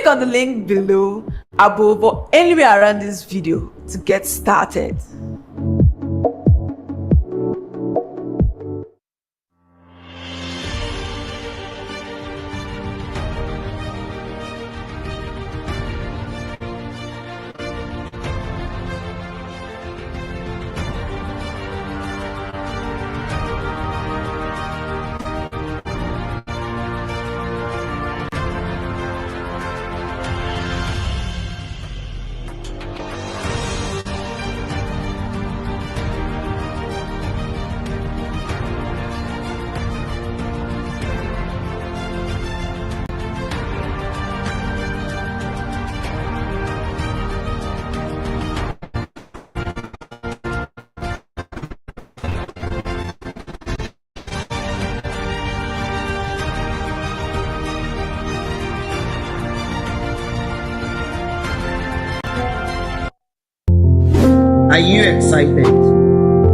Click on the link below, above, or anywhere around this video to get started. Are you excited?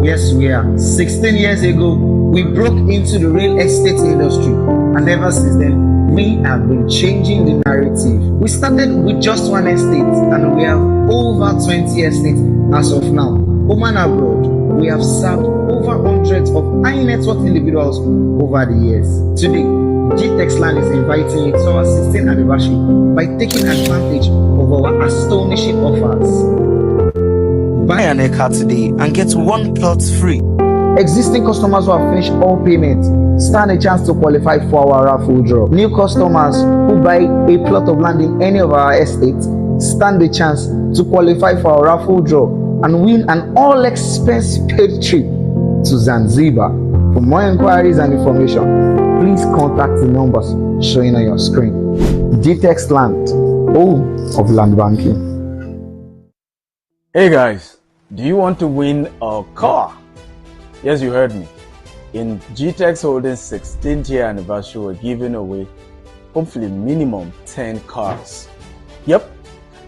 Yes, we are. 16 years ago, we broke into the real estate industry, and ever since then, we have been changing the narrative. We started with just one estate, and we have over 20 estates as of now. Home and abroad, we have served over hundreds of high net worth individuals over the years. Today, GTEX Land is inviting you to our 16th anniversary by taking advantage of our astonishing offers. Buy an acre today and get one plot free. Existing customers who have finished all payments stand a chance to qualify for our raffle draw. New customers who buy a plot of land in any of our estates stand a chance to qualify for our raffle draw and win an all-expense paid trip to Zanzibar. For more inquiries and information, please contact the numbers showing on your screen. GTEX Land, home of land banking. Hey guys, do you want to win a car? Yes, you heard me. In GTEX Holdings 16th year anniversary, we're giving away hopefully minimum 10 cars. Yep,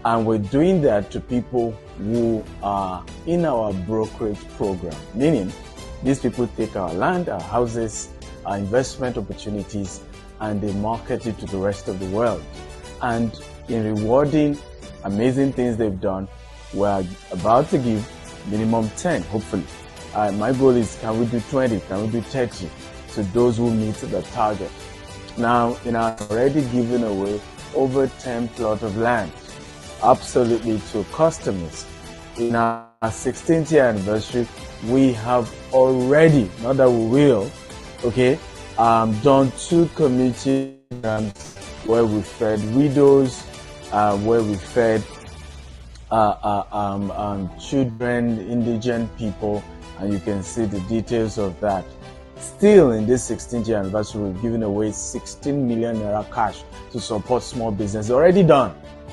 and we're doing that to people who are in our brokerage program, meaning these people take our land, our houses, our investment opportunities, and they market it to the rest of the world. And in rewarding amazing things they've done, we're about to give minimum 10, hopefully. My goal is, can we do 20? Can we do 30 to those who meet the target? Now, I've already given away over 10 plots of land, absolutely to customers. In our 16th year anniversary, we have already, not that we will, okay, done 2 community programs where we fed widows, where we fed children, indigent people, and you can see the details of that. Still, in this 16th year anniversary, we're giving away 16 million naira cash to support small business. Already done.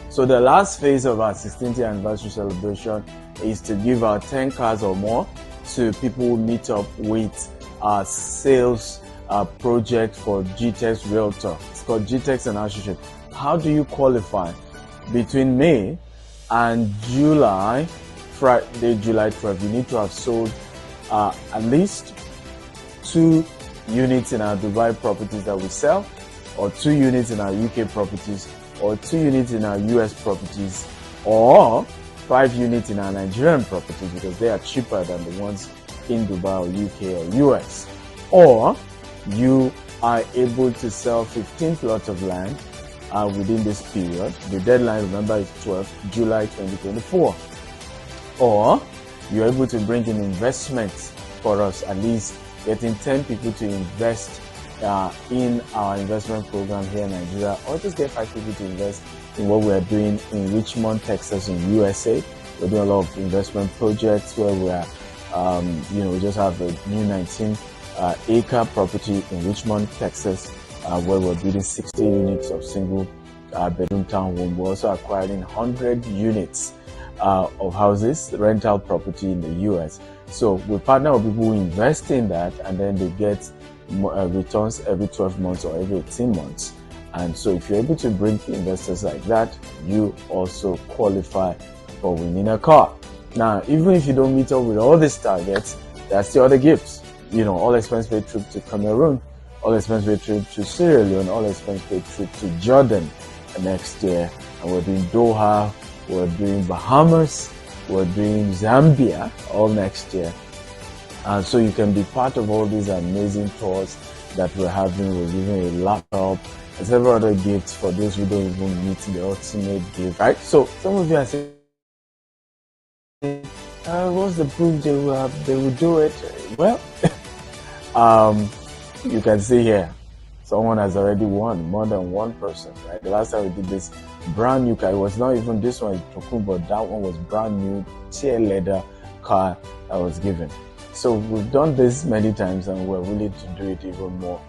So the last phase of our 16th year anniversary celebration is to give out 10 cars or more to people who meet up with our sales project for GTEX Realtor. It's called GTEX and Associates. How do you qualify? Between May and July, Friday, July 12th, you need to have sold at least 2 units in our Dubai properties that we sell, or 2 units in our UK properties, or 2 units in our US properties, or 5 units in our Nigerian properties, because they are cheaper than the ones in Dubai or UK or US. Or you are able to sell 15 plots of land within this period. The deadline, remember, is 12th July 2024. Or you're able to bring in investments for us, at least getting 10 people to invest in our investment program here in Nigeria, or just get 5 people to invest in what we are doing in Richmond, Texas, in USA. We're doing a lot of investment projects where we are, we just have a new 19-acre property in Richmond, Texas, where we're building 60 units of single bedroom townhome. We're also acquiring 100 units of houses, rental property in the US. So we partner with people who invest in that, and then they get returns every 12 months or every 18 months. And so if you're able to bring investors like that, you also qualify for winning a car. Now, even if you don't meet up with all these targets, there's still other gifts. All expense paid trip to Cameroon, all expense paid trip to Sierra Leone, all expense paid trip to Jordan, next year. And we're doing Doha, we're doing Bahamas, we're doing Zambia all next year. And so you can be part of all these amazing tours that we're having. We're giving a laptop and several other gifts for those who don't even meet the ultimate gift, right? So some of you are saying, what's the proof they will do it? Well, you can see here, someone has already won, more than one person, right? The last time we did this brand new car, it was not even this one, but that one was brand new, tear leather car that was given. So we've done this many times and we're willing to do it even more.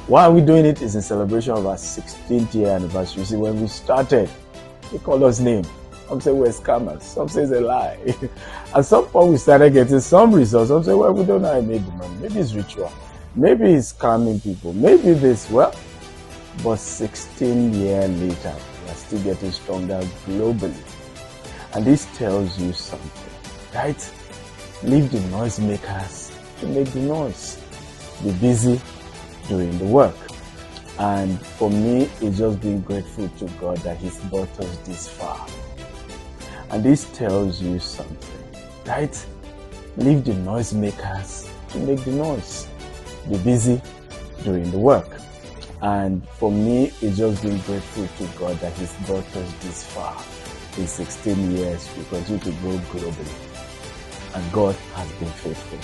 Why are we doing it? Is in celebration of our 16th year anniversary. You see, when we started, they call us names. Some say we're scammers. Some say it's a lie. At some point, we started getting some results. Some say, well, we don't know how I made the money. Maybe it's ritual. Maybe it's scamming people. Maybe this. Well, but 16 years later, we are still getting stronger globally. And this tells you something, right? Leave the noisemakers to make the noise. Be busy doing the work. And for me, it's just being grateful to God that He's brought us this far. And this tells you something, right? Leave the noisemakers to make the noise. Be busy doing the work. And for me, it's just being grateful to God that He's brought us this far. In 16 years, we continue to grow globally. And God has been faithful.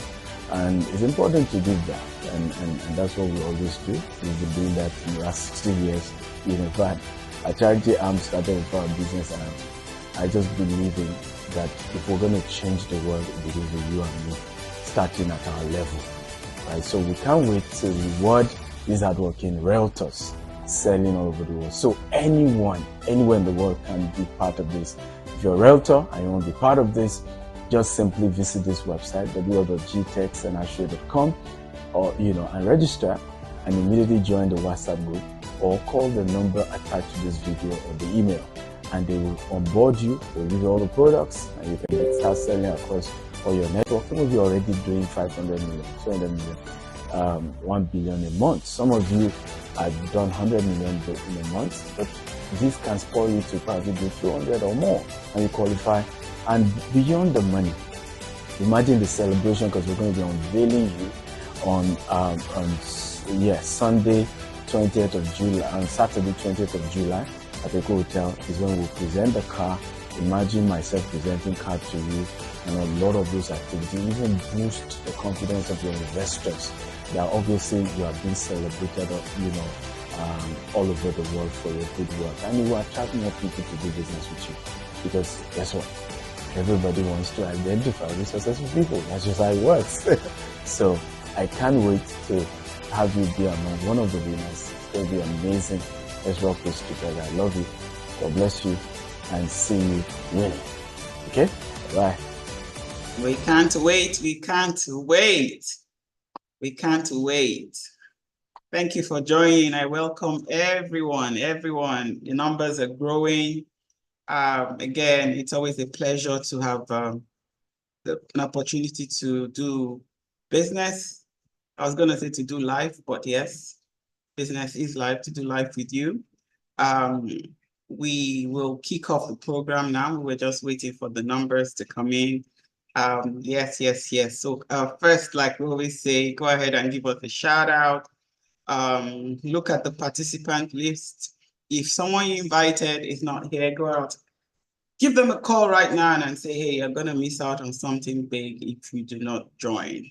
And it's important to give that. And that's what we always do. We've been doing that in the last 16 years. In fact, a charity arm started with our business arm. I just believe in that if we're going to change the world, it begins with you and me, starting at our level. Right? So we can't wait to reward these hardworking realtors selling all over the world. So anyone, anywhere in the world can be part of this. If you're a realtor and you want to be part of this, just simply visit this website, www.gtechsandassure.com, or and register and immediately join the WhatsApp group, or call the number attached to this video or the email, and they will onboard you. They'll give you all the products, and you can start selling across all your network. Some of you are already doing 500 million, 200 million, 1 billion a month. Some of you have done 100 million in a month, but this can spoil you to probably do 200 or more, and you qualify. And beyond the money, imagine the celebration, because we're going to be unveiling you on Sunday 20th of July, on Saturday 20th of July at the hotel is when we'll present the car. Imagine myself presenting car to you, and a lot of those activities even boost the confidence of your investors. That obviously you are being celebrated, all over the world for your good work, and you will attract more people to do business with you. Because guess what? Everybody wants to identify with successful people. That's just how it works. So I can't wait to have you be among one of the winners. It's going to be amazing. Let's rock this together. I love you. God bless you, and see you winning. Okay? Bye. We can't wait. We can't wait. We can't wait. Thank you for joining. I welcome everyone. Everyone. The numbers are growing. Again, it's always a pleasure to have an opportunity to do business. I was going to say to do life, but yes, business is life, to do life with you. We will kick off the program now. We're just waiting for the numbers to come in. Yes. So first, like we always say, go ahead and give us a shout out. Look at the participant list. If someone you invited is not here, go out, give them a call right now and say, hey, you're going to miss out on something big if you do not join.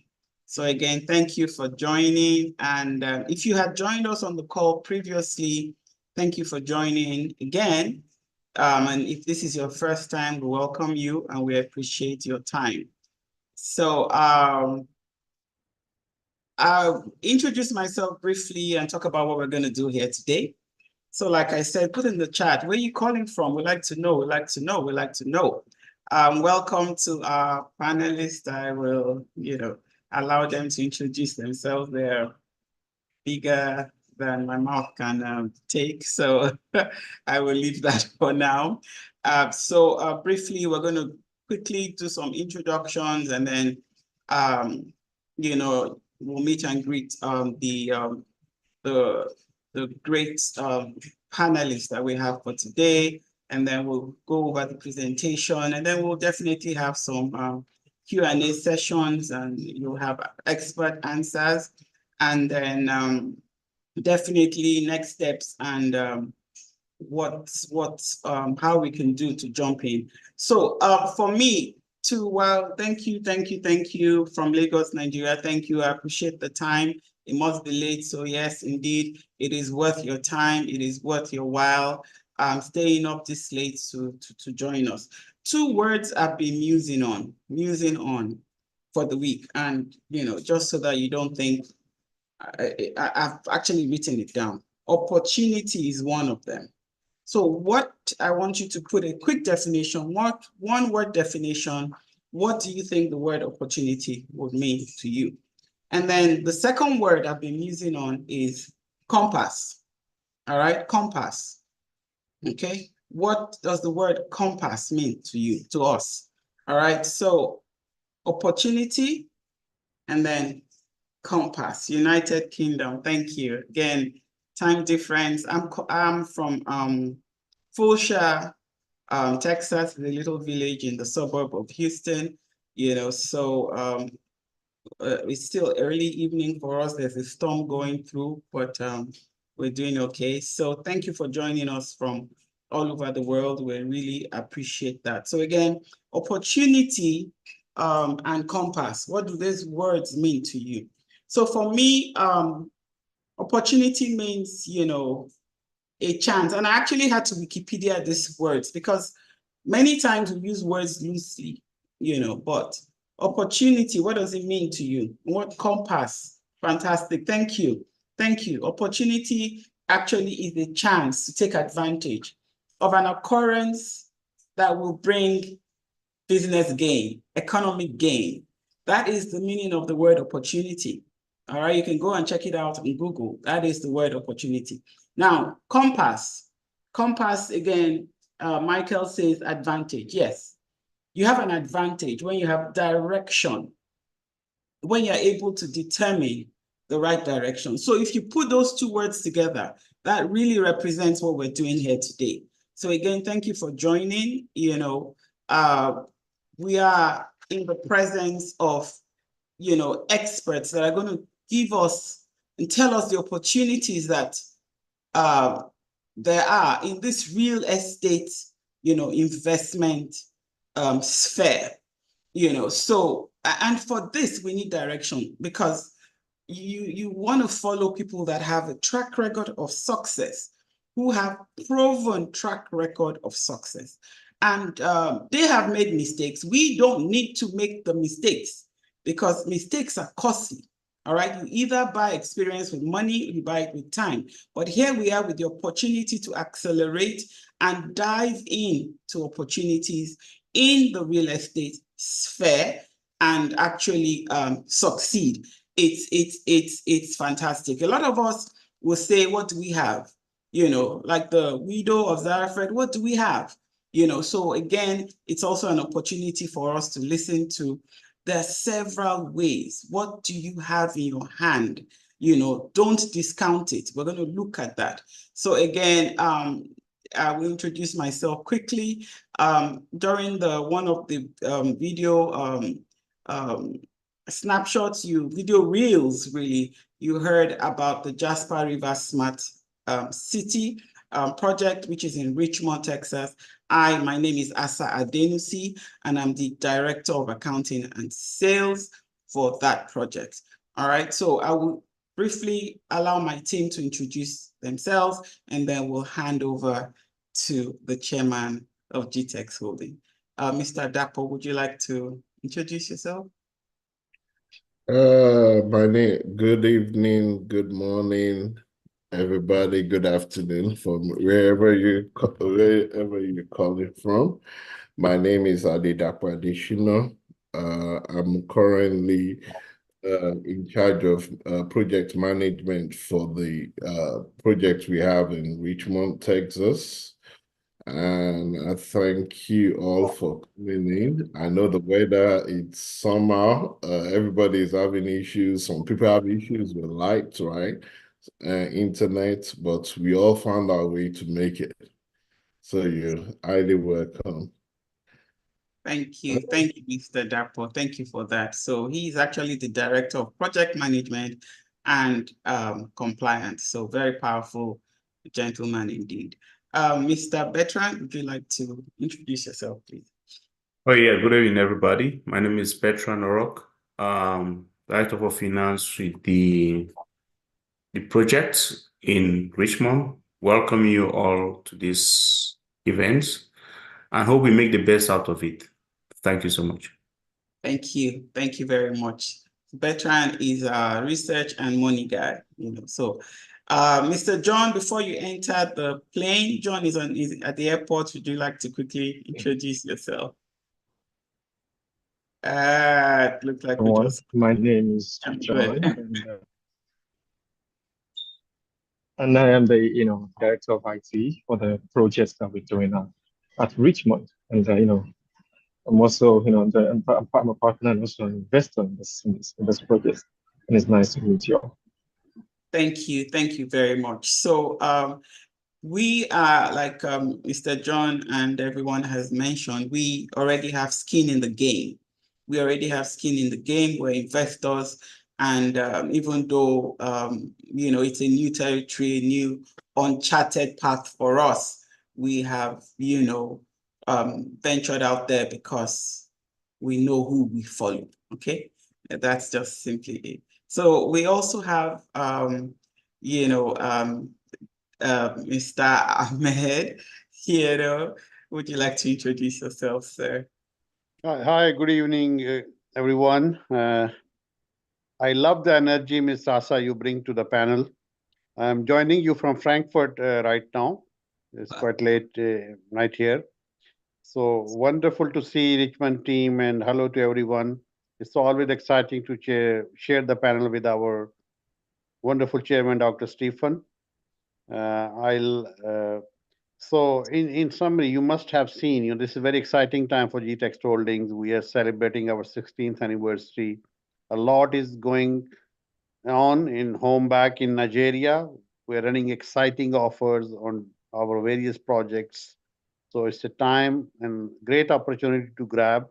So again, thank you for joining. And if you had joined us on the call previously, thank you for joining again. And if this is your first time, we welcome you and we appreciate your time. So I'll introduce myself briefly and talk about what we're going to do here today. So like I said, put in the chat, where are you calling from? We'd like to know, we'd like to know, we'd like to know. Welcome to our panelists. I will, allow them to introduce themselves. They're bigger than my mouth can take, so I will leave that for now. So briefly, we're going to quickly do some introductions, and then, we'll meet and greet the great panelists that we have for today, and then we'll go over the presentation, and then we'll definitely have some Q&A sessions, and you'll have expert answers, and then definitely next steps and how we can do to jump in. So for me too, well, thank you from Lagos, Nigeria. Thank you. I appreciate the time. It must be late. So yes, indeed, it is worth your time. It is worth your while staying up this late to join us. 2 words I've been musing on for the week. And, just so that you don't think, I've actually written it down. Opportunity is one of them. So what I want you to put a quick definition, one word definition, what do you think the word opportunity would mean to you? And then the second word I've been using on is compass. All right, compass. Okay, what does the word compass mean to you, to us? All right, so opportunity and then compass, United Kingdom. Thank you. Again, time difference. I'm from Fulshire, Texas, the little village in the suburb of Houston. So it's still early evening for us. There's a storm going through, but we're doing okay. So thank you for joining us from all over the world. We really appreciate that. So again, opportunity and compass. What do these words mean to you? So for me, opportunity means, a chance. And I actually had to Wikipedia these words because many times we use words loosely, but opportunity, what does it mean to you? What compass? Fantastic. Thank you. Thank you. Opportunity actually is a chance to take advantage of an occurrence that will bring business gain, economic gain. That is the meaning of the word opportunity. All right, you can go and check it out on Google. That is the word opportunity. Now, compass. Compass, again, Michael says advantage. Yes, you have an advantage when you have direction, when you're able to determine the right direction. So if you put those 2 words together, that really represents what we're doing here today. So again, thank you for joining. We are in the presence of, experts that are going to give us and tell us the opportunities that there are in this real estate, investment sphere, So, and for this, we need direction because you want to follow people that have a track record of success, who have proven track record of success. And they have made mistakes. We don't need to make the mistakes because mistakes are costly. All right, you either buy experience with money, or you buy it with time. But here we are with the opportunity to accelerate and dive into opportunities in the real estate sphere and actually succeed. It's fantastic. A lot of us will say, what do we have? Like the widow of Zarephath, what do we have? So again, it's also an opportunity for us to listen to. There are several ways. What do you have in your hand? Don't discount it. We're going to look at that. So again, I will introduce myself quickly. During one of the video snapshots, video reels, really, you heard about the Jasper River Smart City project, which is in Richmond, Texas. My name is Asa Adenusi, and I'm the Director of Accounting and Sales for that project. All right, so I will briefly allow my team to introduce themselves, and then we'll hand over to the chairman of GTEx Holding. Mr. Dapo, would you like to introduce yourself? Good evening, good morning, everybody. Good afternoon from wherever you're calling from. My name is Adedapo Adeshina. I'm currently in charge of project management for the project we have in Richmond, Texas. And I thank you all for coming in. I know the weather, it's summer. Everybody's having issues. Some people have issues with lights, right? internet, but we all found our way to make it. So you're highly welcome. Thank you, Mr. Dapo. Thank you for that. So he's actually the Director of Project Management and Compliance. So very powerful gentleman indeed. Mr. Bertrand, would you like to introduce yourself, please? Oh yeah, good evening, everybody. My name is Bertrand Orok, Director of Finance with the project in Richmond. Welcome you all to this event and hope we make the best out of it. Thank you so much. Thank you. Thank you very much. Bertrand is a research and money guy, so Mr. John, before you enter the plane, John is at the airport. Would you like to quickly introduce yourself? It looks like we just... My name is John, and I am the Director of IT for the projects that we're doing at Richmond. And I'm also I'm a partner and also an investor in this project. And it's nice to meet you all. Thank you very much. So we are, like Mr. John and everyone has mentioned, we already have skin in the game. We already have skin in the game. We're investors, and even though it's a new territory, new uncharted path for us, we have ventured out there because we know who we follow. Okay, that's just simply it. So we also have Mr. Ahmed here. Would you like to introduce yourself, sir? Hi, good evening, everyone. I love the energy, Ms. Asa, you bring to the panel. I'm joining you from Frankfurt right now. It's quite late night here. So wonderful to see Richmond team, and hello to everyone. It's always exciting to share the panel with our wonderful chairman, Dr. Stephen. So in summary, you must have seen, this is a very exciting time for GTExt Holdings. We are celebrating our 16th anniversary. A lot is going on in home back in Nigeria. We're running exciting offers on our various projects. So it's a time and great opportunity to grab.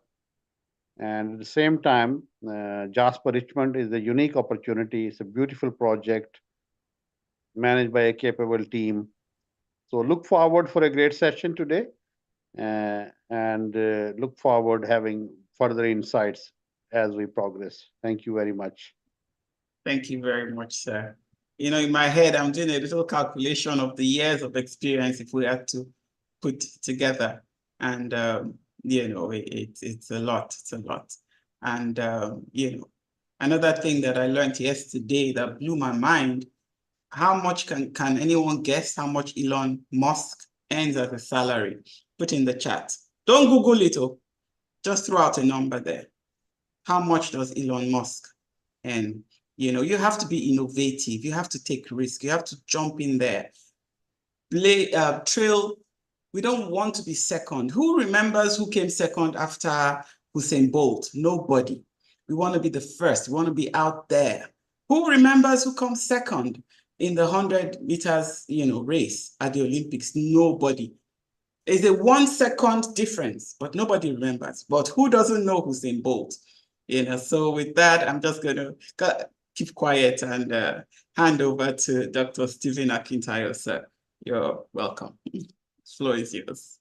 And at the same time, Jasper Richmond is a unique opportunity. It's a beautiful project managed by a capable team. So look forward for a great session today, and look forward having further insights as we progress. Thank you very much. Thank you very much, sir. In my head, I'm doing a little calculation of the years of experience if we had to put together. And, it's a lot, And, another thing that I learned yesterday that blew my mind, how much can anyone guess how much Elon Musk earns as a salary? Put in the chat. Don't Google it, just throw out a number there. How much does Elon Musk earn? You have to be innovative. You have to take risk. You have to jump in there. Trail. We don't want to be second. Who remembers who came second after Usain Bolt? Nobody. We want to be the first. We want to be out there. Who remembers who comes second in the 100 meters, race at the Olympics? Nobody. It's a 1 second difference, but nobody remembers. But who doesn't know Usain Bolt? So with that, I'm just going to keep quiet and hand over to Dr. Stephen Akintayo, sir. You're welcome. The floor is yours.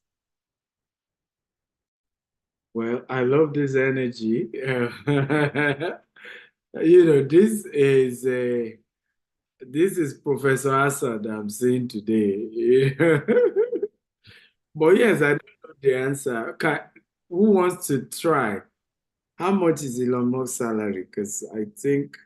Well, I love this energy. This is Professor Asa that I'm seeing today. But yes, I don't know the answer. Who wants to try? How much is Elon Musk's salary? Because I think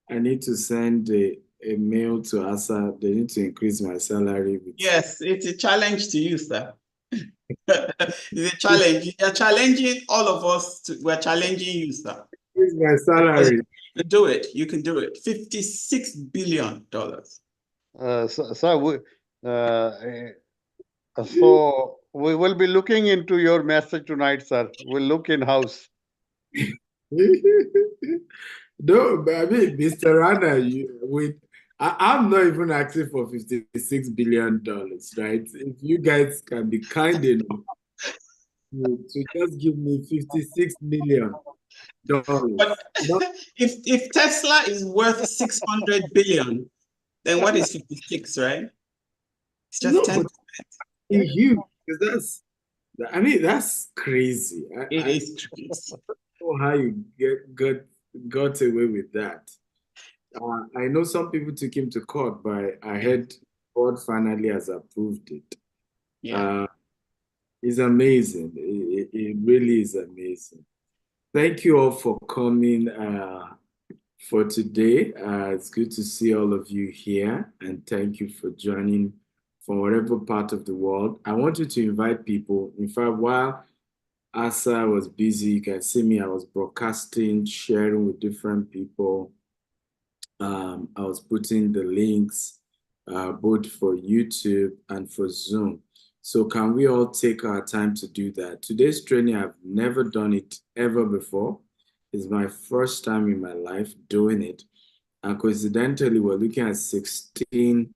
I need to send a mail to Asa. They need to increase my salary. Yes, it's a challenge to you, sir. It's a challenge. You're challenging all of us. We're challenging you, sir. Increase my salary. You can do it. You can do it. $56 billion. So we will be looking into your message tonight, sir. We'll look in-house. No, but I mean, Mr. Rana, I'm not even asking for $56 billion, right? If you guys can be kind enough to just give me $56 million. But Not, if Tesla is worth 600 billion, then what is 56, right? It's just no, 10%. but it's huge, because that's crazy. It I is crazy. don't know how you got away with that. I know some people took him to court, but I heard court finally has approved it. Yeah. It's amazing. It really is amazing. Thank you all for coming for today. It's good to see all of you here, and thank you for joining from whatever part of the world. I want you to invite people. In fact, while Asa was busy, you can see me, I was broadcasting, sharing with different people. I was putting the links both for YouTube and for Zoom. So can we all take our time to do that? Today's training, I've never done it ever before. It's my first time in my life doing it. And coincidentally, we're looking at 16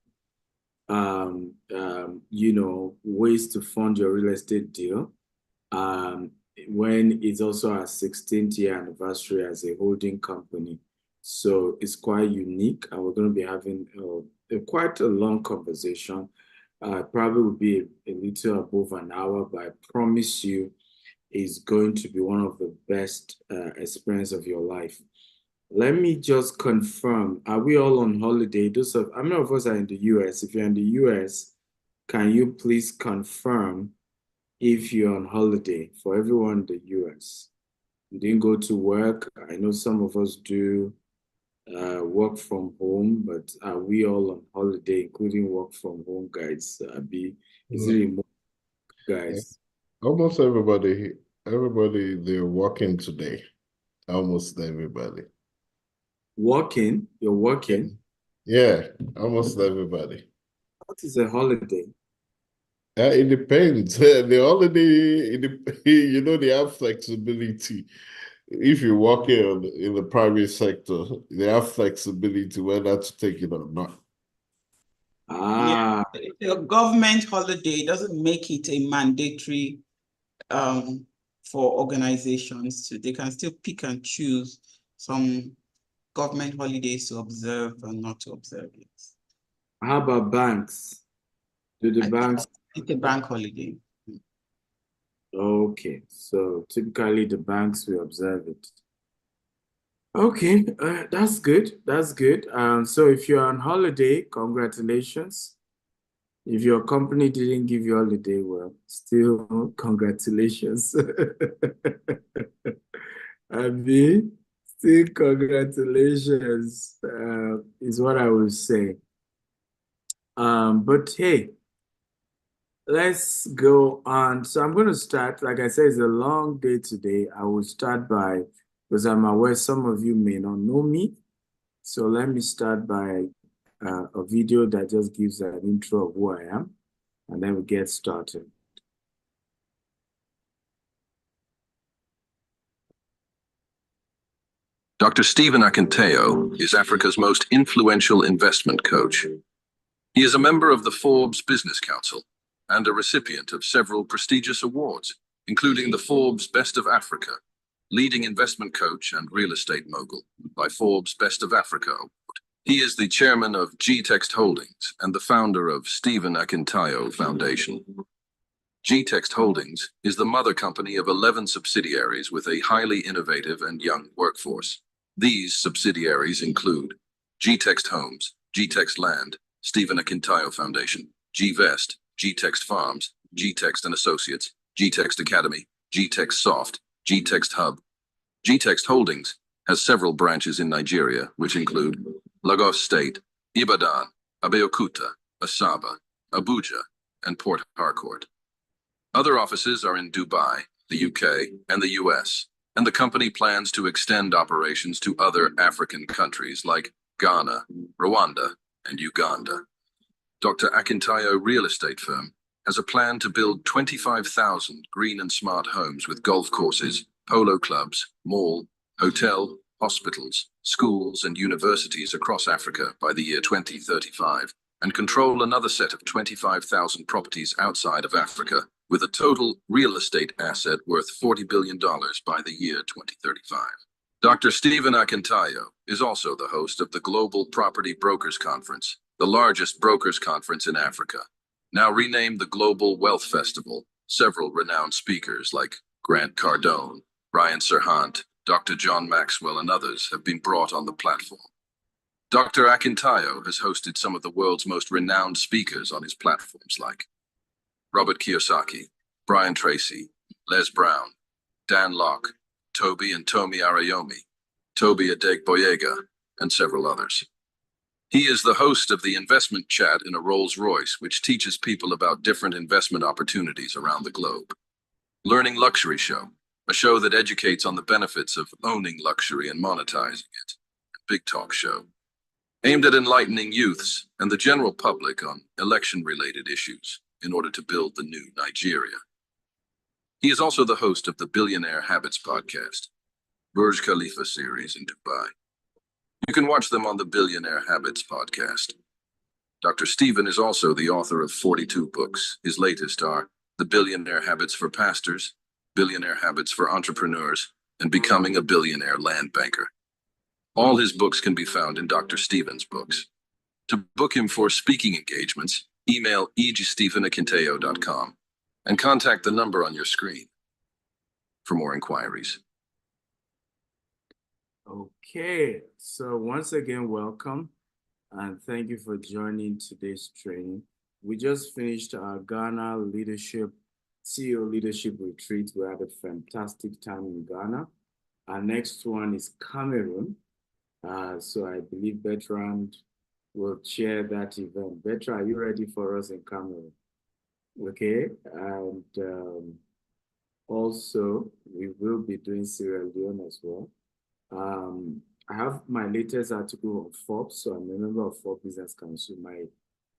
ways to fund your real estate deal. When it's our 16th year anniversary as a holding company. So it's quite unique, and we're going to be having quite a long conversation. Probably will be a little above an hour, but I promise you it's going to be one of the best experience of your life. Let me just confirm, are we all on holiday? How many of us are in the US? If you're in the US, can you please confirm if you're on holiday? For everyone in the US, you didn't go to work. I know some of us do work from home, but are we all on holiday, including work from home guys? Is it remote guys? Almost everybody, they're working today. Almost everybody. Working? You're working? Yeah, almost everybody. What is a holiday? It depends. The holiday, they have flexibility. If you're working in the private sector, they have flexibility whether to take it or not. Yeah, the government holiday doesn't make it a mandatory for organizations to. They can still pick and choose some government holidays to observe and not to observe it. How about banks? Do the banks? It's a bank holiday. Okay, so typically the banks will observe it. Okay, that's good. That's good. So if you're on holiday, congratulations. If your company didn't give you holiday, well, still congratulations. Abi, still congratulations, is what I would say. But hey, let's go on. So I'm going to start. Like I said, it's a long day today. I will start by, because I'm aware some of you may not know me. So let me start by a video that just gives an intro of who I am, and then we get started. Dr. Stephen Akintayo is Africa's most influential investment coach. He is a member of the Forbes Business Council and a recipient of several prestigious awards, including the Forbes Best of Africa, Leading Investment Coach and Real Estate Mogul by Forbes Best of Africa Award. He is the chairman of GText Holdings and the founder of Stephen Akintayo Foundation. GText Holdings is the mother company of 11 subsidiaries with a highly innovative and young workforce. These subsidiaries include GText Homes, GText Land, Stephen Akintayo Foundation, GVest, GText Farms, GText and Associates, GText Academy, GText Soft, GText Hub. GText Holdings has several branches in Nigeria, which include Lagos State, Ibadan, Abeokuta, Asaba, Abuja, and Port Harcourt. Other offices are in Dubai, the UK, and the US, and the company plans to extend operations to other African countries like Ghana, Rwanda, and Uganda. Dr. Akintayo Real Estate Firm has a plan to build 25,000 green and smart homes with golf courses, polo clubs, mall, hotel, hospitals, schools, and universities across Africa by the year 2035, and control another set of 25,000 properties outside of Africa, with a total real estate asset worth $40 billion by the year 2035. Dr. Stephen Akintayo is also the host of the Global Property Brokers Conference, the largest brokers conference in Africa. Now renamed the Global Wealth Festival, several renowned speakers like Grant Cardone, Ryan Serhant, Dr. John Maxwell, and others have been brought on the platform. Dr. Akintayo has hosted some of the world's most renowned speakers on his platforms like Robert Kiyosaki, Brian Tracy, Les Brown, Dan Locke, Toby and Tomi Arayomi, Toby Adegboyega, and several others. He is the host of the Investment Chat in a Rolls-Royce, which teaches people about different investment opportunities around the globe. Learning Luxury Show, a show that educates on the benefits of owning luxury and monetizing it. Big Talk Show, aimed at enlightening youths and the general public on election-related issues in order to build the new Nigeria. He is also the host of the Billionaire Habits podcast, Burj Khalifa series in Dubai. You can watch them on the Billionaire Habits podcast. Dr. Stephen is also the author of 42 books. His latest are The Billionaire Habits for Pastors, Billionaire Habits for Entrepreneurs, and Becoming a Billionaire Land Banker. All his books can be found in Dr. Stephen's books. To book him for speaking engagements, email egstephenakintayo.com and contact the number on your screen for more inquiries. Okay, so once again, welcome and thank you for joining today's training. We just finished our Ghana CEO Leadership Retreat. We had a fantastic time in Ghana. Our next one is Cameroon. So I believe Bertrand will chair that event. Bertrand, are you ready for us in Cameroon? Okay, and also we will be doing Sierra Leone as well. I have my latest article on Forbes, so I'm a member of Forbes Business Council.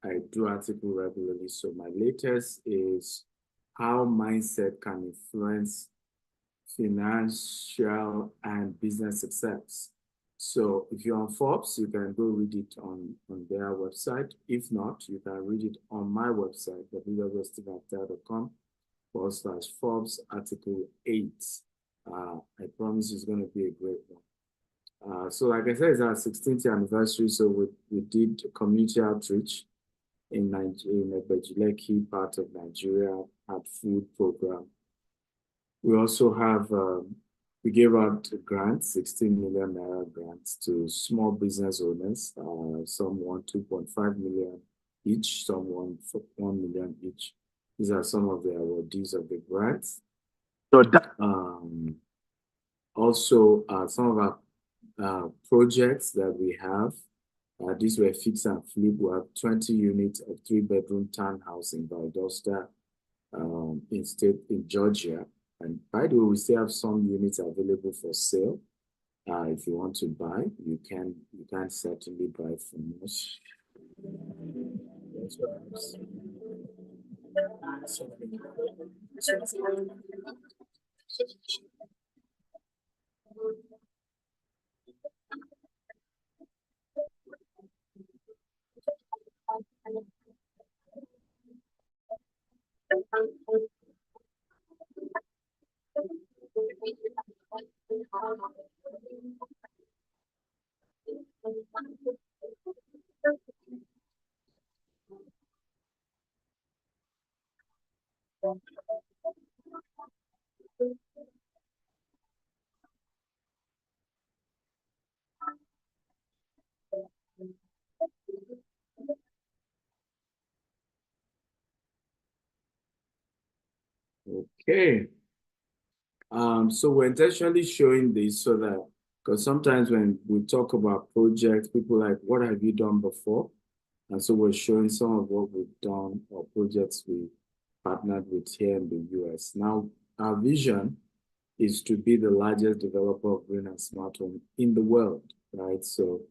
I do article regularly. So my latest is how mindset can influence financial and business success. So if you're on Forbes, you can go read it on their website. If not, you can read it on my website, www.stevenakintayo.com/Forbes article 8. I promise it's going to be a great one. So like I said, it's our 16th anniversary. So we did community outreach in the Bejuleki part of Nigeria, had food program. We also have, we gave out grants, 16 million naira grants to small business owners. Some won 2.5 million each, some won 1 million each. These are some of the awardees of the grants. Also, some of our projects that we have, these were fix and flip. We have 20 units of 3-bedroom townhouse in Valdosta, in Georgia. And by the way, we still have some units available for sale. If you want to buy, you can certainly buy from us. Okay. So we're intentionally showing this so that, because sometimes when we talk about projects, people are like, what have you done before? And so we're showing some of what we've done or projects we partnered with here in the US. Now, our vision is to be the largest developer of green and smart home in the world, right? So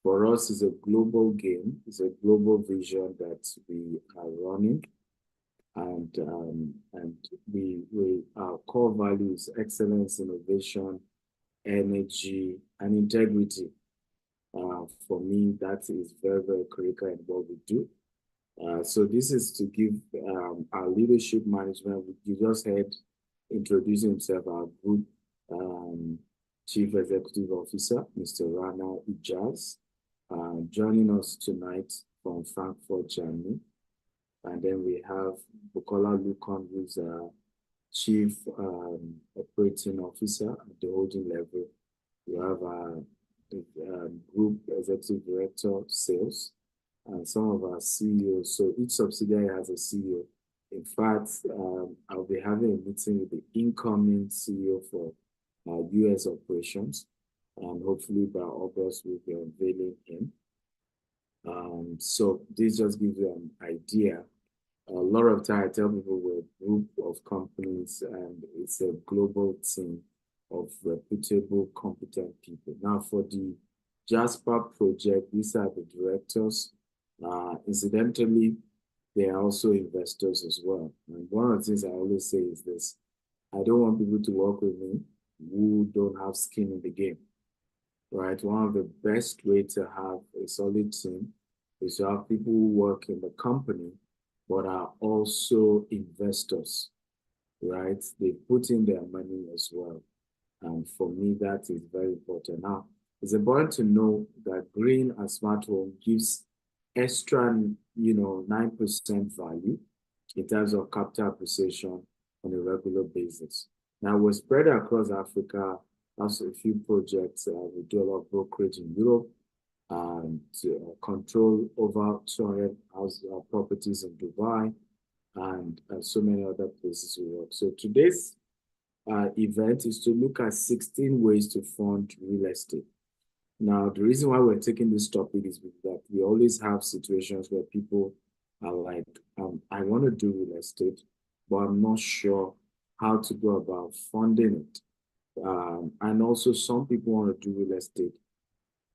for us, it's a global game. It's a global vision that we are running. And our core value is excellence, innovation, energy, and integrity. For me, that is very, very critical in what we do. So this is to give our leadership management. You just heard introducing himself, our group Chief Executive Officer, Mr. Rana Ijaz, joining us tonight from Frankfurt, Germany. And then we have Bukola Lukon, who's Chief Operating Officer at the holding level. We have the Group Executive Director, Sales, and some of our CEOs. So each subsidiary has a CEO. In fact, I'll be having a meeting with the incoming CEO for US operations, and hopefully by August we'll be unveiling him. So this just gives you an idea. A lot of time I tell people we're a group of companies and it's a global team of reputable, competent people. Now for the Jasper project, these are the directors. Incidentally, they are also investors as well. And one of the things I always say is this: I don't want people to work with me who don't have skin in the game, right? One of the best ways to have a solid team is to have people who work in the company but are also investors, right? They put in their money as well. And for me, that is very important. Now, it's important to know that Green and Smart Home gives extra, 9% value in terms of capital appreciation on a regular basis. Now, we're spread across Africa. Also, a few projects. We do a lot of brokerage in Europe and control over 200 properties in Dubai and so many other places we work. So today's event is to look at 16 ways to fund real estate. Now, the reason why we're taking this topic is that we always have situations where people are like, I want to do real estate, but I'm not sure how to go about funding it. And also some people want to do real estate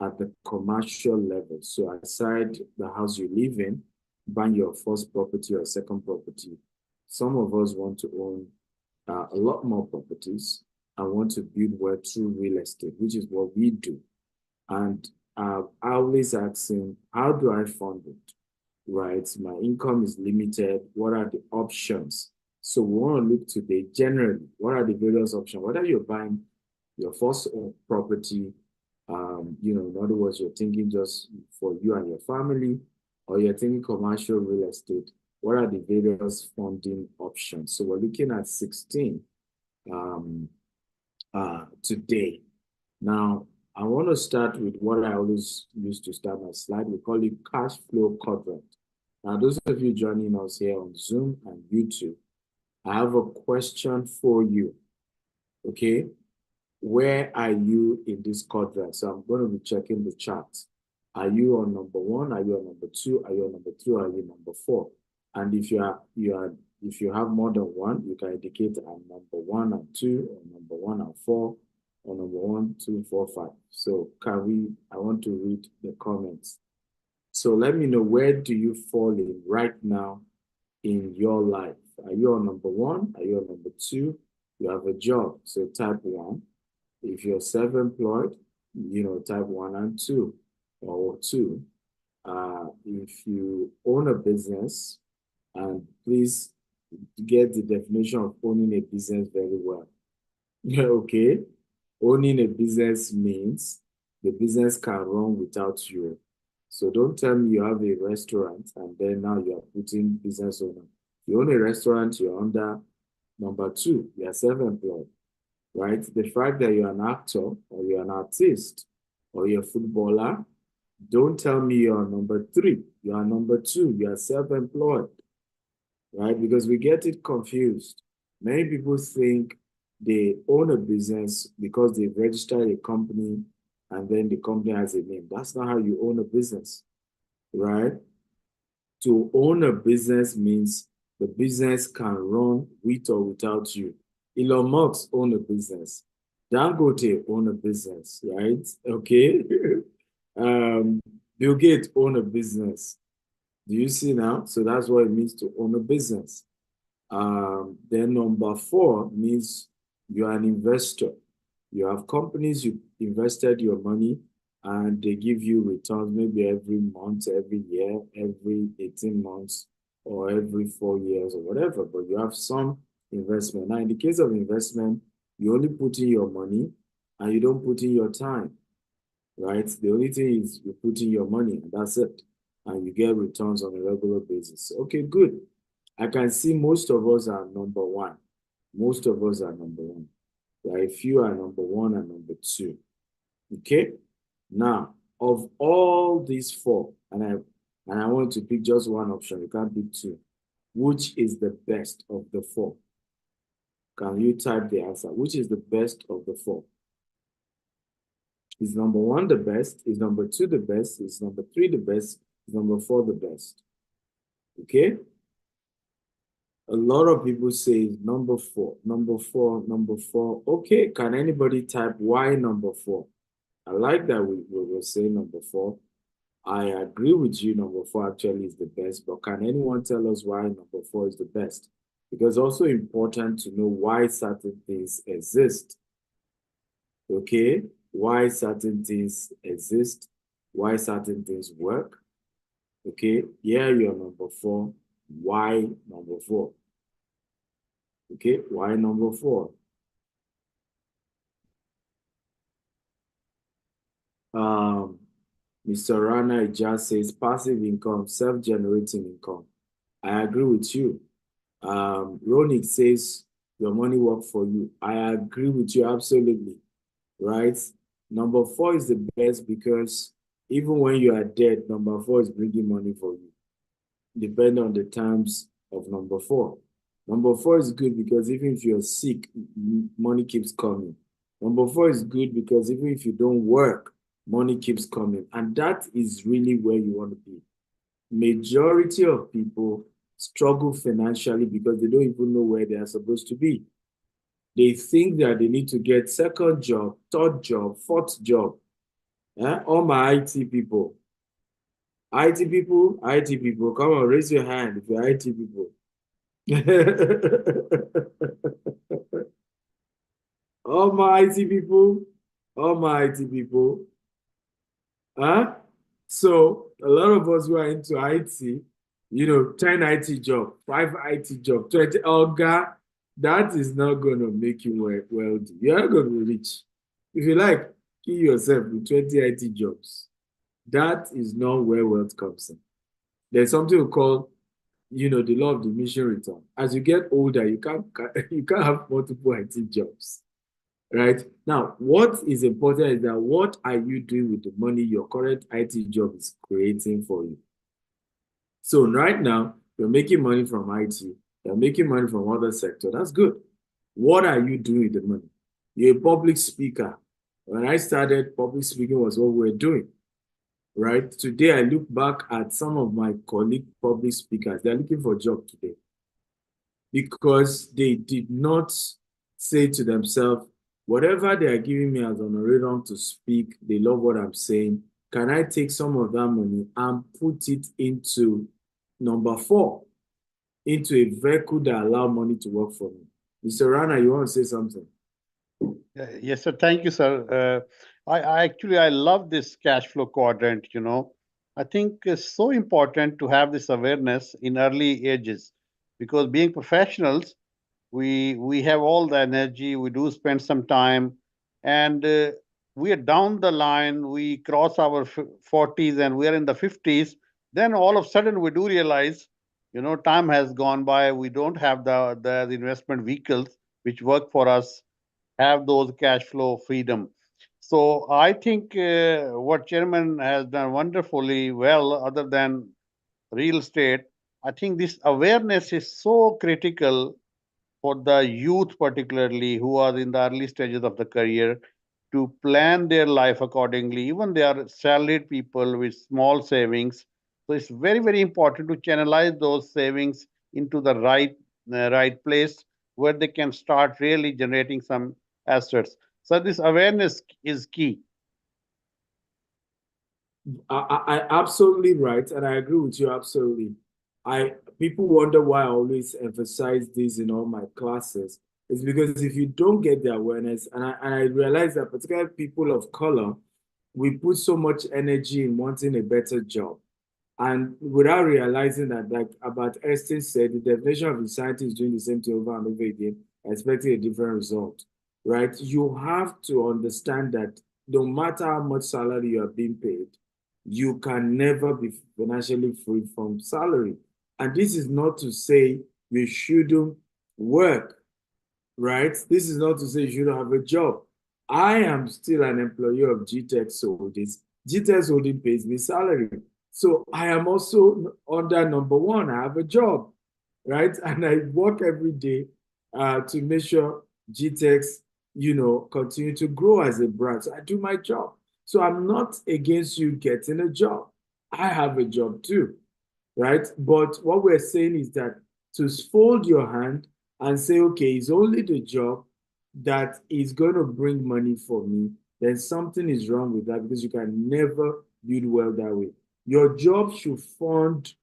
at the commercial level. So aside the house you live in, buying your first property or second property, some of us want to own a lot more properties and want to build wealth through real estate, which is what we do. And I always asking, how do I fund it, right? My income is limited. What are the options? So we want to look today, generally, what are the various options? Whether you're buying your first property, in other words, you're thinking just for you and your family, or you're thinking commercial real estate, what are the various funding options? So we're looking at 16 today. Now, I want to start with what I always used to start my slide. We call it cash flow quadrant. Now, those of you joining us here on Zoom and YouTube, I have a question for you, okay? Where are you in this quadrant? So I'm going to be checking the chart. Are you on number 1? Are you on number 2? Are you on number 3? Are you number 4? And if if you have more than one, you can indicate I'm number 1 and 2, or number 1 and 4, or number 1, 2, 4, 5. So I want to read the comments. So let me know, where do you fall in right now in your life? Are you on number 1? Are you on number 2? You have a job, so type 1. If you're self-employed, type 1 and 2, or 2. If you own a business, and please get the definition of owning a business very well. Okay? Owning a business means the business can run without you. So don't tell me you have a restaurant and then now you are putting business owner. You own a restaurant, you're under number 2, you are self-employed, right? The fact that you're an actor or you're an artist or you're a footballer, don't tell me you're number 3, you are number 2, you are self-employed, right? Because we get it confused. Many people think they own a business because they registered a company and then the company has a name. That's not how you own a business, right? To own a business means the business can run with or without you. Elon Musk own a business. Dangote own a business, right? Okay. Bill Gates own a business. Do you see now? So that's what it means to own a business. Then number 4 means you're an investor, You have companies you invested your money and they give you returns maybe every month, every year, every 18 months, or every 4 years or whatever, but you have some investment. Now, in the case of investment, you only put in your money and you don't put in your time, right? The only thing is you put in your money and that's it. And you get returns on a regular basis. Okay, good. I can see most of us are number one. Most of us are number one. There are a few are number one and number two. Okay? Now, of all these four, and I want to pick just one option, you can't pick two. Which is the best of the four? Can you type the answer? Which is the best of the four? Is number one the best? Is number two the best? Is number three the best? Is number four the best? Okay? A lot of people say number four, number four, number four. Okay, can anybody type why number four? I like that we will say number four. I agree with you, number four actually is the best, but can anyone tell us why number four is the best? Because it's also important to know why certain things exist. Okay, why certain things exist, why certain things work. Okay, here you're number four. Why number four? Okay, why number four? Mr. Rana just says passive income, self-generating income. I agree with you. Ronik says your money work for you. I agree with you absolutely, right? Number four is the best because even when you are dead, number four is bringing money for you, depending on the terms of number four. Number four is good because even if you're sick, money keeps coming. Number four is good because even if you don't work, money keeps coming. And that is really where you want to be. Majority of people struggle financially because they don't even know where they are supposed to be. They think that they need to get second job, third job, fourth job. All my IT people, come on, raise your hand if you're IT people. All my IT people. So a lot of us who are into IT, 10 IT job, 5 IT job, 20 Olga, that is not going to make you wealthy. You're not going to be rich. If you like, kill yourself with 20 IT jobs. That is not where wealth comes in. There's something we call, the law of diminishing return. As you get older, you can't have multiple IT jobs. Right? Now, what is important is that what are you doing with the money your current IT job is creating for you? So right now, you're making money from IT, you're making money from other sector. That's good. What are you doing with the money? You're a public speaker. When I started, public speaking was what we were doing. Right? Today, I look back at some of my colleague public speakers. They're looking for a job today because they did not say to themselves, whatever they are giving me as honorarium to speak, they love what I'm saying. Can I take some of that money and put it into number four, into a vehicle that allow money to work for me? Mr. Rana, you want to say something? Yes, sir. Thank you, sir. I love this cash flow quadrant, I think it's so important to have this awareness in early ages because being professionals, we have all the energy, we do spend some time, and we are down the line, we cross our 40s and we are in the 50s, then all of a sudden we do realize, time has gone by, we don't have the investment vehicles which work for us, have those cash flow freedom. So I think what chairman has done wonderfully well, other than real estate, I think this awareness is so critical for the youth, particularly who are in the early stages of the career, to plan their life accordingly. Even they are salaried people with small savings. So it's very, very important to channelize those savings into the right place where they can start really generating some assets. So this awareness is key. I absolutely right, and I agree with you absolutely. People wonder why I always emphasize this in all my classes. It's because if you don't get the awareness, and I realize that particularly people of color, we put so much energy in wanting a better job. And without realizing that, like about Einstein said, the definition of insanity is doing the same thing over and over again, expecting a different result, right? You have to understand that no matter how much salary you are being paid, you can never be financially free from salary. And this is not to say you shouldn't work, right? This is not to say you shouldn't have a job. I am still an employee of GTEx Holdings. GTEx Holdings pays me salary. So I am also under number one. I have a job, right? And I work every day to make sure GTEx, continue to grow as a brand. So I do my job. So I'm not against you getting a job. I have a job too, right? But what we're saying is that to fold your hand and say, okay, it's only the job that is going to bring money for me, then something is wrong with that, because you can never build wealth that way. Your job should fund,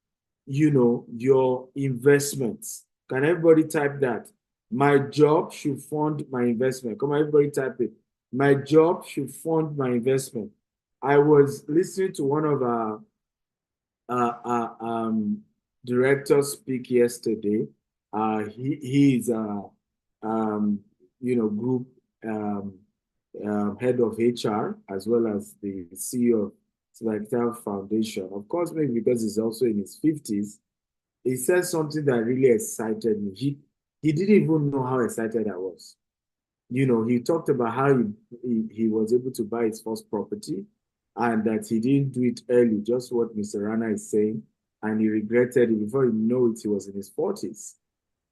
your investments. Can everybody type that? My job should fund my investment. Come on, everybody type it. My job should fund my investment. I was listening to one of our directors speak yesterday. He is group head of HR, as well as the CEO of Selectel Foundation. Of course, maybe because he's also in his 50s, he said something that really excited me. He didn't even know how excited I was. He talked about how he was able to buy his first property, and that he didn't do it early, just what Mr. Rana is saying, and he regretted it. Before you know it, he was in his 40s,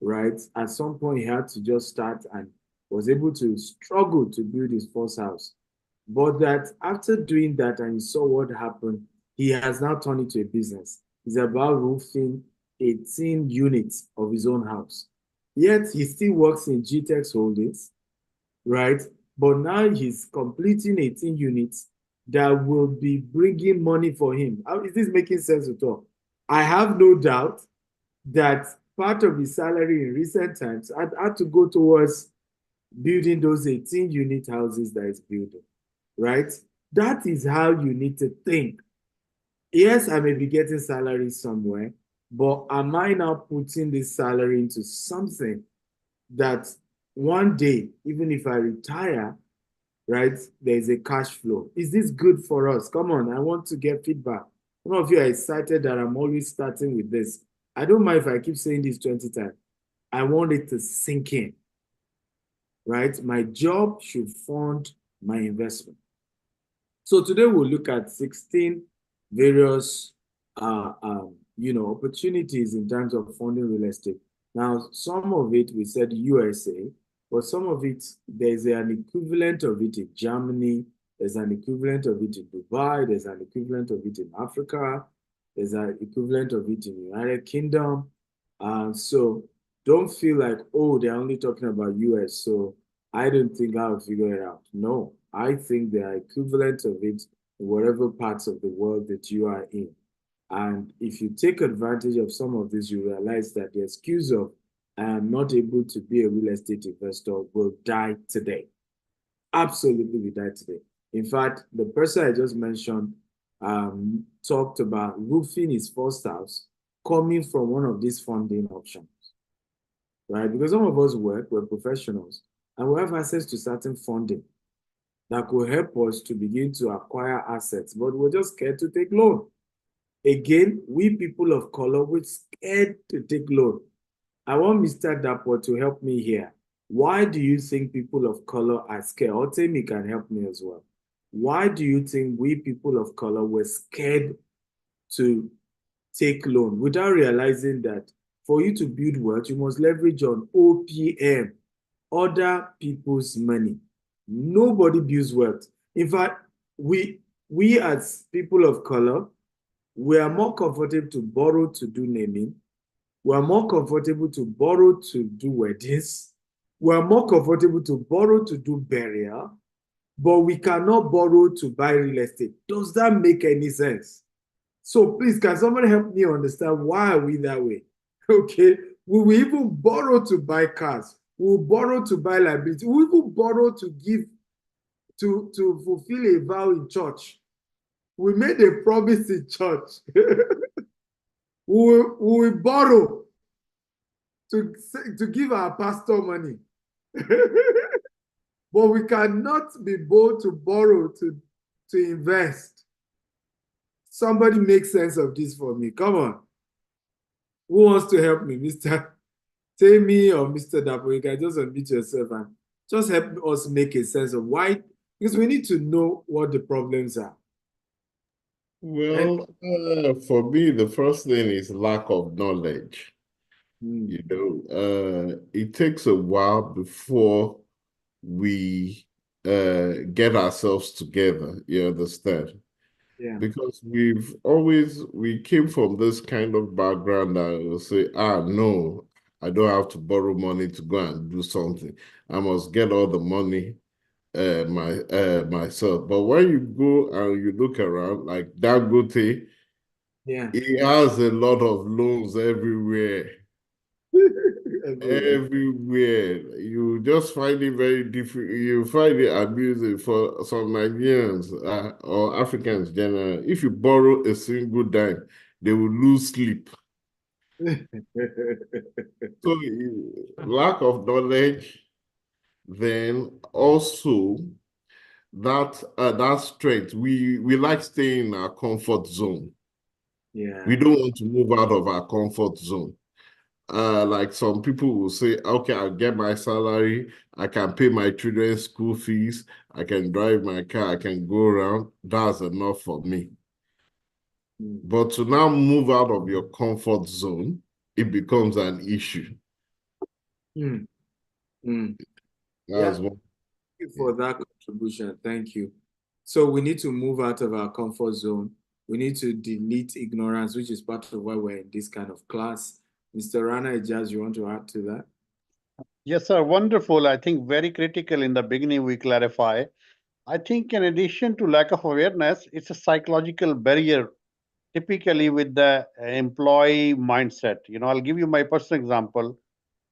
right? At some point, he had to just start and was able to struggle to build his first house. But that after doing that, and he saw what happened, he has now turned it to a business. It's about roofing 18 units of his own house. Yet he still works in GTEx Holdings, right? But now he's completing 18 units that will be bringing money for him. How is this making sense at all? I have no doubt that part of his salary in recent times had to go towards building those 18-unit houses that he's building, right? That is how you need to think. Yes, I may be getting salary somewhere, but am I now putting this salary into something that one day, even if I retire, right, there's a cash flow? Is this good for us? Come on, I want to get feedback. Some of you are excited that I'm always starting with this. I don't mind if I keep saying this 20 times. I want it to sink in, right? My job should fund my investment. So today we'll look at 16 various opportunities in terms of funding real estate. Now, some of it we said USA, but some of it, there's an equivalent of it in Germany, there's an equivalent of it in Dubai, there's an equivalent of it in Africa, there's an equivalent of it in the United Kingdom. So don't feel like, oh, they're only talking about US, so I don't think I'll figure it out. No, I think there are equivalents of it in whatever parts of the world that you are in. And if you take advantage of some of this, you realize that the excuse of I am not able to be a real estate investor will die today. Absolutely will die today. In fact, the person I just mentioned talked about roofing his first house coming from one of these funding options, right? Because some of us work, we're professionals, and we have access to certain funding that could help us to begin to acquire assets, but we're just scared to take loan. Again, we people of color, we're scared to take loan. I want Mr. Dapo to help me here. Why do you think people of color are scared? Or Temi can help me as well. Why do you think we people of color were scared to take loan without realizing that for you to build wealth, you must leverage on OPM, other people's money. Nobody builds wealth. In fact, we as people of color, we are more comfortable to borrow to do naming. We are more comfortable to borrow to do weddings. We are more comfortable to borrow to do burial, but we cannot borrow to buy real estate. Does that make any sense? So please, can somebody help me understand why are we that way? Okay, we will even borrow to buy cars. We'll borrow to buy liability. We will borrow to give, to fulfill a vow in church. We made a promise in church. we will borrow to give our pastor money. But we cannot be bold to borrow to invest. Somebody make sense of this for me. Come on. Who wants to help me, Mr. Temi or Mr. Dapo? You can just unmute yourself and just help us make a sense of why, because we need to know what the problems are. Well, for me, the first thing is lack of knowledge. You know, it takes a while before we get ourselves together, you understand? Yeah. Because we came from this kind of background that will say, no, I don't have to borrow money to go and do something. I must get all the money myself. But when you go and you look around, like Dangote, yeah, he has a lot of loans everywhere. Everywhere. You just find it very difficult. You find it amusing for some Nigerians or Africans generally. If you borrow a single dime, they will lose sleep. So lack of knowledge, then also that strength. We like staying in our comfort zone. Yeah. We don't want to move out of our comfort zone. Like some people will say, okay, I'll get my salary, I can pay my children's school fees, I can drive my car, I can go around. That's enough for me. But to now move out of your comfort zone, it becomes an issue. That's one. Thank you for that contribution. Thank you. So we need to move out of our comfort zone. We need to delete ignorance, which is part of why we're in this kind of class. Mr. Rana Ijaz, you want to add to that? Yes, sir. Wonderful. I think very critical in the beginning we clarify. I think in addition to lack of awareness, it's a psychological barrier, typically with the employee mindset. You know, I'll give you my personal example.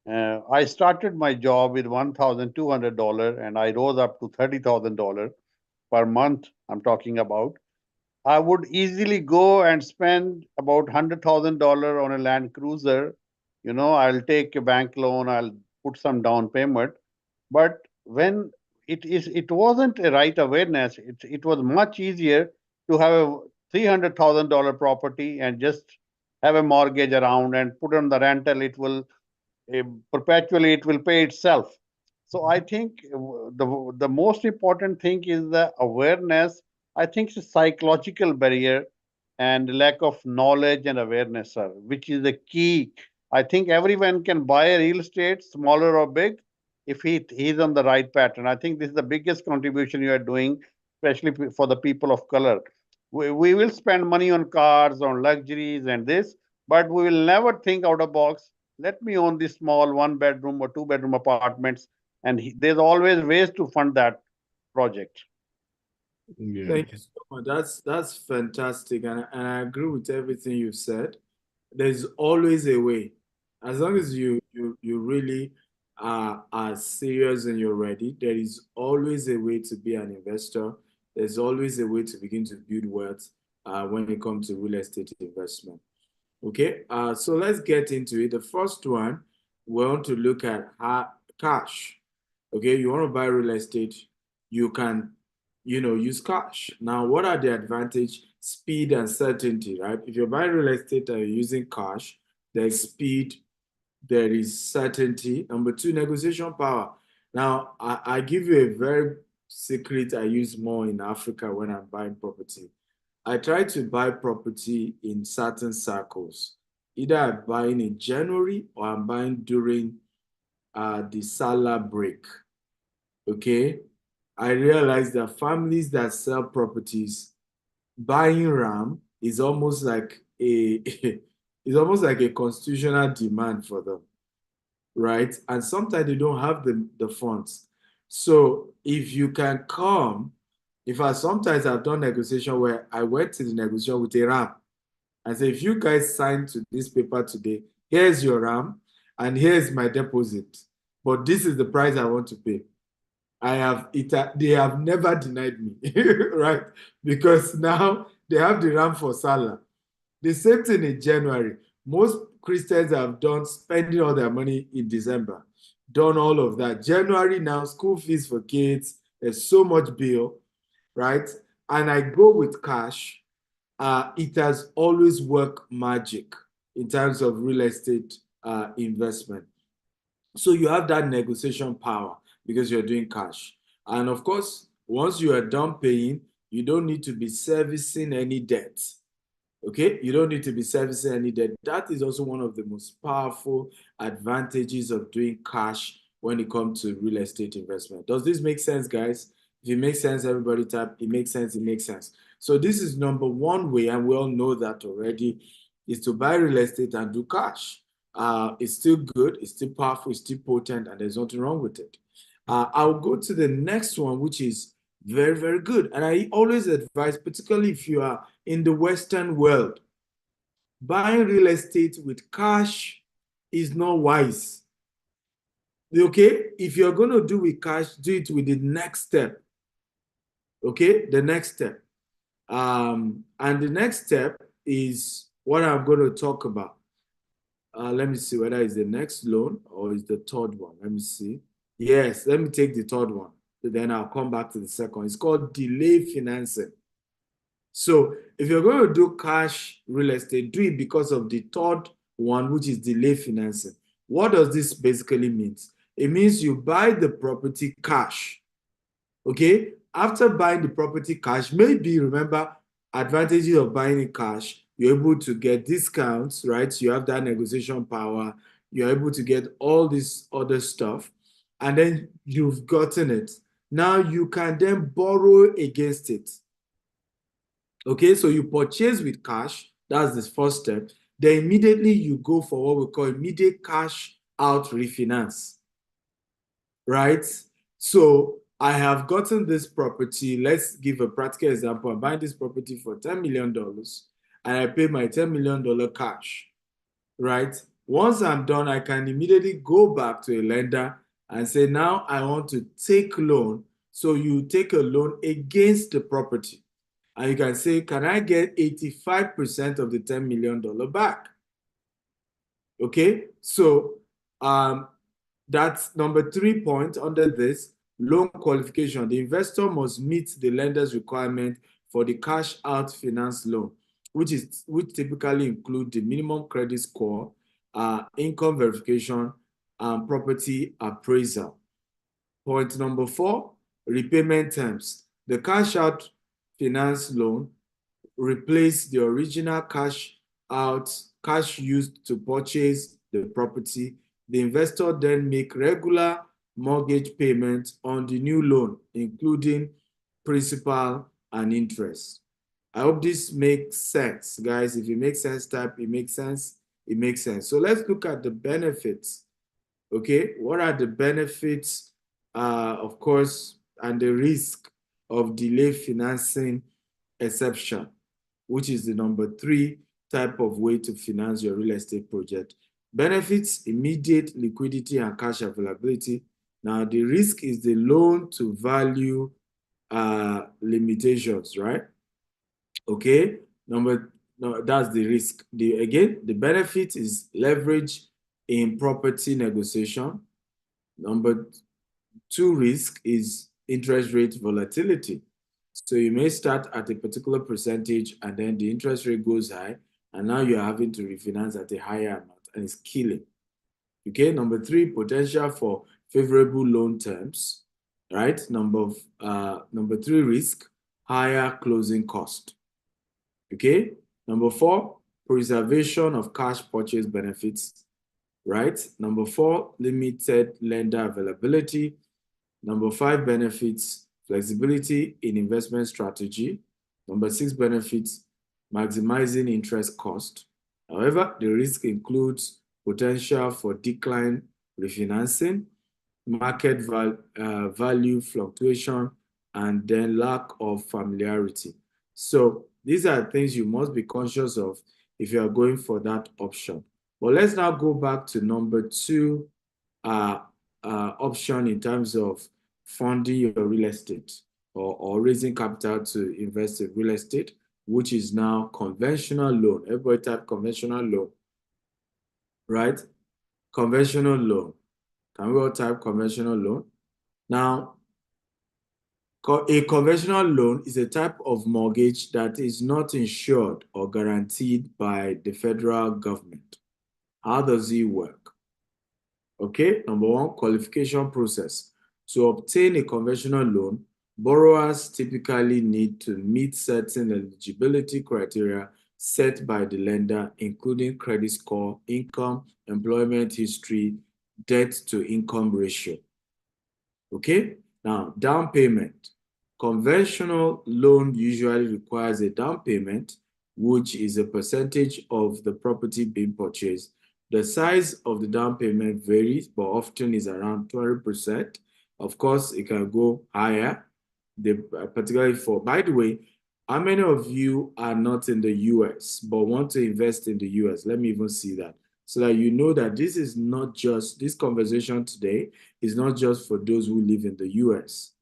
I started my job with $1,200 and I rose up to $30,000 per month. I'm talking about. I would easily go and spend about $100,000 on a Land Cruiser. You know, I'll take a bank loan, I'll put some down payment. But when it wasn't a right awareness, it was much easier to have a $300,000 property and just have a mortgage around and put on the rental. It will perpetually, it will pay itself. So I think the most important thing is the awareness. I think it's a psychological barrier and lack of knowledge and awareness, sir, which is the key. I think everyone can buy a real estate, smaller or big, if he's on the right pattern. I think this is the biggest contribution you are doing, especially for the people of color. We will spend money on cars, on luxuries and this, but we will never think out of box. Let me own this small 1 bedroom or 2 bedroom apartments. And there's always ways to fund that project. Yeah. Thank you so much. That's fantastic, and I agree with everything you've said. There's always a way, as long as you really are serious and you're ready. There is always a way to be an investor. There's always a way to begin to build wealth when it comes to real estate investment. Okay, so let's get into it. The first one, we want to look at cash. Okay, you want to buy real estate, you can, use cash. Now, what are the advantage? Speed and certainty, right? If you're buying real estate and you're using cash, there's speed, there is certainty. Number two, negotiation power. Now, I give you a very secret I use more in Africa when I'm buying property. I try to buy property in certain circles. Either I'm buying in January or I'm buying during the Salah break. Okay, I realized that families that sell properties, buying RAM is almost like a constitutional demand for them, right? And sometimes they don't have the funds. So if you can come, sometimes I've done negotiation where I went to the negotiation with a RAM. I say, if you guys sign to this paper today, here's your RAM and here's my deposit. but this is the price I want to pay. They have never denied me, right? Because now they have the RAM for Salah. The same thing in January. Most Christians have done spending all their money in December, done all of that. January now, school fees for kids, there's so much bill, right? And I go with cash. It has always worked magic in terms of real estate investment. So you have that negotiation power because you're doing cash. And of course, once you are done paying, you don't need to be servicing any debt. Okay, you don't need to be servicing any debt. That is also one of the most powerful advantages of doing cash when it comes to real estate investment. Does this make sense, guys? If it makes sense, everybody type, it makes sense, it makes sense. So this is number one way, and we all know that already, is to buy real estate and do cash. It's still good, it's still powerful, it's still potent, and there's nothing wrong with it. I'll go to the next one, which is very, very good. And I always advise, particularly if you are in the Western world, buying real estate with cash is not wise. Okay? If you're going to do with cash, do it with the next step. Okay? The next step. And the next step is what I'm going to talk about. Let me see whether it's the next loan or is the third one. Let me see. Yes, let me take the third one. Then I'll come back to the second. It's called delay financing. So if you're going to do cash real estate, do it because of the third one, which is delay financing. What does this basically mean? It means you buy the property cash. Okay? After buying the property cash, maybe remember advantages of buying it cash. You're able to get discounts, right? You have that negotiation power. You're able to get all this other stuff. And then you've gotten it. Now you can then borrow against it. Okay, so you purchase with cash. That's the first step. Then immediately you go for what we call immediate cash out refinance. Right? So I have gotten this property. Let's give a practical example. I'm buying this property for $10 million and I pay my $10 million cash. Right? Once I'm done, I can immediately go back to a lender and say, now I want to take loan. So you take a loan against the property. And you can say, can I get 85% of the $10 million back? Okay, so that's number 3 point under this, loan qualification. The investor must meet the lender's requirement for the cash out finance loan, which typically include the minimum credit score, income verification, and property appraisal. Point number 4, repayment terms. The cash out finance loan replace the original cash used to purchase the property. The investor then make regular mortgage payments on the new loan, including principal and interest. I hope this makes sense, guys. If it makes sense, type it makes sense. It makes sense. So let's look at the benefits. Okay, what are the benefits, of course, and the risk of delay financing exception, which is the number 3 type of way to finance your real estate project. Benefits, immediate liquidity and cash availability. Now, the risk is the loan to value limitations, right? Okay, that's the risk. Again, the benefit is leverage in property negotiation. Number 2 risk is interest rate volatility. So you may start at a particular percentage and then the interest rate goes high and now you're having to refinance at a higher amount and it's killing. Okay, number 3, potential for favorable loan terms, right? Number 3 risk, higher closing cost. Okay, number 4, preservation of cash purchase benefits, right? Number 4, limited lender availability. Number 5, benefits, flexibility in investment strategy. Number 6, benefits, maximizing interest cost. However, the risk includes potential for decline refinancing, market value fluctuation, and then lack of familiarity. So these are things you must be conscious of if you are going for that option. But let's now go back to number 2 option in terms of funding your real estate or raising capital to invest in real estate, which is now conventional loan. Everybody type conventional loan, right? Conventional loan. Can we all type conventional loan? Now, a conventional loan is a type of mortgage that is not insured or guaranteed by the federal government. How does it work? Okay, number one, qualification process. To obtain a conventional loan, borrowers typically need to meet certain eligibility criteria set by the lender, including credit score, income, employment history, debt to income ratio. Okay, now down payment. Conventional loan usually requires a down payment, which is a percentage of the property being purchased. The size of the down payment varies, but often is around 20%. Of course, it can go higher, particularly for, by the way, how many of you are not in the US but want to invest in the US? Let me even see that, so that you know that this is not just, this conversation today is not just for those who live in the US.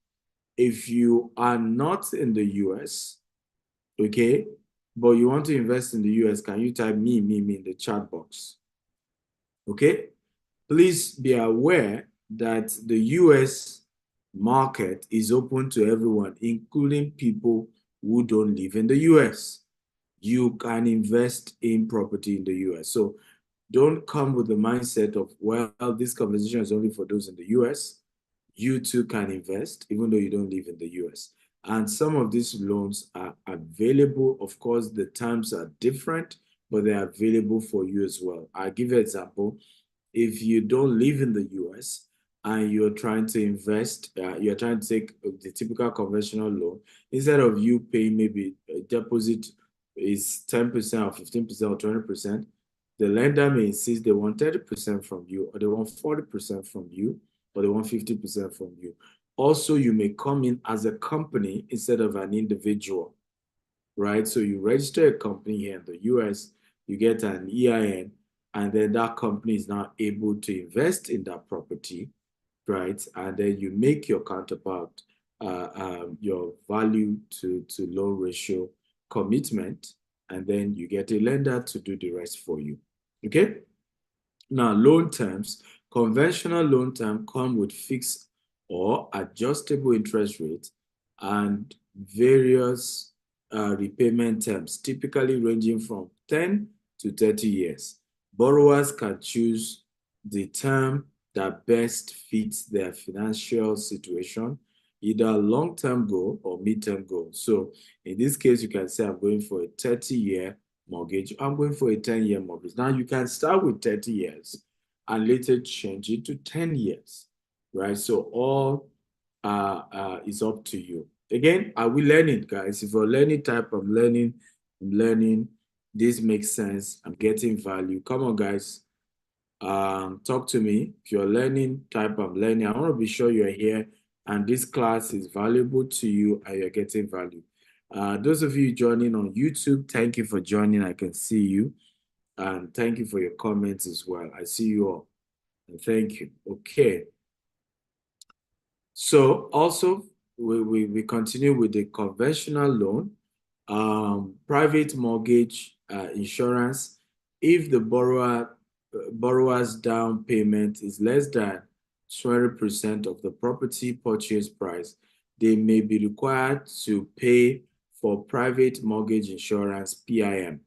If you are not in the US, okay, but you want to invest in the US, can you type me in the chat box? Okay, please be aware that the US market is open to everyone, including people who don't live in the US. You can invest in property in the US. So don't come with the mindset of, well, this conversation is only for those in the US. You too can invest, even though you don't live in the US. And some of these loans are available. Of course, the terms are different, but they're available for you as well. I'll give you an example. If you don't live in the US and you're trying to invest, you're trying to take the typical conventional loan, instead of you paying maybe a deposit is 10% or 15% or 20%, the lender may insist they want 30% from you, or they want 40% from you, or they want 50% from you. Also, you may come in as a company instead of an individual, right? So you register a company here in the US, you get an EIN, and then that company is now able to invest in that property, right? And then you make your counterpart your value to loan ratio commitment, and then you get a lender to do the rest for you, okay? Now, loan terms. Conventional loan terms come with fixed or adjustable interest rates and various repayment terms, typically ranging from 10 to 30 years. Borrowers can choose the term that best fits their financial situation, either long-term goal or mid-term goal. So in this case, you can say, I'm going for a 30-year mortgage. I'm going for a 10-year mortgage. Now, you can start with 30 years and later change it to 10 years, right? So all is up to you. Again, are we learning, guys? If you're learning type of learning, I'm learning, this makes sense, I'm getting value. Come on, guys. Talk to me. If you're learning type of learning, I want to be sure you're here and this class is valuable to you and you're getting value. Those of you joining on YouTube, thank you for joining. I can see you. And thank you for your comments as well. I see you all. And thank you. Okay. So also, we continue with the conventional loan, private mortgage insurance. If the borrower's down payment is less than 20% of the property purchase price, they may be required to pay for private mortgage insurance, PIM,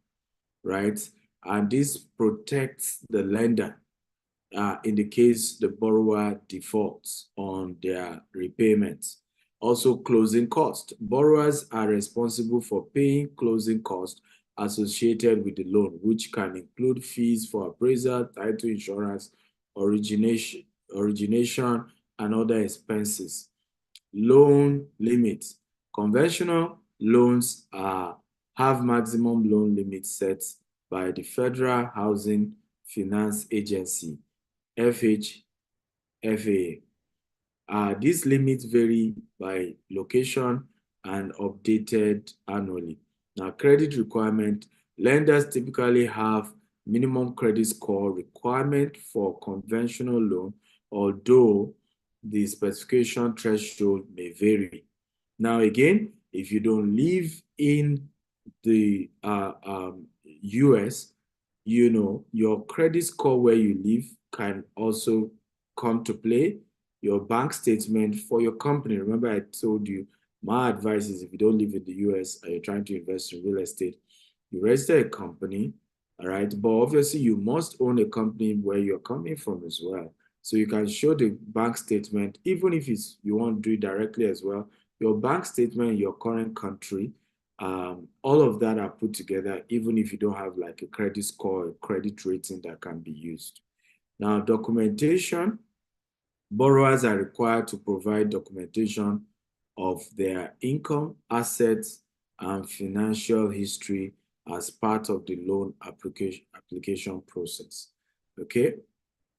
right? And this protects the lender in the case the borrower defaults on their repayments. Also, closing costs. Borrowers are responsible for paying closing costs associated with the loan, which can include fees for appraisal, title insurance, origination, and other expenses. Loan limits. Conventional loans have maximum loan limits set by the Federal Housing Finance Agency, FHFA. These limits vary by location and updated annually. Now, credit requirement. Lenders typically have minimum credit score requirement for conventional loan although the specification threshold may vary. Now, again, if you don't live in the US, you know, your credit score where you live can also come to play. Your bank statement for your company. Remember, I told you my advice is if you don't live in the US and you're trying to invest in real estate, you register a company, all right? But obviously, you must own a company where you're coming from as well. So you can show the bank statement, even if it's you want to do it directly as well. Your bank statement in your current country, all of that are put together, even if you don't have like a credit score, a credit rating that can be used. Now, documentation, borrowers are required to provide documentation of their income, assets, and financial history as part of the loan application process. Okay,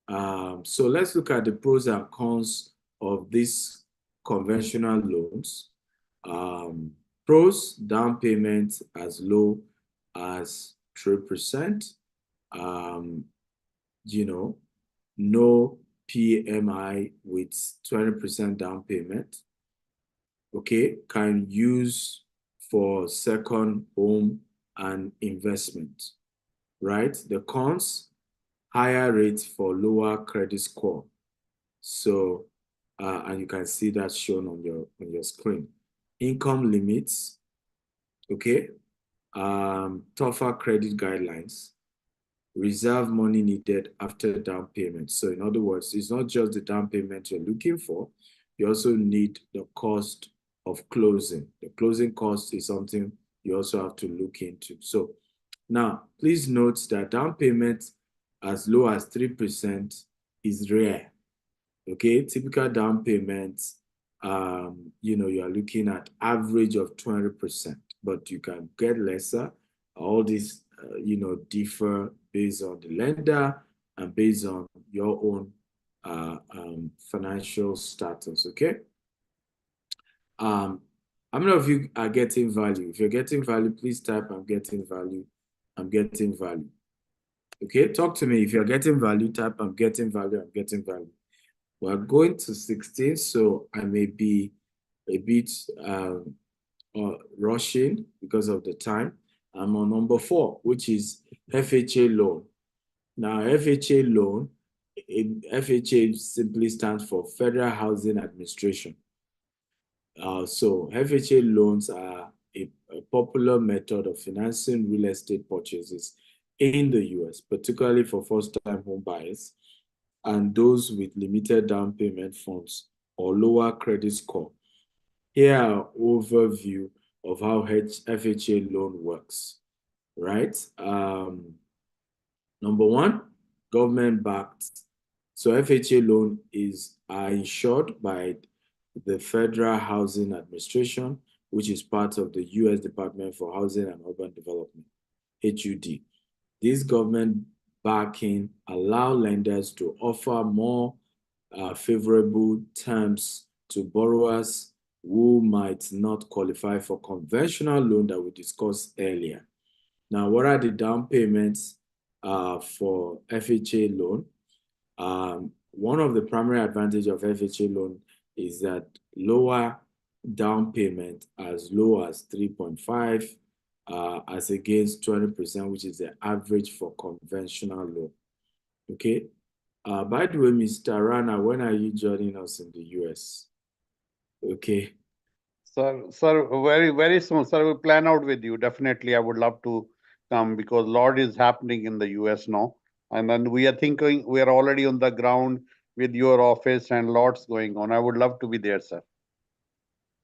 so let's look at the pros and cons of these conventional loans. Pros, down payment as low as 3%. You know, no PMI with 20% down payment. Okay, can use for second home and investment, right? The cons, higher rates for lower credit score. So, and you can see that shown on your screen. Income limits, okay? Tougher credit guidelines, reserve money needed after down payment. So in other words, it's not just the down payment you're looking for, you also need the cost of closing. The closing cost is something you also have to look into. So now, please note that down payment as low as 3% is rare. Okay, typical down payments, you know, you are looking at average of 20%, but you can get lesser. All these, you know, differ based on the lender and based on your own financial status, okay? How many of you are getting value? If you're getting value, please type I'm getting value. I'm getting value. Okay, talk to me. If you're getting value, type I'm getting value. I'm getting value. We're going to 16, so I may be a bit rushing because of the time. I'm on number 4, which is FHA loan. Now, FHA loan, FHA simply stands for Federal Housing Administration. So FHA loans are a popular method of financing real estate purchases in the US, particularly for first-time home buyers and those with limited down payment funds or lower credit score. Here are an overview of how FHA loan works, right? Number 1, government-backed. So FHA loan are insured by the Federal Housing Administration, which is part of the U.S. Department for Housing and Urban Development, HUD. This government backing allow lenders to offer more favorable terms to borrowers who might not qualify for conventional loan that we discussed earlier. Now, what are the down payments for FHA loan? One of the primary advantages of FHA loan is that lower down payment as low as 3.5 as against 20%, which is the average for conventional loan. Okay. By the way, Mr. Rana, when are you joining us in the US? Okay. Sir, very, very soon, sir. We'll plan out with you. Definitely, I would love to come because a lot is happening in the US now. And then we are thinking, we are already on the ground with your office and lots going on. I would love to be there, sir.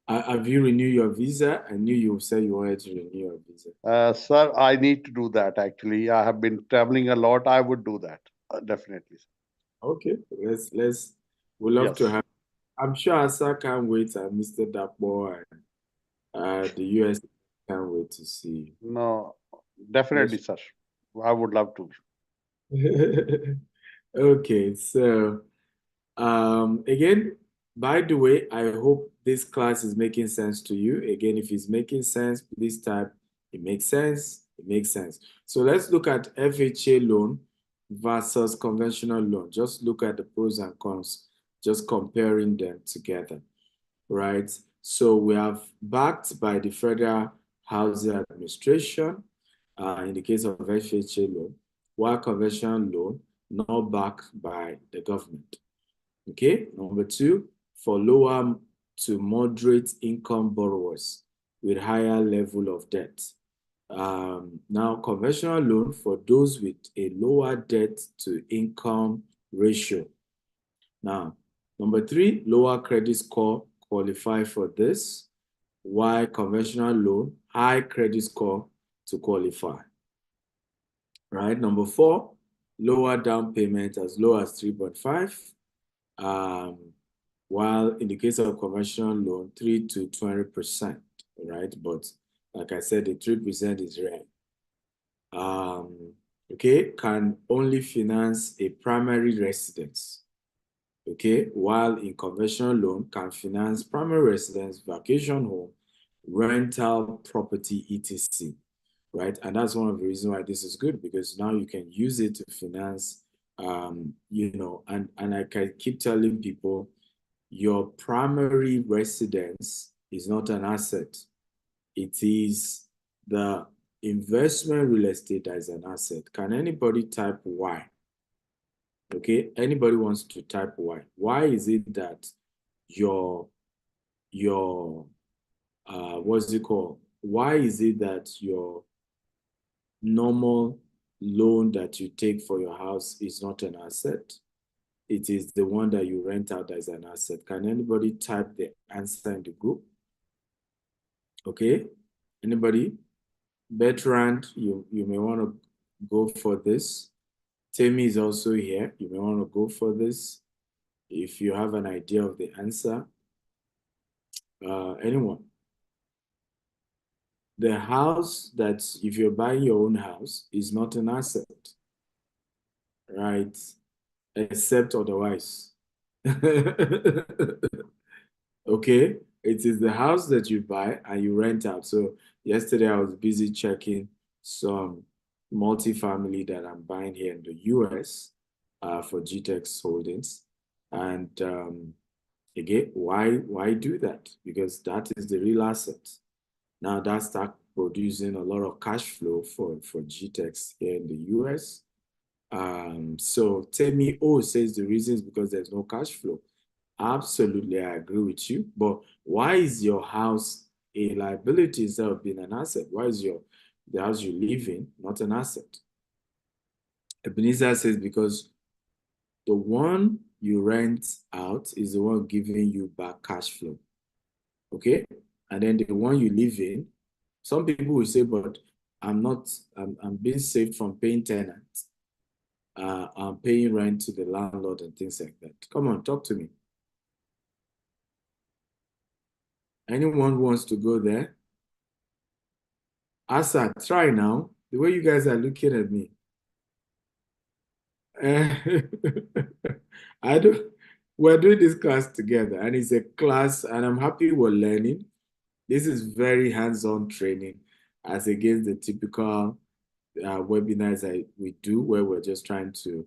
Have you renewed your visa? I knew you said you wanted to renew your visa. Sir, I need to do that actually. I have been traveling a lot. I would do that. Definitely. Okay, we'd love to have. I'm sure Asa can't wait, and Mr. Dapo and the US can't wait to see you. No, definitely, sir. I would love to. Okay, so again, by the way, I hope this class is making sense to you. Again, if it's making sense, please type it makes sense. It makes sense. So let's look at FHA loan. versus conventional loan. Just look at the pros and cons, just comparing them together, right? So we have backed by the Federal Housing Administration in the case of FHA loan, while conventional loan not backed by the government. Okay, number two, for lower to moderate income borrowers with higher level of debt. Now, conventional loan for those with a lower debt to income ratio. Now, number three, lower credit score qualify for this, while conventional loan, high credit score to qualify. Right, number four, lower down payment as low as 3.5. While in the case of conventional loan, 3 to 20%, right? But like I said, the 3% is rare. Okay, can only finance a primary residence. Okay, while in conventional loan can finance primary residence, vacation home, rental property, etc. Right, and that's one of the reasons why this is good, because now you can use it to finance. You know, and I can keep telling people, your primary residence is not an asset. It is the investment real estate that is an asset. Can anybody type why? Okay, anybody wants to type why? Why is it that your what's it called? Why is it that your normal loan that you take for your house is not an asset? It is the one that you rent out as an asset. Can anybody type the answer in the group? Okay, anybody? Bertrand, you may want to go for this. Temi is also here. You may want to go for this if you have an idea of the answer. Anyone? The house that, if you're buying your own house, is not an asset, right? Except otherwise. Okay, it is the house that you buy and you rent out. So yesterday I was busy checking some multifamily that I'm buying here in the US for GTEX Holdings. And again, why do that? Because that is the real asset. Now that starts producing a lot of cash flow for GTEX here in the US. So Temi O says the reason is because there's no cash flow. Absolutely, I agree with you. But why is your house a liability instead of being an asset? Why is the house you live in not an asset? Ebenezer says because the one you rent out is the one giving you back cash flow. Okay? And then the one you live in, some people will say, but I'm being saved from paying tenants. I'm paying rent to the landlord and things like that. Come on, talk to me. Anyone wants to go there? Asa, try now. The way you guys are looking at me. We're doing this class together, and it's a class, and I'm happy we're learning. This is very hands-on training as against the typical webinars that we do where we're just trying to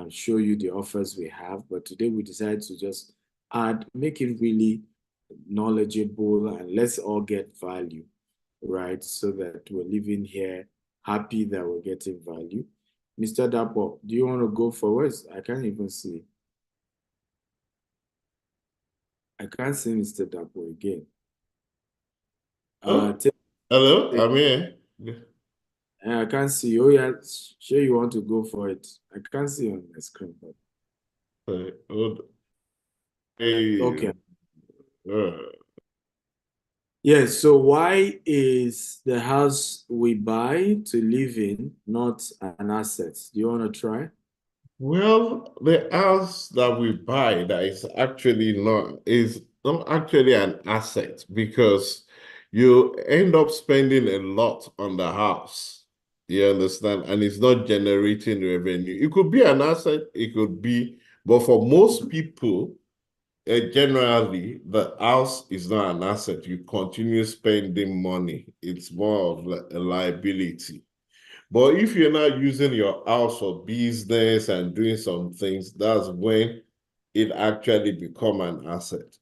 show you the offers we have. But today we decided to just make it really knowledgeable, and let's all get value, right? So that we're living here happy that we're getting value. Mr. Dapo, do you want to go forward? I can't even see. I can't see Mr. Dapo again. Hello, I'm here. I can't see you. Oh, yeah, sure you want to go for it. I can't see on the screen. But... Okay. Yes, so why is the house we buy to live in not an asset? Do you want to try? Well, the house that we buy that is not actually an asset, because you end up spending a lot on the house. You understand? And it's not generating revenue. It could be an asset, it could be, but for most people, generally, the house is not an asset. You continue spending money. It's more of a liability. But if you're not using your house for business and doing some things, that's when it actually become an asset.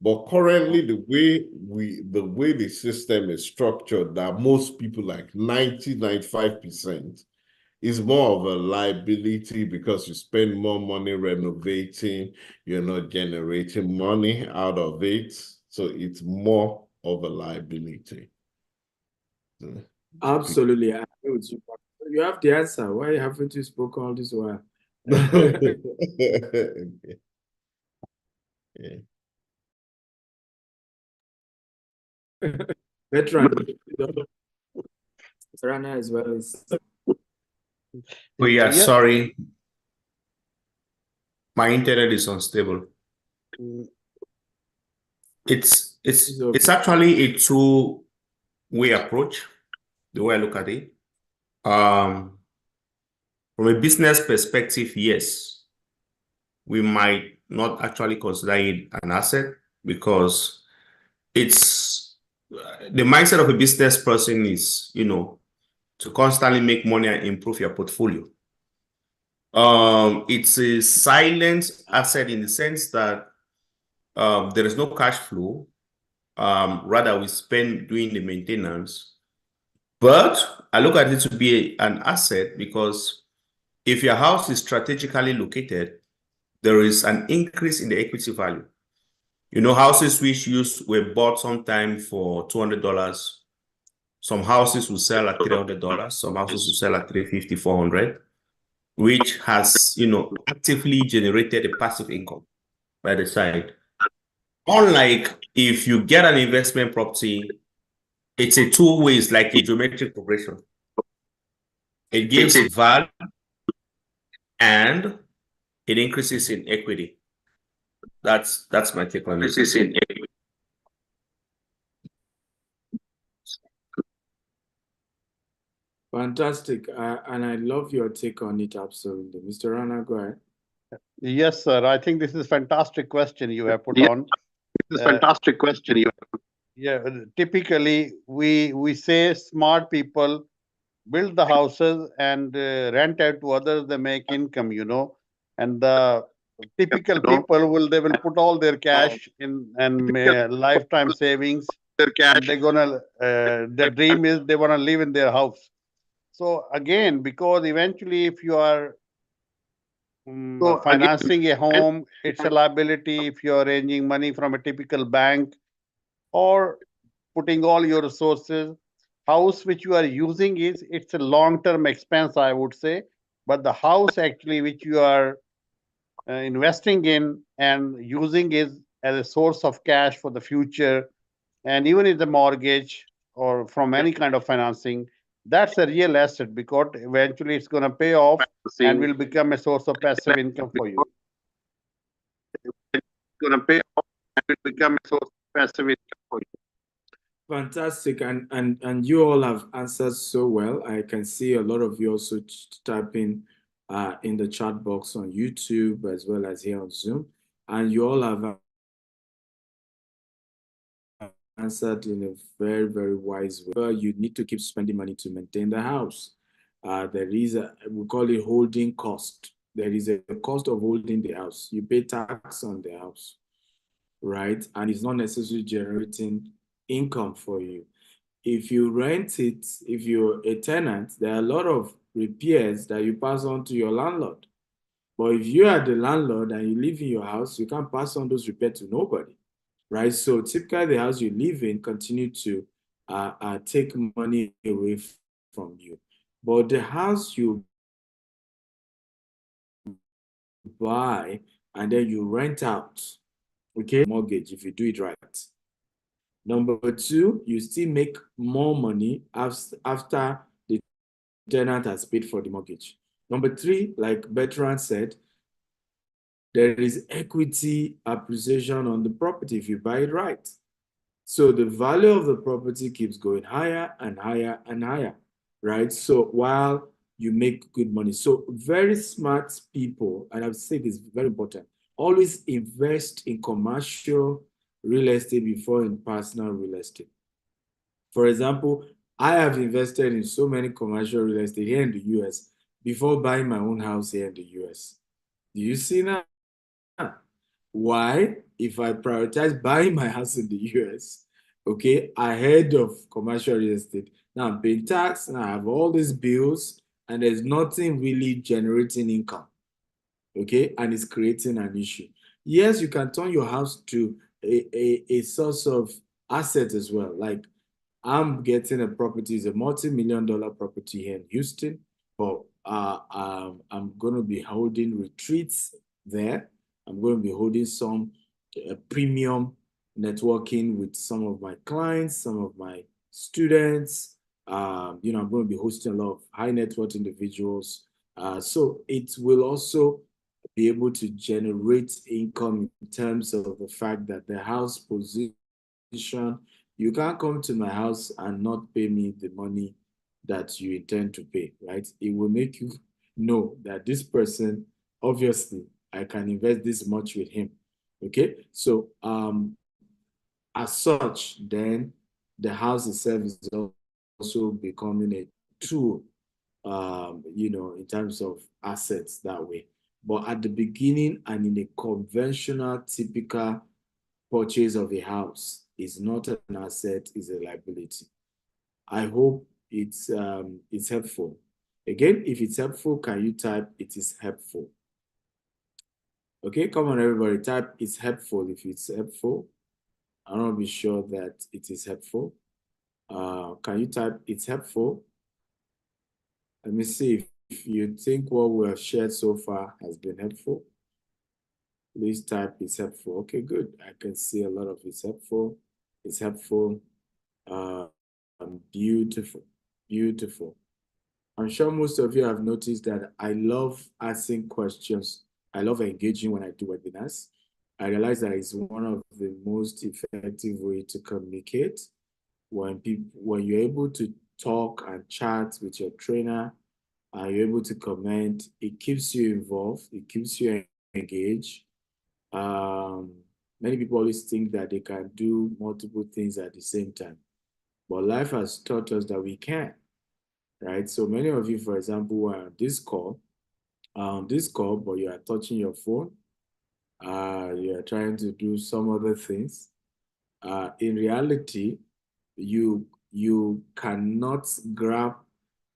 But currently, the way the system is structured, that most people, like 95%, is more of a liability because you spend more money renovating, you're not generating money out of it. So it's more of a liability. Absolutely, I agree with you. You have the answer. Why haven't you spoken all this while? Yeah. Veteran, Rana as well is. Oh yeah, Yeah. sorry. My internet is unstable. It's actually a two-way approach, the way I look at it. From a business perspective, yes, we might not actually consider it an asset because it's the mindset of a business person is, to constantly make money and improve your portfolio. It's a silent asset in the sense that there is no cash flow. Rather, we spend doing the maintenance. But I look at it to be an asset because if your house is strategically located, there is an increase in the equity value. Houses which were bought sometime for $200. Some houses will sell at $300. Some houses will sell at $350, $400, which has, actively generated a passive income by the side. Unlike if you get an investment property, it's a two ways, like a geometric progression. It gives value and it increases in equity. That's my take on it. Fantastic. And I love your take on it, absolutely. Mr. Rana, go ahead. Yes, sir. I think this is a fantastic question you have put on. This is a fantastic question. Yeah, typically we say smart people build the houses and rent out to others. They make income, and the typical people they will put all their cash in and lifetime savings. And they're gonna the dream is they wanna live in their house. So again, because eventually if you are financing a home, it's a liability. If you're arranging money from a typical bank or putting all your resources, house which you are using it's a long-term expense, I would say. But the house actually which you are investing in and using is as a source of cash for the future, and even if the mortgage or from any kind of financing, that's a real asset because eventually it's going to pay off and will become a source of passive income for you. It's going to pay off and will become a source of passive income for you. Fantastic, and you all have answered so well. I can see a lot of you also typing in the chat box on YouTube as well as here on Zoom, and you all have answered in a very, very wise way. Well, you need to keep spending money to maintain the house. There is we call it holding cost. There is a cost of holding the house. You pay tax on the house, right? And it's not necessarily generating income for you. If you rent it, if you're a tenant, there are a lot of repairs that you pass on to your landlord. But if you are the landlord and you live in your house, you can't pass on those repairs to nobody, right? So typically the house you live in continue to take money away from you. But the house you buy and then you rent out, okay, mortgage if you do it right. Number two, you still make more money after the tenant has paid for the mortgage. Number three, like Bertrand said, there is equity appreciation on the property if you buy it right. So the value of the property keeps going higher and higher and higher, right? So while you make good money. So very smart people, and I've said this very important, always invest in commercial real estate before in personal real estate. For example, I have invested in so many commercial real estate here in the US before buying my own house here in the US. Do you see now? Why? If I prioritize buying my house in the US, okay, ahead of commercial real estate, now I'm paying tax, and I have all these bills, and there's nothing really generating income, okay, and it's creating an issue. Yes, you can turn your house to a source of asset as well. Like I'm getting a property, it's a multi-million-dollar property here in Houston, but I'm going to be holding retreats there. I'm going to be holding some premium networking with some of my clients, some of my students. I'm going to be hosting a lot of high net worth individuals. So it will also be able to generate income in terms of the fact that the house position, you can't come to my house and not pay me the money that you intend to pay, right? It will make you know that this person, obviously, I can invest this much with him, okay? So as such, then the house itself is also becoming a tool, in terms of assets that way. But at the beginning and in a conventional, typical purchase of a house is not an asset, is a liability. I hope it's helpful. Again, if it's helpful, can you type "it is helpful"? Okay, come on, everybody, type "it's helpful" if it's helpful. I want to be sure that it is helpful. Can you type "it's helpful"? Let me see if you think what we have shared so far has been helpful. Please type "it's helpful." Okay, good. I can see a lot of "it's helpful." It's helpful. Beautiful, beautiful. I'm sure most of you have noticed that I love asking questions. I love engaging when I do webinars. I realize that it's one of the most effective way to communicate. When you're able to talk and chat with your trainer, you're able to comment, it keeps you involved, it keeps you engaged. Many people always think that they can do multiple things at the same time, but life has taught us that we can, right? So many of you, for example, are on this call, but you are touching your phone, you are trying to do some other things. In reality, you cannot grab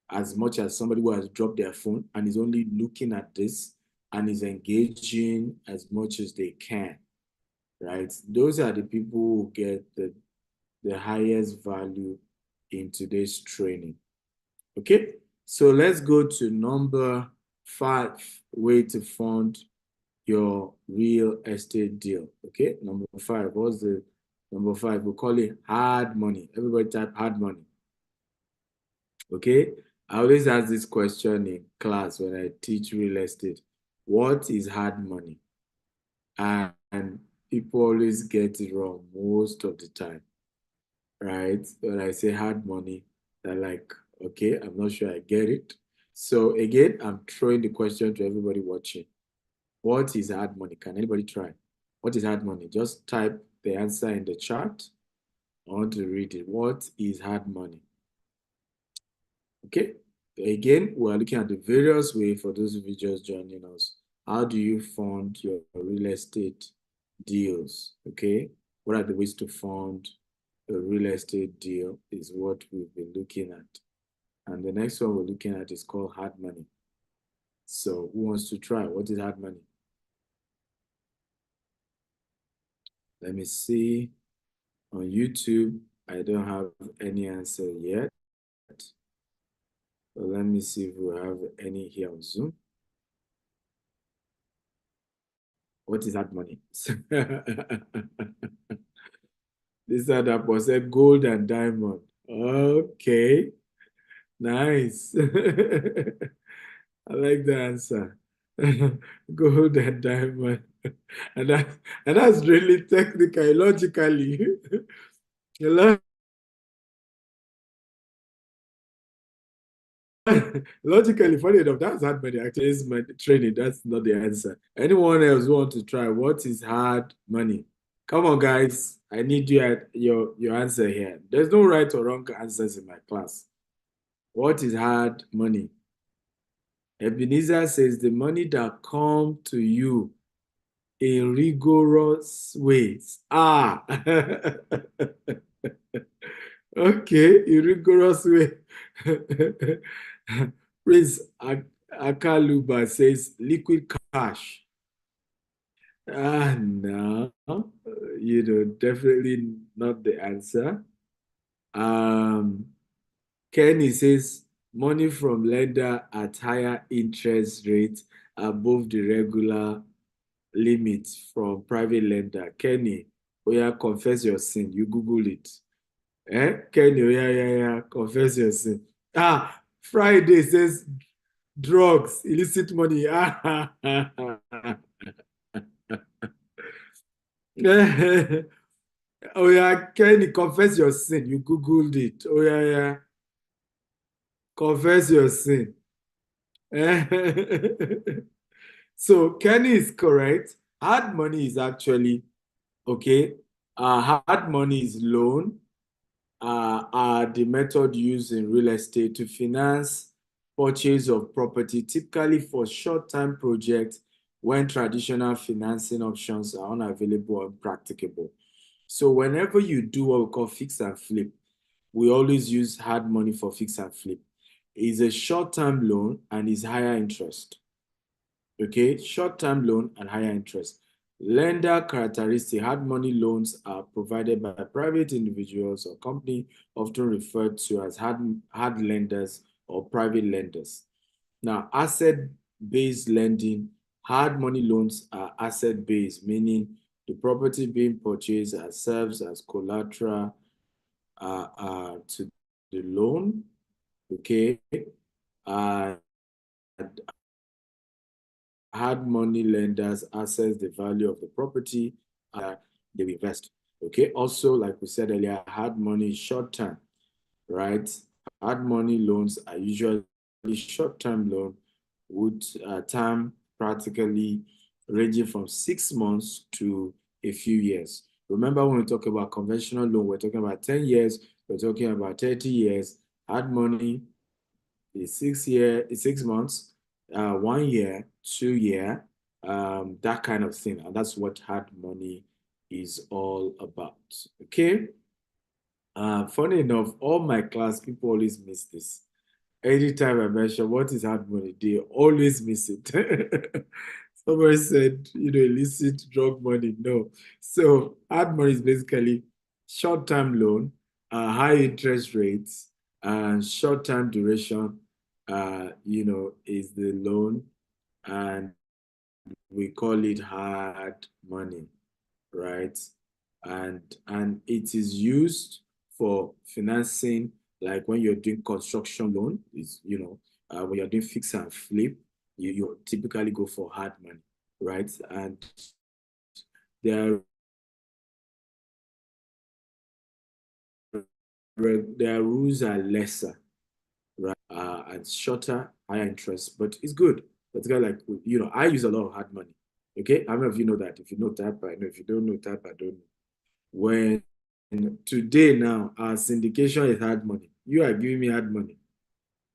as much as somebody who has dropped their phone and is only looking at this and is engaging as much as they can, right? Those are the people who get the highest value in today's training. Okay, so let's go to number 5, way to fund your real estate deal. Okay, number 5, what's the number 5? We'll call it hard money. Everybody type hard money. Okay, I always ask this question in class when I teach real estate. What is hard money? And people always get it wrong most of the time, right? When I say hard money, they're like, okay, I'm not sure I get it. So again, I'm throwing the question to everybody watching. What is hard money? Can anybody try? What is hard money? Just type the answer in the chat. I want to read it. What is hard money? Okay, again, we're looking at the various ways for those of you just joining us. How do you fund your real estate deals? Okay, what are the ways to fund a real estate deal is what we've been looking at. And the next one we're looking at is called hard money. So who wants to try? What is hard money? Let me see. On YouTube, I don't have any answer yet. But let me see if we have any here on Zoom. What is hard money? This other was said gold and diamond. Okay, nice. I like the answer. Gold and diamond. And that's really technical, logically. Logically, funny enough, that's hard money. Actually, is my training. That's not the answer. Anyone else want to try? What is hard money? Come on, guys. I need your answer here. There's no right or wrong answers in my class. What is hard money? Ebenezer says the money that come to you in rigorous ways. Ah, okay, in rigorous way. Prince Akaluba says liquid cash. No, definitely not the answer. Kenny says money from lender at higher interest rates above the regular limit from private lender. Kenny, oh yeah, confess your sin. You Google it. Kenny, oh yeah, confess your sin. Friday says drugs, illicit money. Oh yeah, Kenny, confess your sin. You Googled it. Oh yeah. Confess your sin. So Kenny is correct. Hard money is actually, okay, hard money is loan, are the method used in real estate to finance purchase of property, typically for short-term projects when traditional financing options are unavailable or impracticable. So whenever you do what we call fix and flip, we always use hard money for fix and flip. It's a short-term loan and is higher interest. Okay, short-term loan and higher interest. Lender characteristic: hard money loans are provided by private individuals or company, often referred to as hard lenders or private lenders. Now, asset-based lending: hard money loans are asset-based, meaning the property being purchased serves as collateral to the loan. Okay, hard money lenders assess the value of the property they invest. Okay, also, like we said earlier, hard money is short term, right? Hard money loans are usually short-term loan with term practically ranging from 6 months to a few years. Remember, when we talk about conventional loan, we're talking about 10 years, we're talking about 30 years. Hard money is 6 months, 1 year, 2 year, that kind of thing. And that's what hard money is all about. Okay. Funny enough, all my class people always miss this. Anytime I mention what is hard money, they always miss it. Somebody said, illicit drug money. No. So hard money is basically short-term loan, high interest rates, and short-term duration, is the loan, and we call it hard money, right? And it is used for financing, like when you're doing construction loan, when you're doing fix and flip, you typically go for hard money, right? And their rules are lesser, right? And shorter, higher interest, but it's good. But like, I use a lot of hard money. Okay, how many of you know that? If you know, type I know. If you don't know, type I don't know. When today now our syndication is hard money, you are giving me hard money,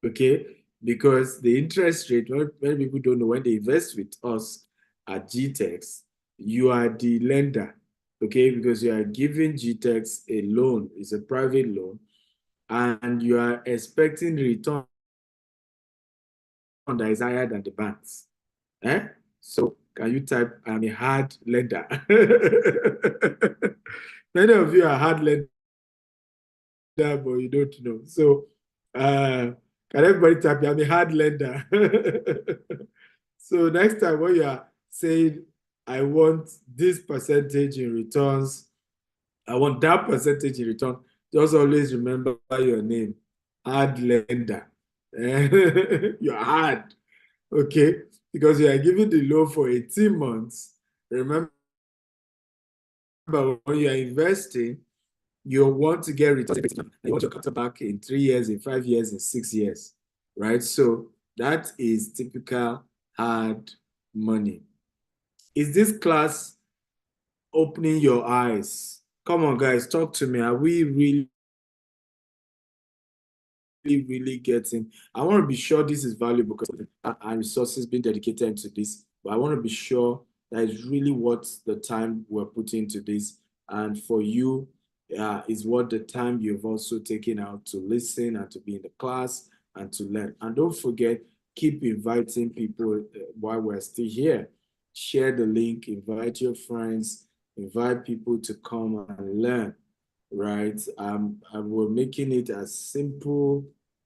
okay? Because the interest rate, many people don't know, when they invest with us at GTEx, you are the lender, okay? Because you are giving GTEx a loan, it's a private loan, and you are expecting return that is higher than the banks. So can you type, I'm a hard lender? Many of you are hard lender, but you don't know. So can everybody type, I'm a hard lender? So next time when you are saying, I want this percentage in returns, I want that percentage in return, just always remember your name, hard lender. You're hard, okay? Because you are giving the loan for 18 months. Remember, when you are investing, you want to get returns. You want to cut back in 3 years, in 5 years, in 6 years, right? So that is typical hard money. Is this class opening your eyes. Come on, guys, talk to me. Are we really getting? I want to be sure this is valuable because our resources being dedicated to this, but I want to be sure that is really what the time we're putting into this. And for you, is what the time you've also taken out to listen and to be in the class and to learn. And don't forget, keep inviting people while we're still here. Share the link, invite your friends, invite people to come and learn, right? We're making it as simple,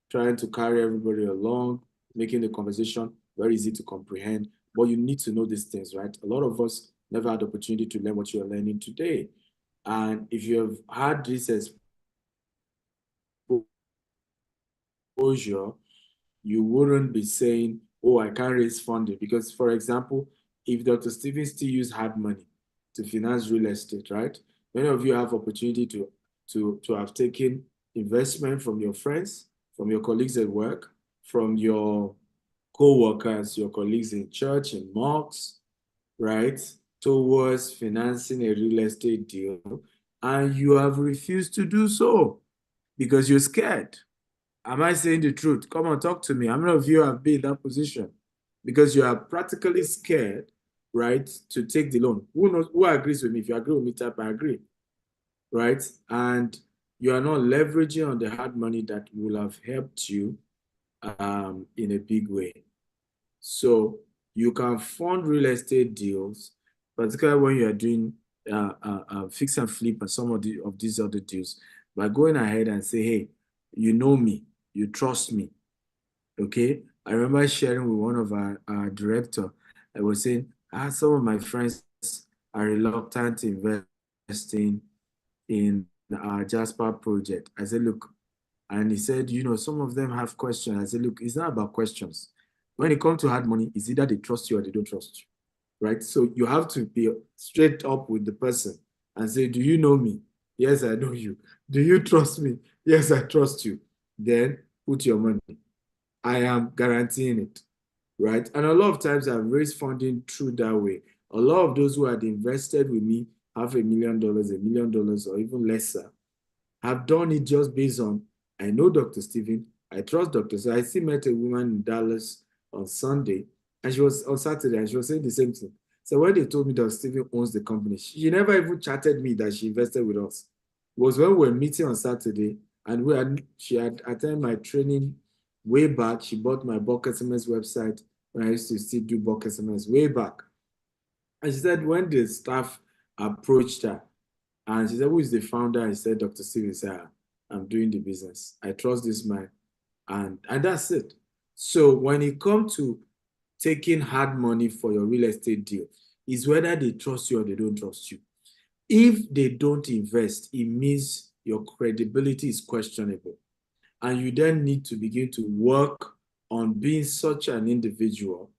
trying to carry everybody along, making the conversation very easy to comprehend. But you need to know these things, right? A lot of us never had the opportunity to learn what you're learning today. And if you have had this exposure, you wouldn't be saying, oh, I can't raise funding. Because, for example, if Dr. Stephen still use hard money to finance real estate, right? Many of you have opportunity to have taken investment from your friends, from your colleagues at work, from your co-workers, your colleagues in church, in mosques, right? Towards financing a real estate deal, and you have refused to do so because you're scared. Am I saying the truth? Come on, talk to me. How many of you have been in that position? Because you are practically scared, right, to take the loan. Who agrees with me? If you agree with me, type I agree, right? And you are not leveraging on the hard money that will have helped you in a big way. So you can fund real estate deals, particularly when you are doing fix and flip and some of these other deals, by going ahead and say, hey, you know me, you trust me, okay? I remember sharing with one of our director, I was saying, some of my friends are reluctant investing in our Jasper project. I said, look, and he said, you know, some of them have questions. I said, look, it's not about questions. When it comes to hard money, it's either they trust you or they don't trust you, right? So you have to be straight up with the person and say, do you know me? Yes, I know you. Do you trust me? Yes, I trust you. Then put your money. I am guaranteeing it, right? And a lot of times I've raised funding through that way. A lot of those who had invested with me, $500,000, $1 million, or even lesser, have done it just based on, I know Dr. Stephen, I trust Dr. So I still met a woman in Dallas on Sunday, and she was on Saturday, and she was saying the same thing. So when they told me that Stephen owns the company, she never even chatted me that she invested with us. It was when we were meeting on Saturday, and she had attended my training way back. She bought my bulk SMS website when I used to still do bulk SMS way back. And she said when the staff approached her, and she said, who is the founder? I said, Dr. Stephen said, I'm doing the business. I trust this man. And that's it. So when it comes to taking hard money for your real estate deal, is whether they trust you or they don't trust you. If they don't invest, it means your credibility is questionable. And you then need to begin to work on being such an individual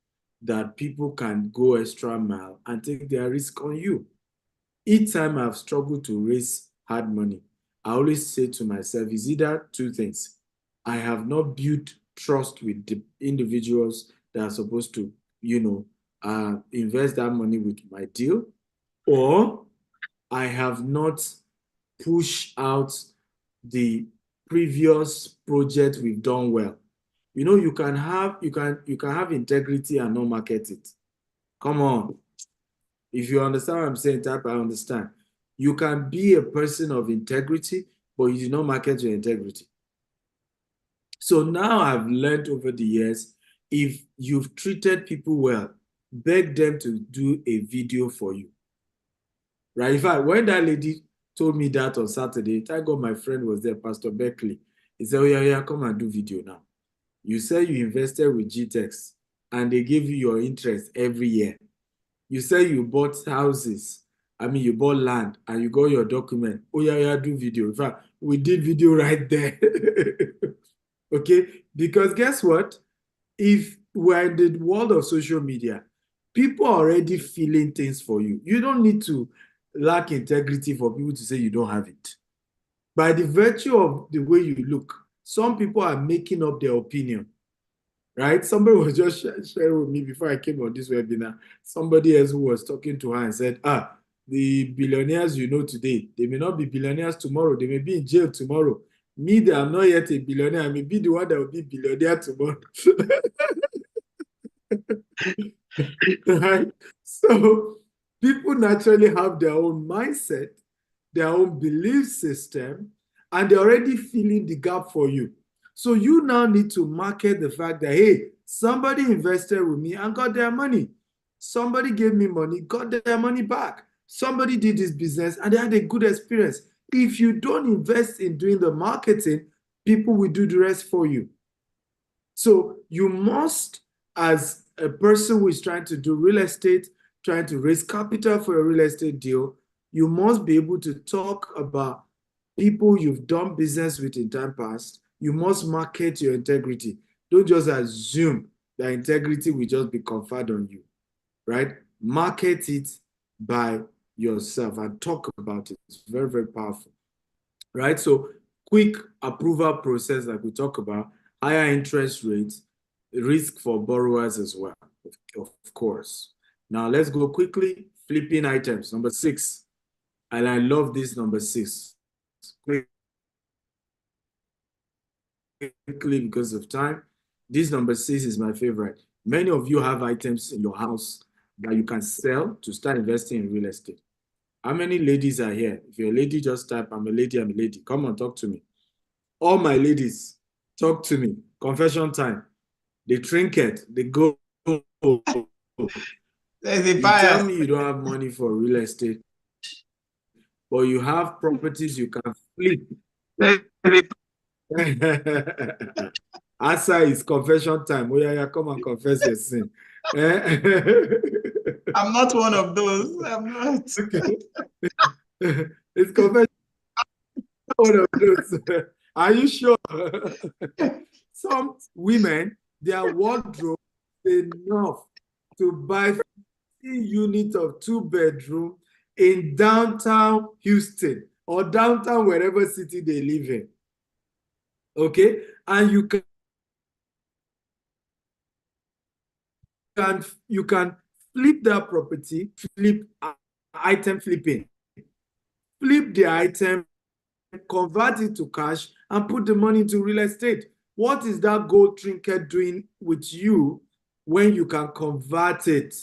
that people can go extra mile and take their risk on you. Each time I've struggled to raise hard money, I always say to myself, it's either two things. I have not built trust with the individuals that are supposed to, invest that money with my deal, or I have not pushed out the previous project we've done well. You know, you can have integrity and not market it. Come on. If you understand what I'm saying, type I understand. You can be a person of integrity, but you do not market your integrity. So now I've learned over the years, if you've treated people well, beg them to do a video for you. Right? In fact, when that lady told me that on Saturday, thank God my friend was there, Pastor Beckley. He said, oh yeah, come and do video now. You said you invested with GTEx and they gave you your interest every year. You say you bought houses. You bought land and you got your document. Oh, yeah, do video. In fact, we did video right there. Okay? Because guess what? If we're in the world of social media, people are already feeling things for you. You don't need to lack integrity for people to say you don't have it. By the virtue of the way you look, some people are making up their opinion. Right? Somebody was just sharing with me before I came on this webinar. Somebody else who was talking to her and said, the billionaires you know today. They may not be billionaires tomorrow. They may be in jail tomorrow. Me, that I'm not yet a billionaire. I may be the one that will be billionaire tomorrow. Right? So people naturally have their own mindset, their own belief system, and they're already filling the gap for you. So you now need to market the fact that, hey, somebody invested with me and got their money. Somebody gave me money, got their money back. Somebody did this business and they had a good experience. If you don't invest in doing the marketing, people will do the rest for you. So you must, as a person who is trying to do real estate, trying to raise capital for a real estate deal, you must be able to talk about people you've done business with in time past. You must market your integrity. Don't just assume that integrity will just be conferred on you, right? Market it by yourself and talk about it. It's very, very powerful, right? So quick approval process like we talk about, higher interest rates, risk for borrowers as well, of course. Now let's go quickly, flipping items, number 6. And I love this number 6. Quickly because of time. This number 6 is my favorite. Many of you have items in your house that you can sell to start investing in real estate. How many ladies are here? If you're a lady, just type, I'm a lady, I'm a lady. Come on, talk to me. All my ladies, talk to me. Confession time. The trinket, the gold. There's a You bias. tell me you don't have money for real estate, but you have properties you can flip. Asa is confession time. Oh yeah, come and confess your sin. I'm not one of those. I'm not. Okay. It's confession. One of those. Are you sure? Some women, their wardrobe is enough to buy 50 units of 2-bedroom in downtown Houston or downtown wherever city they live in. Okay, and you can flip that property, flip item flipping, flip the item, convert it to cash, and put the money into real estate. What is that gold trinket doing with you when you can convert it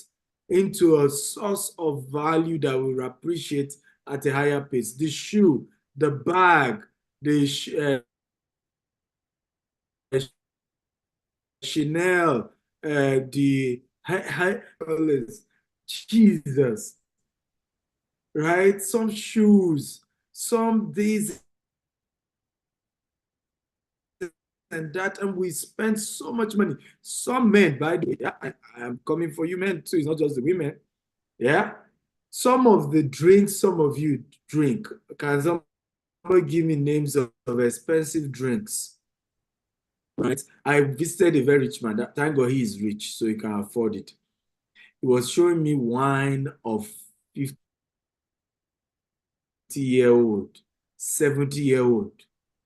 into a source of value that will appreciate at a higher pace? The shoe, the bag, the Chanel, the Jesus, right? Some shoes, some these and that, and we spend so much money. Some men, by the way, I am coming for you men too, it's not just the women. Yeah. Some of the drinks some of you drink, can somebody give me names of expensive drinks? Right? I visited a very rich man. Thank God he is rich, so he can afford it. He was showing me wine of 50-year-old, 70-year-old.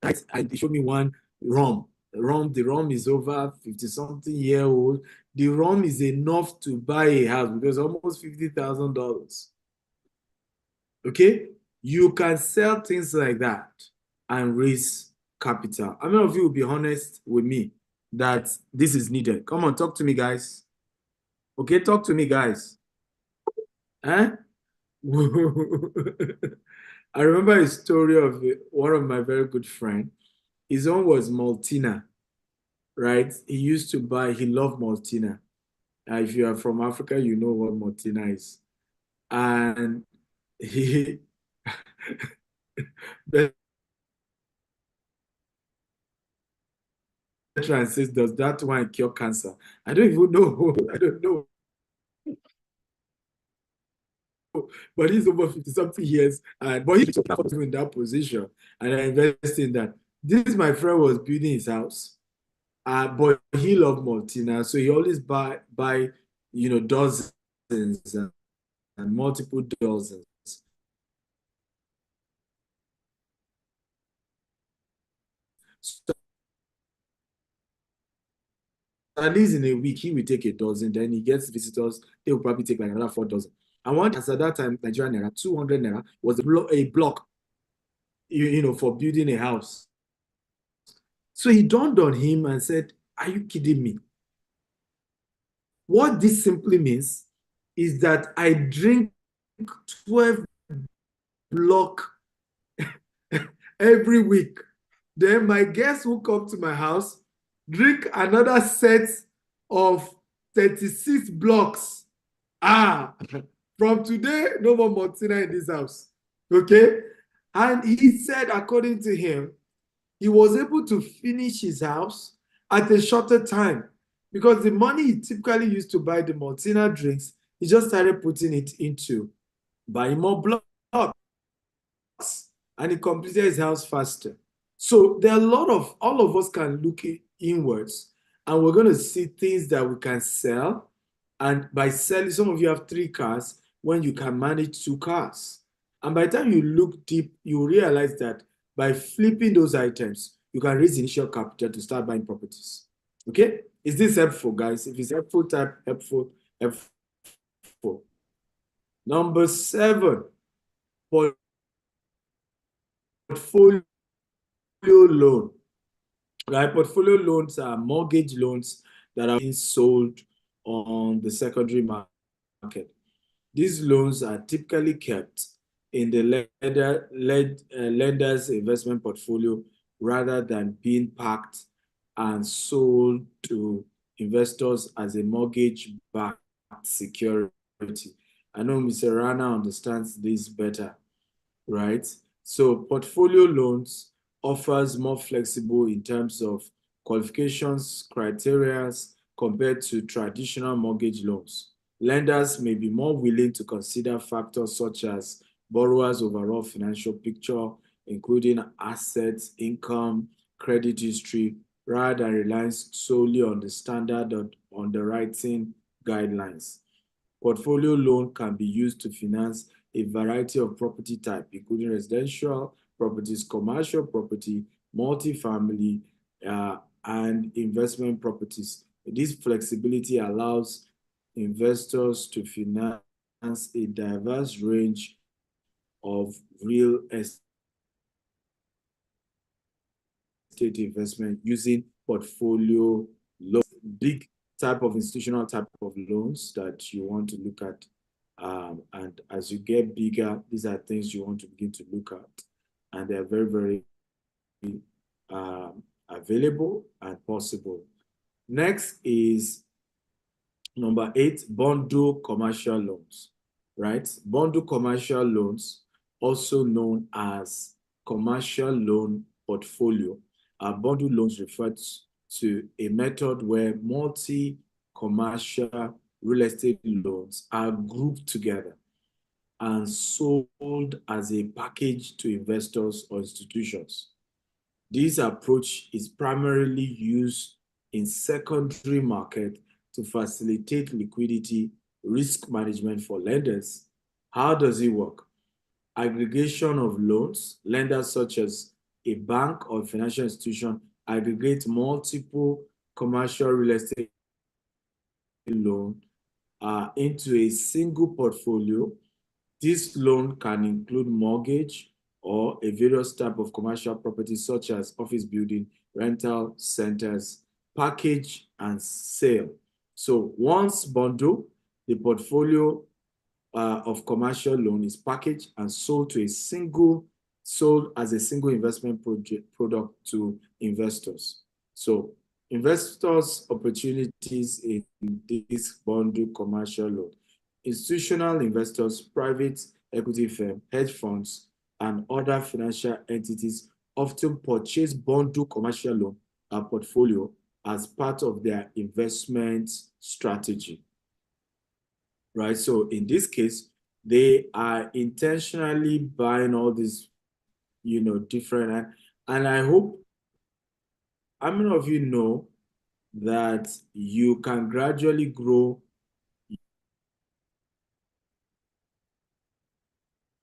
Right? And he showed me one rum. The rum is over 50-something-year-old. The rum is enough to buy a house because almost $50,000. Okay? You can sell things like that and raise capital. How many of you will be honest with me that this is needed? Come on, talk to me, guys. Okay, talk to me, guys. Huh? I remember a story of one of my very good friends. His own was Maltina, right? He loved Maltina. If you are from Africa, you know what Maltina is. And he says, does that wine cure cancer? I don't even know. I don't know. But he's over 50-something years, but he's in that position, and I invested in that. This, my friend, was building his house, but he loved Maltina, so he always buy dozens and multiple dozens. So at least in a week, he will take a dozen, then he gets visitors, they will probably take like another 4 dozen. And one, as at that time, Nigerian naira, 200 naira was a block, for building a house. So he dawned on him and said, are you kidding me? What this simply means is that I drink 12 block every week. Then my guests who come to my house drink another set of 36 blocks. From today, no more Maltina in this house. Okay? And he said, according to him, he was able to finish his house at a shorter time because the money he typically used to buy the Maltina drinks, he just started putting it into buying more blocks, and he completed his house faster. So there are all of us can look inwards, and we're going to see things that we can sell. And by selling, some of you have 3 cars when you can manage 2 cars. And by the time you look deep, you realize that by flipping those items, you can raise initial capital to start buying properties. Okay? Is this helpful, guys? If it's helpful, type helpful, helpful. Number 7, portfolio loan. Right? Portfolio loans are mortgage loans that are being sold on the secondary market. These loans are typically kept in the lender's investment portfolio rather than being packed and sold to investors as a mortgage-backed security. I know Mr. Rana understands this better, right? So portfolio loans offers more flexible in terms of qualifications, criteria compared to traditional mortgage loans. Lenders may be more willing to consider factors such as borrowers' overall financial picture, including assets, income, credit history, rather than relying solely on the standard underwriting guidelines. Portfolio loan can be used to finance a variety of property types, including residential properties, commercial property, multifamily, and investment properties. This flexibility allows investors to finance a diverse range of real estate investment using portfolio loans. Big type of institutional type of loans that you want to look at. And as you get bigger, these are things you want to begin to look at. And they're very, very available and possible. Next is number 8, bundle commercial loans, right? Bundle commercial loans, also known as commercial loan portfolio, are bundle loans referred to a method where multi-commercial real estate loans are grouped together and sold as a package to investors or institutions. This approach is primarily used in secondary market to facilitate liquidity, risk management for lenders. How does it work? Aggregation of loans. Lenders such as a bank or financial institution aggregate multiple commercial real estate loan into a single portfolio. This loan can include mortgage or a various type of commercial properties such as office building, rental centers, package and sale. So once bundled, the portfolio of commercial loan is packaged and sold as a single investment product to investors. So investors' opportunities in this bundle commercial loan. Institutional investors, private equity firms, hedge funds, and other financial entities often purchase bundle commercial loan portfolio as part of their investment strategy, right? So in this case, they are intentionally buying all these, different, and I hope, how many of you know that you can gradually grow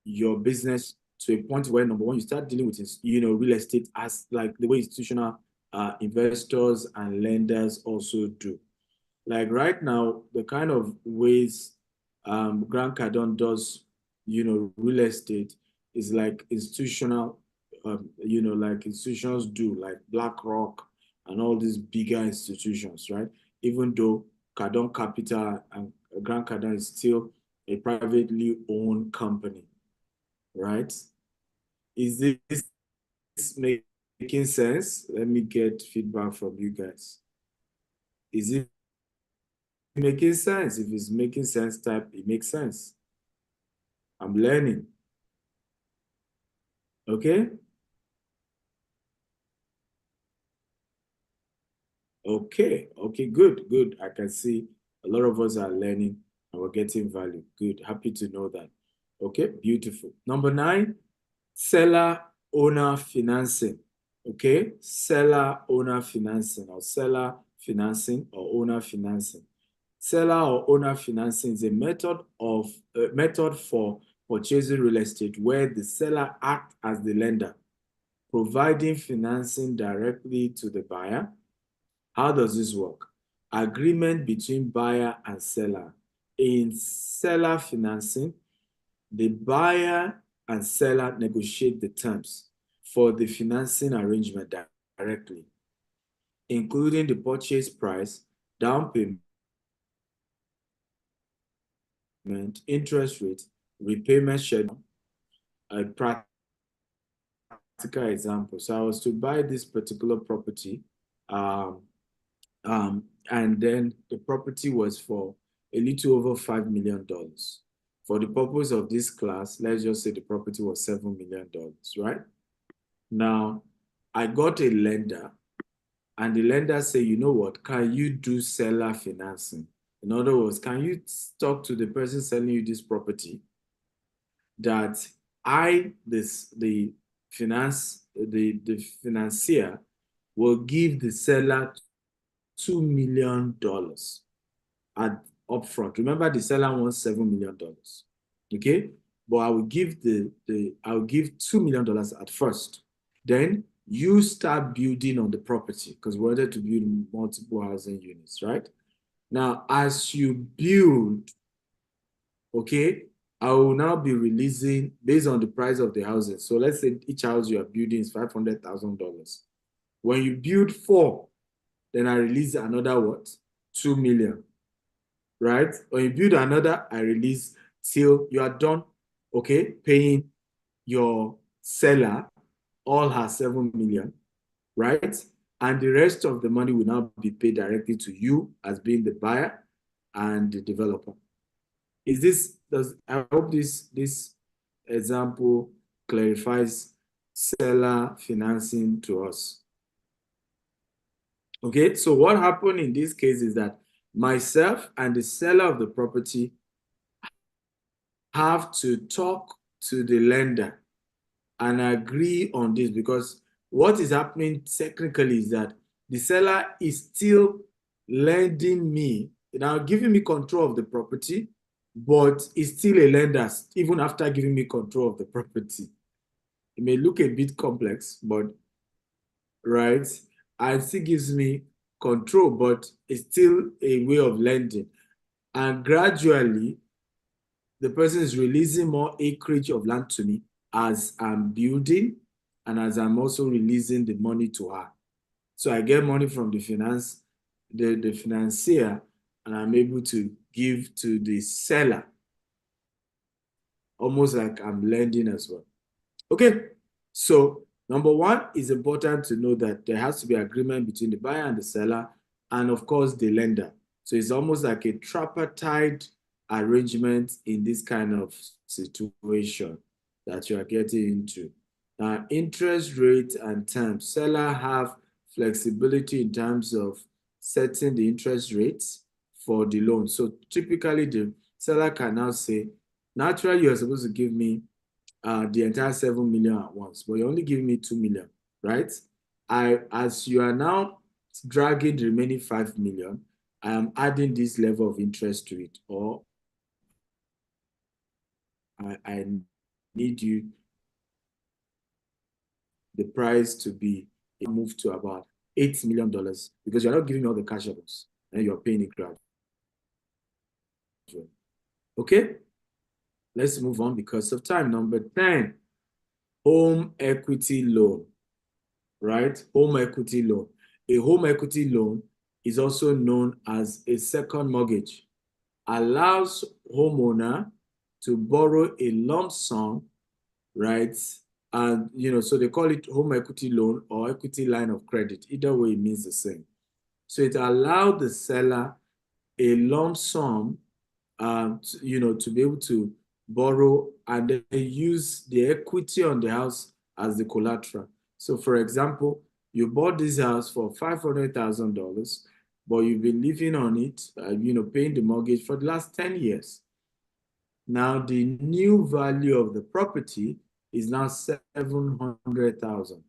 your business to a point where, number one, you start dealing with, real estate as like the way institutional investors and lenders also do. Like right now, the kind of ways Grant Cardone does, real estate is like institutional, like institutions do, like BlackRock and all these bigger institutions, right? Even though Cardone Capital and Grant Cardone is still a privately owned company, right? Is this making sense? Let me get feedback from you guys. Is it making sense? If it's making sense, type it makes sense. I'm learning. Okay? Okay, good. I can see a lot of us are learning and we're getting value. Good, happy to know that. Okay, beautiful. Number 9, seller owner financing. Okay, seller owner financing or seller financing or owner financing. Seller or owner financing is a method for purchasing real estate where the seller acts as the lender, providing financing directly to the buyer. How does this work? Agreement between buyer and seller. In seller financing, the buyer and seller negotiate the terms for the financing arrangement directly, including the purchase price, down payment, interest rate, repayment schedule. A practical example. So I was to buy this particular property, and then the property was for a little over $5 million. For the purpose of this class, let's just say the property was $7 million, right? Now, I got a lender, and the lender say, you know what, can you do seller financing? In other words, can you talk to the person selling you this property that the financier will give the seller $2 million at upfront. Remember, the seller wants $7 million. Okay, but I will give I'll give $2 million at first. Then you start building on the property because we wanted to build multiple housing units, right? Now, as you build, okay, I will now be releasing based on the price of the houses. So let's say each house you are building is $500,000. When you build 4, then I release another what? 2 million, right? When you build another, I release till you are done, okay, paying your seller all her 7 million, right? And the rest of the money will now be paid directly to you as being the buyer and the developer. I hope this example clarifies seller financing to us. Okay, so what happened in this case is that myself and the seller of the property have to talk to the lender and agree on this, because what is happening technically is that the seller is still lending me, now giving me control of the property, but is still a lender even after giving me control of the property. It may look a bit complex, but right, it still gives me control, but it's still a way of lending. And gradually, the person is releasing more acreage of land to me as I'm building and as I'm also releasing the money to her. So I get money from the financier, and I'm able to give to the seller, almost like I'm lending as well. Okay, so number 1, it's important to know that there has to be agreement between the buyer and the seller, and of course the lender. So it's almost like a tripartite arrangement in this kind of situation that you are getting into. Now, interest rate and terms. Seller have flexibility in terms of setting the interest rates for the loan. So typically the seller can now say, naturally you're supposed to give me the entire 7 million at once, but you're only giving me 2 million, right? As you are now dragging the remaining 5 million, I am adding this level of interest to it, or I need you the price to be moved to about $8 million, because you're not giving me all the cash flows and you're paying it gradually. Okay, let's move on because of time. Number 10, home equity loan, right? Home equity loan. A home equity loan is also known as a second mortgage. Allows homeowner to borrow a lump sum, right? And, so they call it home equity loan or equity line of credit. Either way, it means the same. So it allowed the seller a lump sum, to be able to borrow and then use the equity on the house as the collateral. So, for example, you bought this house for $500,000, but you've been living on it, paying the mortgage for the last 10 years. Now, the new value of the property is now $700,000.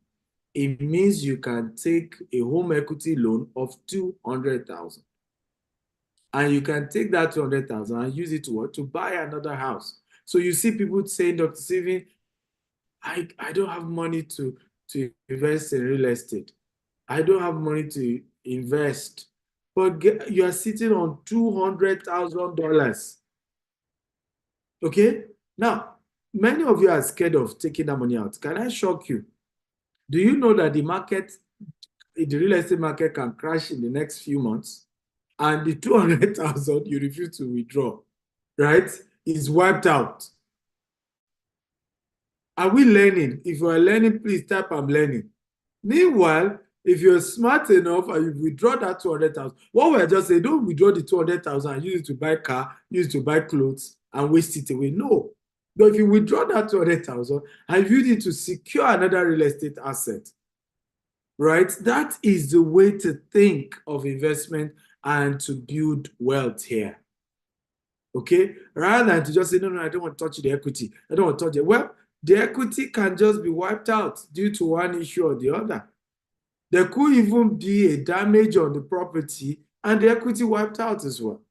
It means you can take a home equity loan of $200,000. And you can take that $200,000 and use it to what? To buy another house. So you see people saying, Dr. Steven, I don't have money to invest in real estate. I don't have money to invest. But you are sitting on $200,000. Okay? Now, many of you are scared of taking that money out. Can I shock you? Do you know that the real estate market can crash in the next few months? And the 200,000 you refuse to withdraw, right, is wiped out. Are we learning? If you are learning, please type I'm learning. Meanwhile, if you're smart enough and you withdraw that 200,000, what we're just saying, don't withdraw the 200,000 and use it to buy car, use it to buy clothes and waste it away. No. But if you withdraw that 200,000 and use it to secure another real estate asset, right, that is the way to think of investment and to build wealth here. Okay? Rather than to just say, no, I don't want to touch the equity. I don't want to touch it. Well, the equity can just be wiped out due to one issue or the other. There could even be a damage on the property and the equity wiped out as well.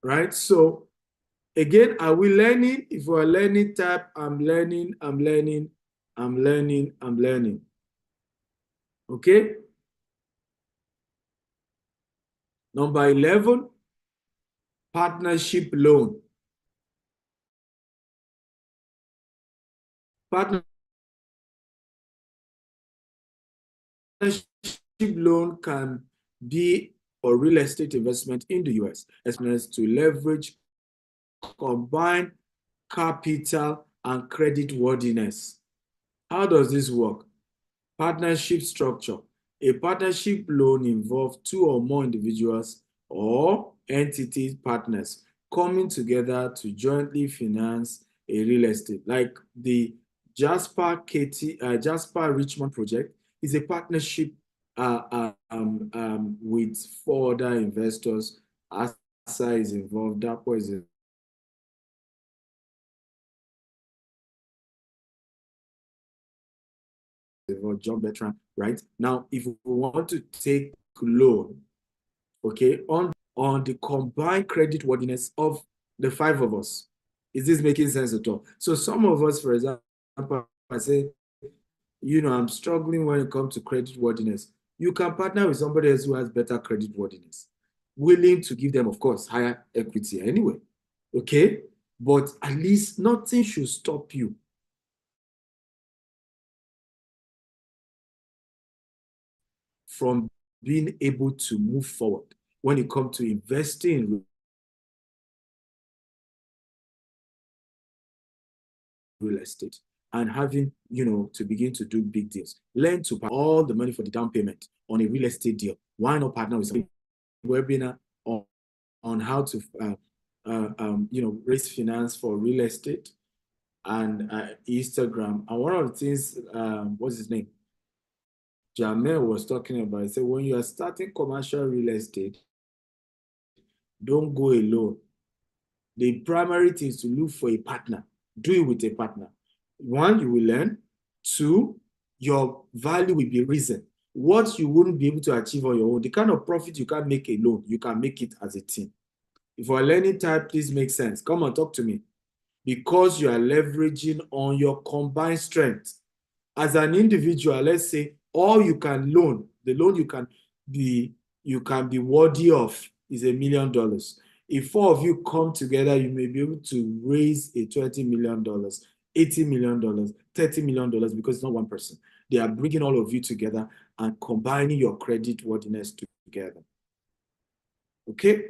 Right? So, again, are we learning? If we're learning, type I'm learning, I'm learning, I'm learning, I'm learning. Okay? Number 11, partnership loan. Partnership loan can be for real estate investment in the US, as well as to leverage combined capital and credit worthiness. How does this work? Partnership structure. A partnership loan involves two or more individuals or entities, partners, coming together to jointly finance a real estate. Like the Jasper Richmond project is a partnership with 4 other investors. ASA is involved, DAPO is involved, John Bertrand, right? Now, if we want to take loan, okay, on the combined credit worthiness of the 5 of us, is this making sense at all? So some of us, for example, I say, I'm struggling when it comes to credit worthiness. You can partner with somebody else who has better credit worthiness, willing to give them, of course, higher equity anyway, okay? But at least nothing should stop you from being able to move forward when it comes to investing in real estate and having, to begin to do big deals. Learn to pay all the money for the down payment on a real estate deal. Why not partner with somebody? Webinar on how to, raise finance for real estate and Instagram. And one of the things, what's his name? Jamel was talking about, he said, when you are starting commercial real estate, don't go alone. The primary thing is to look for a partner. Do it with a partner. 1, you will learn. 2, your value will be risen. What you wouldn't be able to achieve on your own, the kind of profit you can't make alone, you can make it as a team. If you're learning type, please make sense. Come on, talk to me. Because you are leveraging on your combined strength. As an individual, let's say, all you can loan, the loan you can be worthy of is $1 million. If 4 of you come together, you may be able to raise a $20 million, $80 million, $30 million because it's not one person. They are bringing all of you together and combining your credit worthiness together. Okay?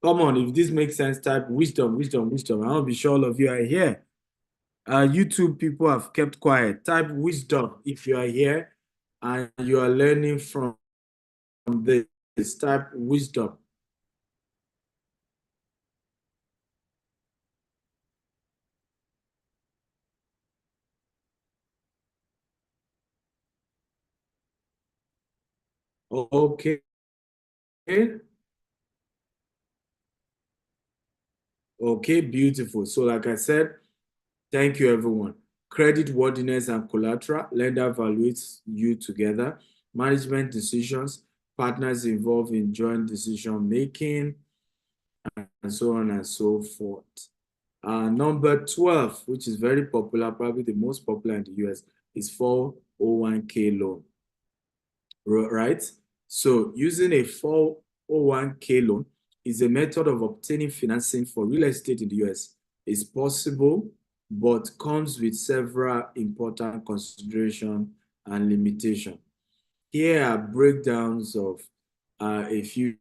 Come on, if this makes sense, type wisdom, wisdom, wisdom. I want to be sure all of you are here. YouTube people have kept quiet. Type wisdom if you are here and you are learning from this. Type wisdom. Okay. Okay, beautiful. So like I said, thank you, everyone. Credit worthiness and collateral. Lender evaluates you together. Management decisions. Partners involved in joint decision making, and so on and so forth. Number 12, which is very popular, probably the most popular in the US, is 401k loan. Right? So using a 401k loan is a method of obtaining financing for real estate in the US. It's possible, but comes with several important considerations and limitations. Here are breakdowns of a few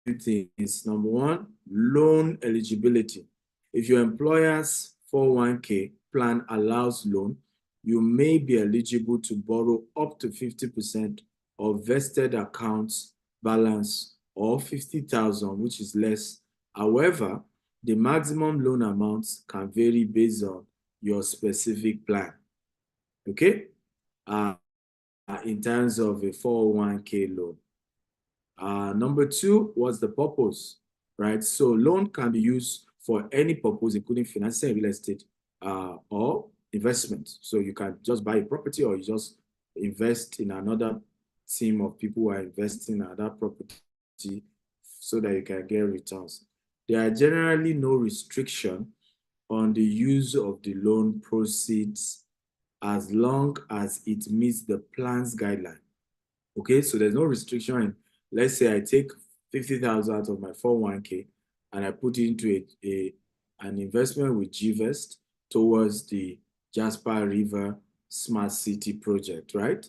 things. Number one, loan eligibility. If your employer's 401k plan allows loan, you may be eligible to borrow up to 50% of vested accounts balance or 50,000, which is less. However, the maximum loan amounts can vary based on your specific plan. Okay? In terms of a 401k loan. Number two, what's the purpose, right? So loan can be used for any purpose, including financing real estate or investment. So you can just buy a property or you just invest in another team of people who are investing in that property so that you can get returns. There are generally no restriction on the use of the loan proceeds as long as it meets the plan's guideline. Okay, so there's no restriction in, let's say I take 50,000 out of my 401k and I put it into an investment with GVest towards the Jasper River Smart City project, right?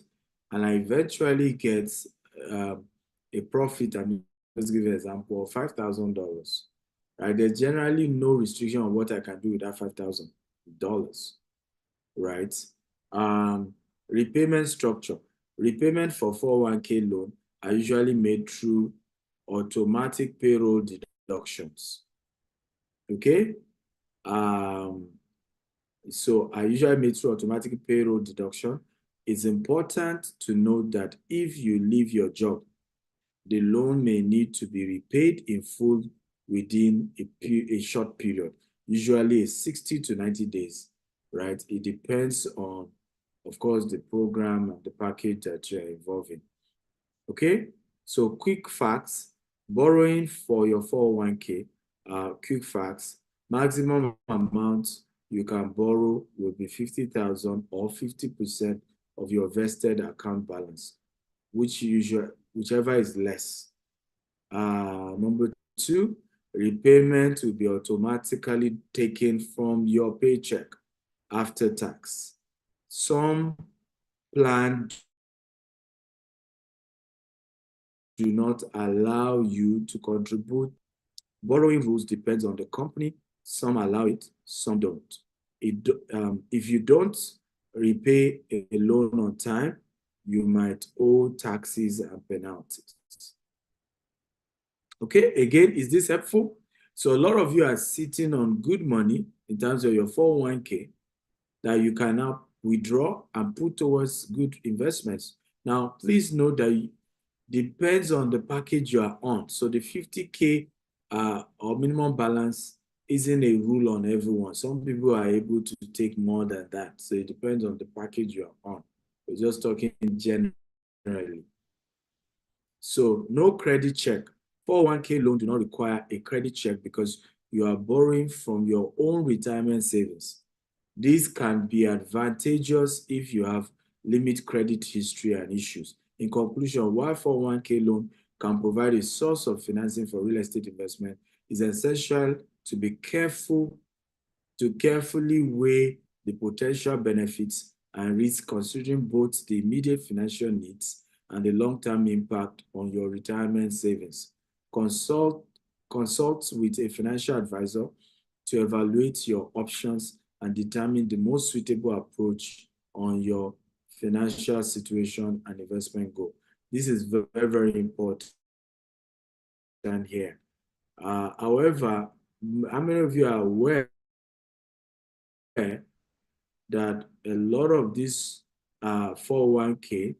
And I eventually get a profit, I mean, let's give an example of $5,000, right? There's generally no restriction on what I can do with that $5,000, right? Repayment structure. Repayment for 401k loan are usually made through automatic payroll deductions. Okay? So I usually made through automatic payroll deduction. It's important to note that if you leave your job, the loan may need to be repaid in full within a short period, usually 60 to 90 days, right? It depends on, of course, the program and the package that you're involved in. Okay, so quick facts. Borrowing for your 401k, quick facts. Maximum amount you can borrow will be 50,000 or 50% of your vested account balance, whichever is less. Number two, repayment will be automatically taken from your paycheck after tax. Some plans do not allow you to contribute. Borrowing rules depends on the company. Some allow it, some don't. If you don't repay a loan on time, you might owe taxes and penalties. Okay, again, is this helpful? So a lot of you are sitting on good money in terms of your 401k that you can now withdraw and put towards good investments. Now, please note that it depends on the package you are on. So the 50K or minimum balance isn't a rule on everyone. Some people are able to take more than that. So it depends on the package you are on. We're just talking generally. So no credit check. 401k loan do not require a credit check because you are borrowing from your own retirement savings. This can be advantageous if you have limited credit history and issues. In conclusion, while 401k loan can provide a source of financing for real estate investment, it's essential to be careful, to carefully weigh the potential benefits and risks, considering both the immediate financial needs and the long-term impact on your retirement savings. Consult with a financial advisor to evaluate your options and determine the most suitable approach on your financial situation and investment goal. This is very, very important here. However, how many of you are aware that a lot of this 401k,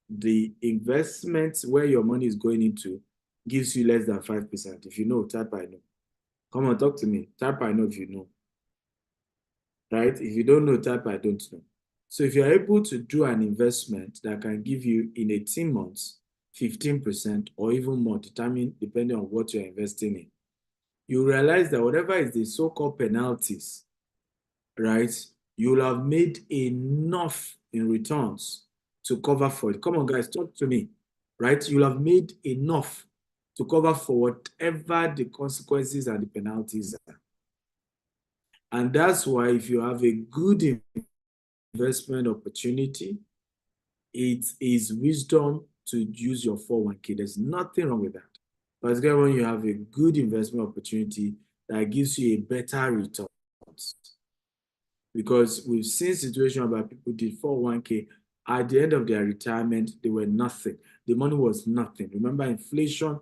the investments where your money is going into gives you less than 5%? If you know, type I know. Come on, talk to me. Type I know if you know. Right? If you don't know, type I don't know. So if you're able to do an investment that can give you in 18 months, 15% or even more, depending on what you're investing in, you realize that whatever is the so-called penalties, right, you'll have made enough in returns to cover for it. Come on, guys, talk to me, right? You'll have made enough to cover for whatever the consequences and the penalties are. And that's why if you have a good investment opportunity, it is wisdom to use your 401k. There's nothing wrong with that. Particularly when you have a good investment opportunity that gives you a better return. Because we've seen situations where people did 401k, at the end of their retirement, they were nothing. The money was nothing. Remember, inflation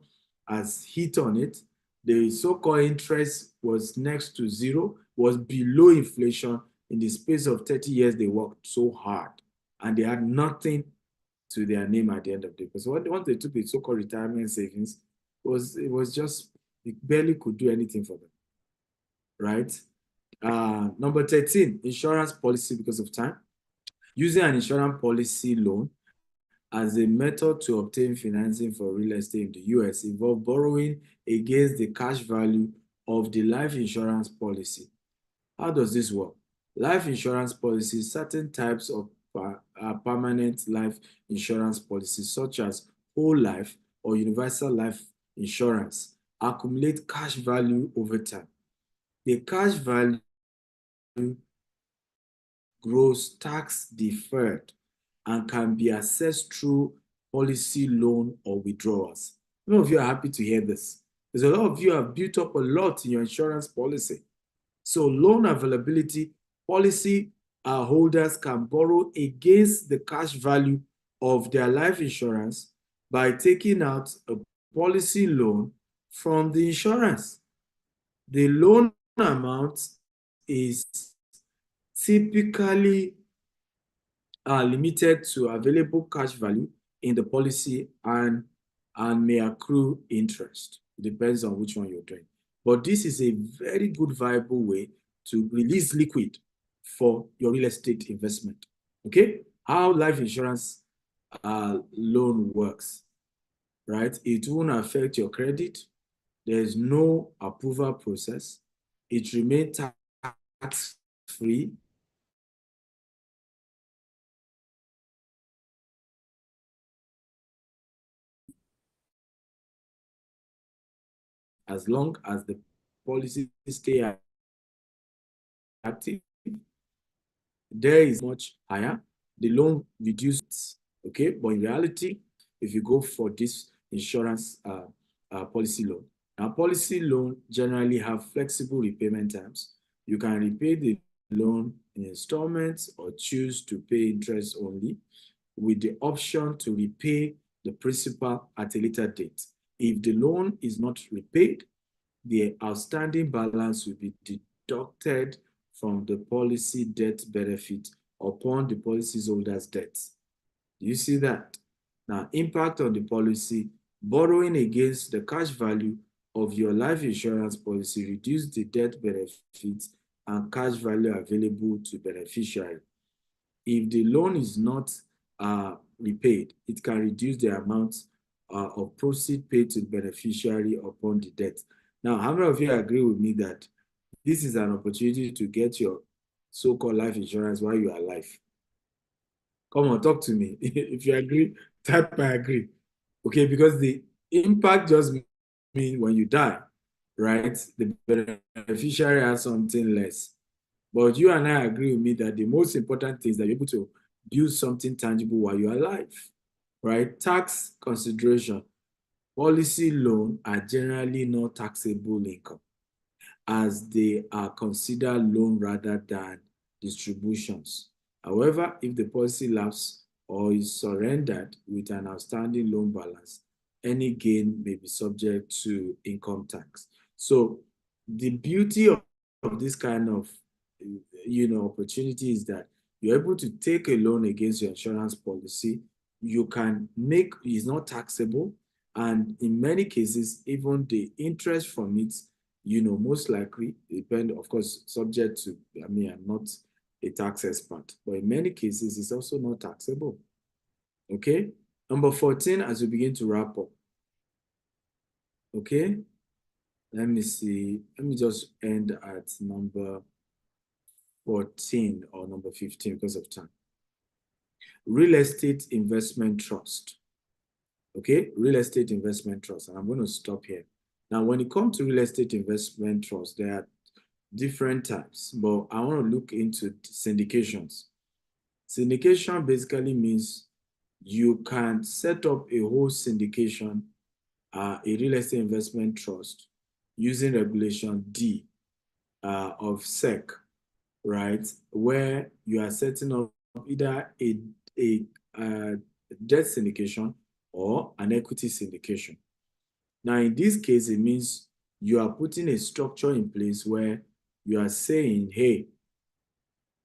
has hit on it. The so-called interest was next to zero, was below inflation. In the space of 30 years, they worked so hard, and they had nothing to their name at the end of the day. Because once they took the so-called retirement savings, it was just, it barely could do anything for them, right? Number 13, insurance policy because of time. Using an insurance policy loan as a method to obtain financing for real estate in the US involves borrowing against the cash value of the life insurance policy. How does this work? Life insurance policies, certain types of permanent life insurance policies, such as whole life or universal life insurance, accumulate cash value over time. The cash value grows tax deferred and can be accessed through policy loan or withdrawals. Some of you are happy to hear this, because a lot of you have built up a lot in your insurance policy. So loan availability, policy holders can borrow against the cash value of their life insurance by taking out a policy loan from the insurance. The loan amount is typically limited to available cash value in the policy and may accrue interest. It depends on which one you're doing. But this is a very good, viable way to release liquid for your real estate investment. Okay? How life insurance loan works, right? It won't affect your credit. There's no approval process. It remains tax-free. As long as the policies stay active, there is much higher. The loan reduces, okay? But in reality, if you go for this insurance policy loan, now policy loan generally have flexible repayment terms. You can repay the loan in installments or choose to pay interest only, with the option to repay the principal at a later date. If the loan is not repaid, the outstanding balance will be deducted from the policy debt benefit upon the policyholder's debt. Do you see that? Now, impact on the policy: borrowing against the cash value of your life insurance policy reduce the debt benefit and cash value available to beneficiary. If the loan is not repaid, it can reduce the amount of proceeds paid to the beneficiary upon the debt. Now, how many of you agree with me that this is an opportunity to get your so-called life insurance while you are alive? Come on, talk to me. If you agree, type I agree. Okay, because impact just means when you die, right? The beneficiary has something less. But you and I agree with me that the most important thing is that you're able to build something tangible while you're alive, right? Tax consideration. Policy loan are generally not taxable income, as they are considered loan rather than distributions. However, if the policy lapses or is surrendered with an outstanding loan balance, any gain may be subject to income tax. So the beauty of this kind of opportunity is that you're able to take a loan against your insurance policy. You can make, it's not taxable, and in many cases, even the interest from it, most likely depend, of course, subject to, I'm not a tax expert, but in many cases, it's also not taxable. Okay? Number 14, as we begin to wrap up. Okay? Let me see. Let me just end at number 14 or number 15 because of time. Real estate investment trust. Okay? Real estate investment trust. And I'm going to stop here. Now, when it comes to real estate investment trust, there are different types, but I want to look into syndications. Syndication basically means you can set up a whole syndication, a real estate investment trust, using Regulation D of SEC, right? Where you are setting up either a debt syndication or an equity syndication. Now, in this case, it means you are putting a structure in place where you are saying, hey,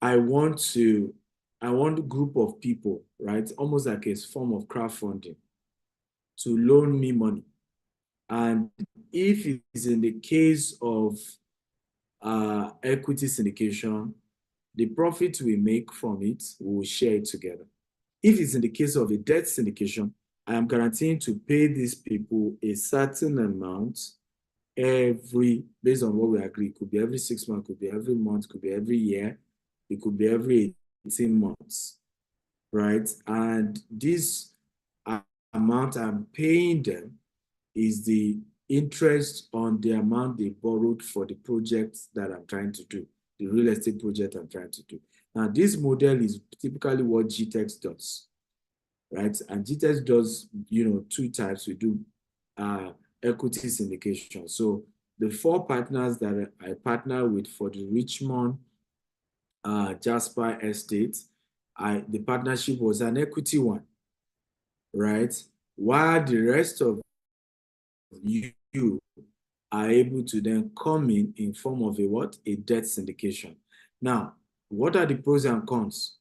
I want a group of people, right? Almost like a form of crowdfunding to loan me money. And if it's in the case of equity syndication, the profit we make from it, we will share it together. If it's in the case of a debt syndication, I am guaranteeing to pay these people a certain amount based on what we agree. It could be every 6 months, could be every month, could be every year, it could be every 18 months, right? And this amount I'm paying them is the interest on the amount they borrowed for the project that I'm trying to do, the real estate project I'm trying to do. Now, this model is typically what GTEx does, right? And GTEx does, two types. We do equity syndication. So the 4 partners that I partner with for the Richmond Jasper Estate, the partnership was an equity one, right? While the rest of you are able to then come in form of a debt syndication. Now, what are the pros and cons?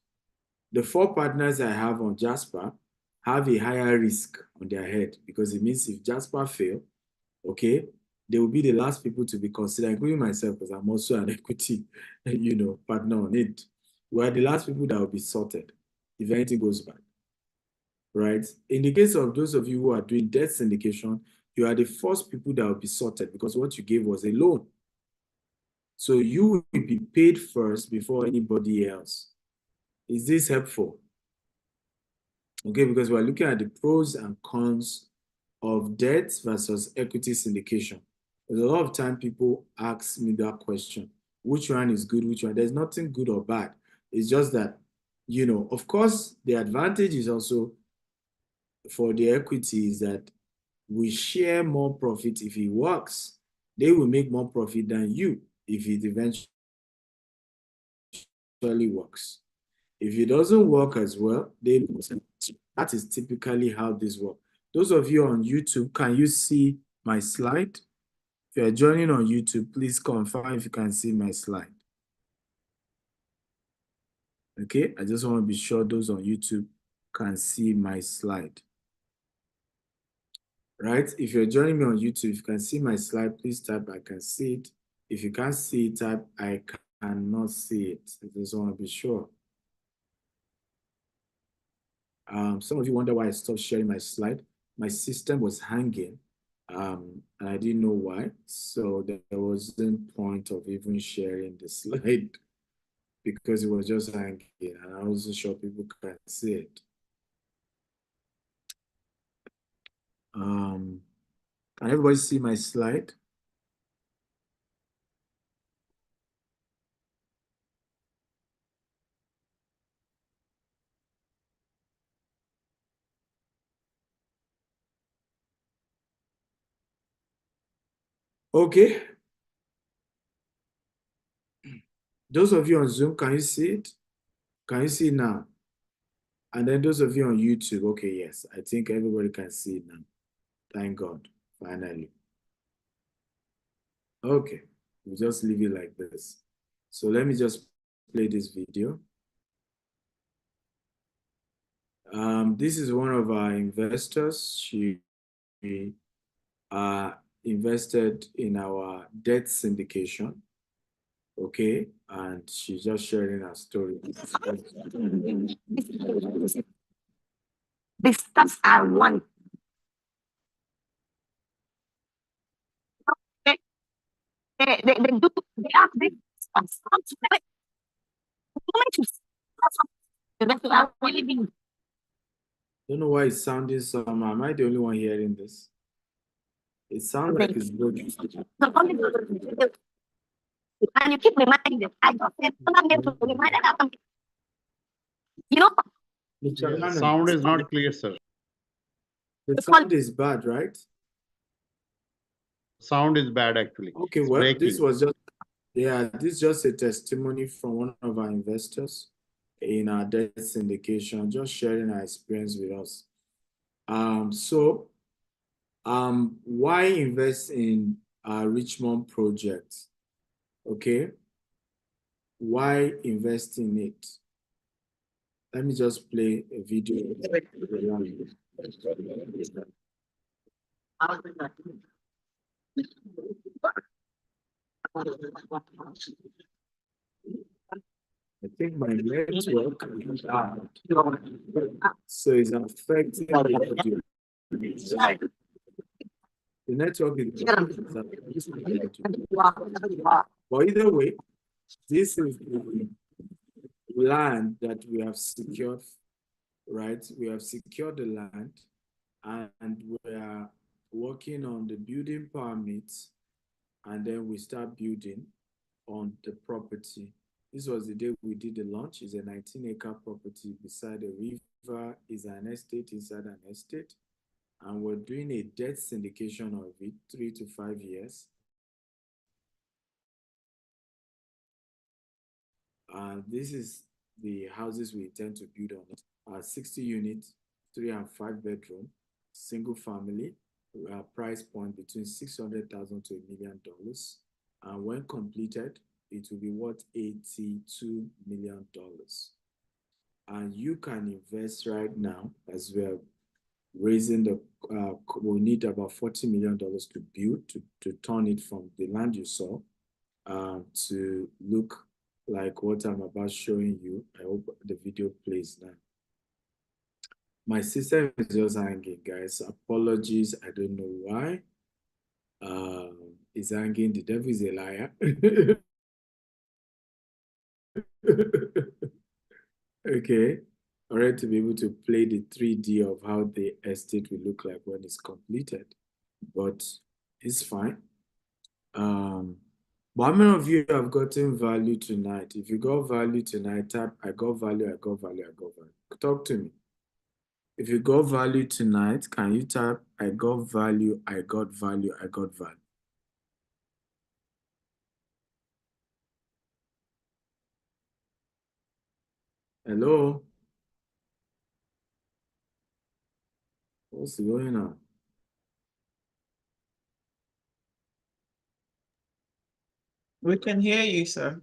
The 4 partners I have on Jasper have a higher risk on their head, because it means if Jasper fail, okay, they will be the last people to be considered, including myself, because I'm also an equity, partner on it. We are the last people that will be sorted if anything goes bad, right? In the case of those of you who are doing debt syndication, you are the first people that will be sorted, because what you gave was a loan. So you will be paid first before anybody else. Is this helpful? Okay, because we're looking at the pros and cons of debt versus equity syndication. There's a lot of time people ask me that question. Which one is good, which one? There's nothing good or bad. It's just that, of course, the advantage is also for the equity is that we share more profit if it works. They will make more profit than you if it eventually works. If it doesn't work as well, that is typically how this works. Those of you on YouTube, can you see my slide? If you're joining on YouTube, please confirm if you can see my slide. Okay, I just want to be sure those on YouTube can see my slide. Right? If you're joining me on YouTube, if you can see my slide, please type I can see it. If you can't see it, type I cannot see it. I just want to be sure. Some of you wonder why I stopped sharing my slide. My system was hanging, and I didn't know why. So there wasn't point of even sharing the slide because it was just hanging, and I wasn't sure people can see it. Can everybody see my slide? Okay. Those of you on Zoom, can you see it? Can you see it now? And then those of you on YouTube, okay, yes, I think everybody can see it now. Thank God, finally. Okay, we'll just leave it like this. So let me just play this video. This is one of our investors. She invested in our debt syndication. Okay, and she's just sharing her story. The stuff I want. They do, they have this Don't know why it's sounding somehow. Am I the only one hearing this? It sounds like it's broken. and you keep reminding them. I got them. To remind them. You know, Yeah, sound is not clear, sir. The sound is bad, right? Sound is bad, actually. Okay, It's well, breaking. this was just, yeah, this is just a testimony from one of our investors in our debt syndication, just sharing our experience with us. Why invest in our Richmond project? Okay, why invest in it? Let me just play a video. I think my network is out, so it's affecting the audio. The network is but either way, this is the land that we have secured, right? We have secured the land and we are working on the building permits, and then we start building on the property. This was the day we did the launch. It's a 19-acre property beside a river, is an estate inside an estate. And we're doing a debt syndication of it, 3 to 5 years. This is the houses we intend to build on it. 60 units, 3 and 5 bedroom, single family, price point between $600,000 to $1 million. And when completed, it will be worth $82 million. And you can invest right now, as we are raising the, we'll need about $40 million to build, to turn it from the land you saw to look like what I'm about showing you. I hope the video plays now. My system is just hanging, guys. Apologies, I don't know why. It's hanging. The devil is a liar. Okay, all right, to be able to play the 3D of how the estate will look like when it's completed, but it's fine. But how many of you have gotten value tonight? If you got value tonight, type I got value, I got value, I got value. Talk to me. If you got value tonight, can you type I got value, I got value, I got value? Hello? What's going on? We can hear you, sir.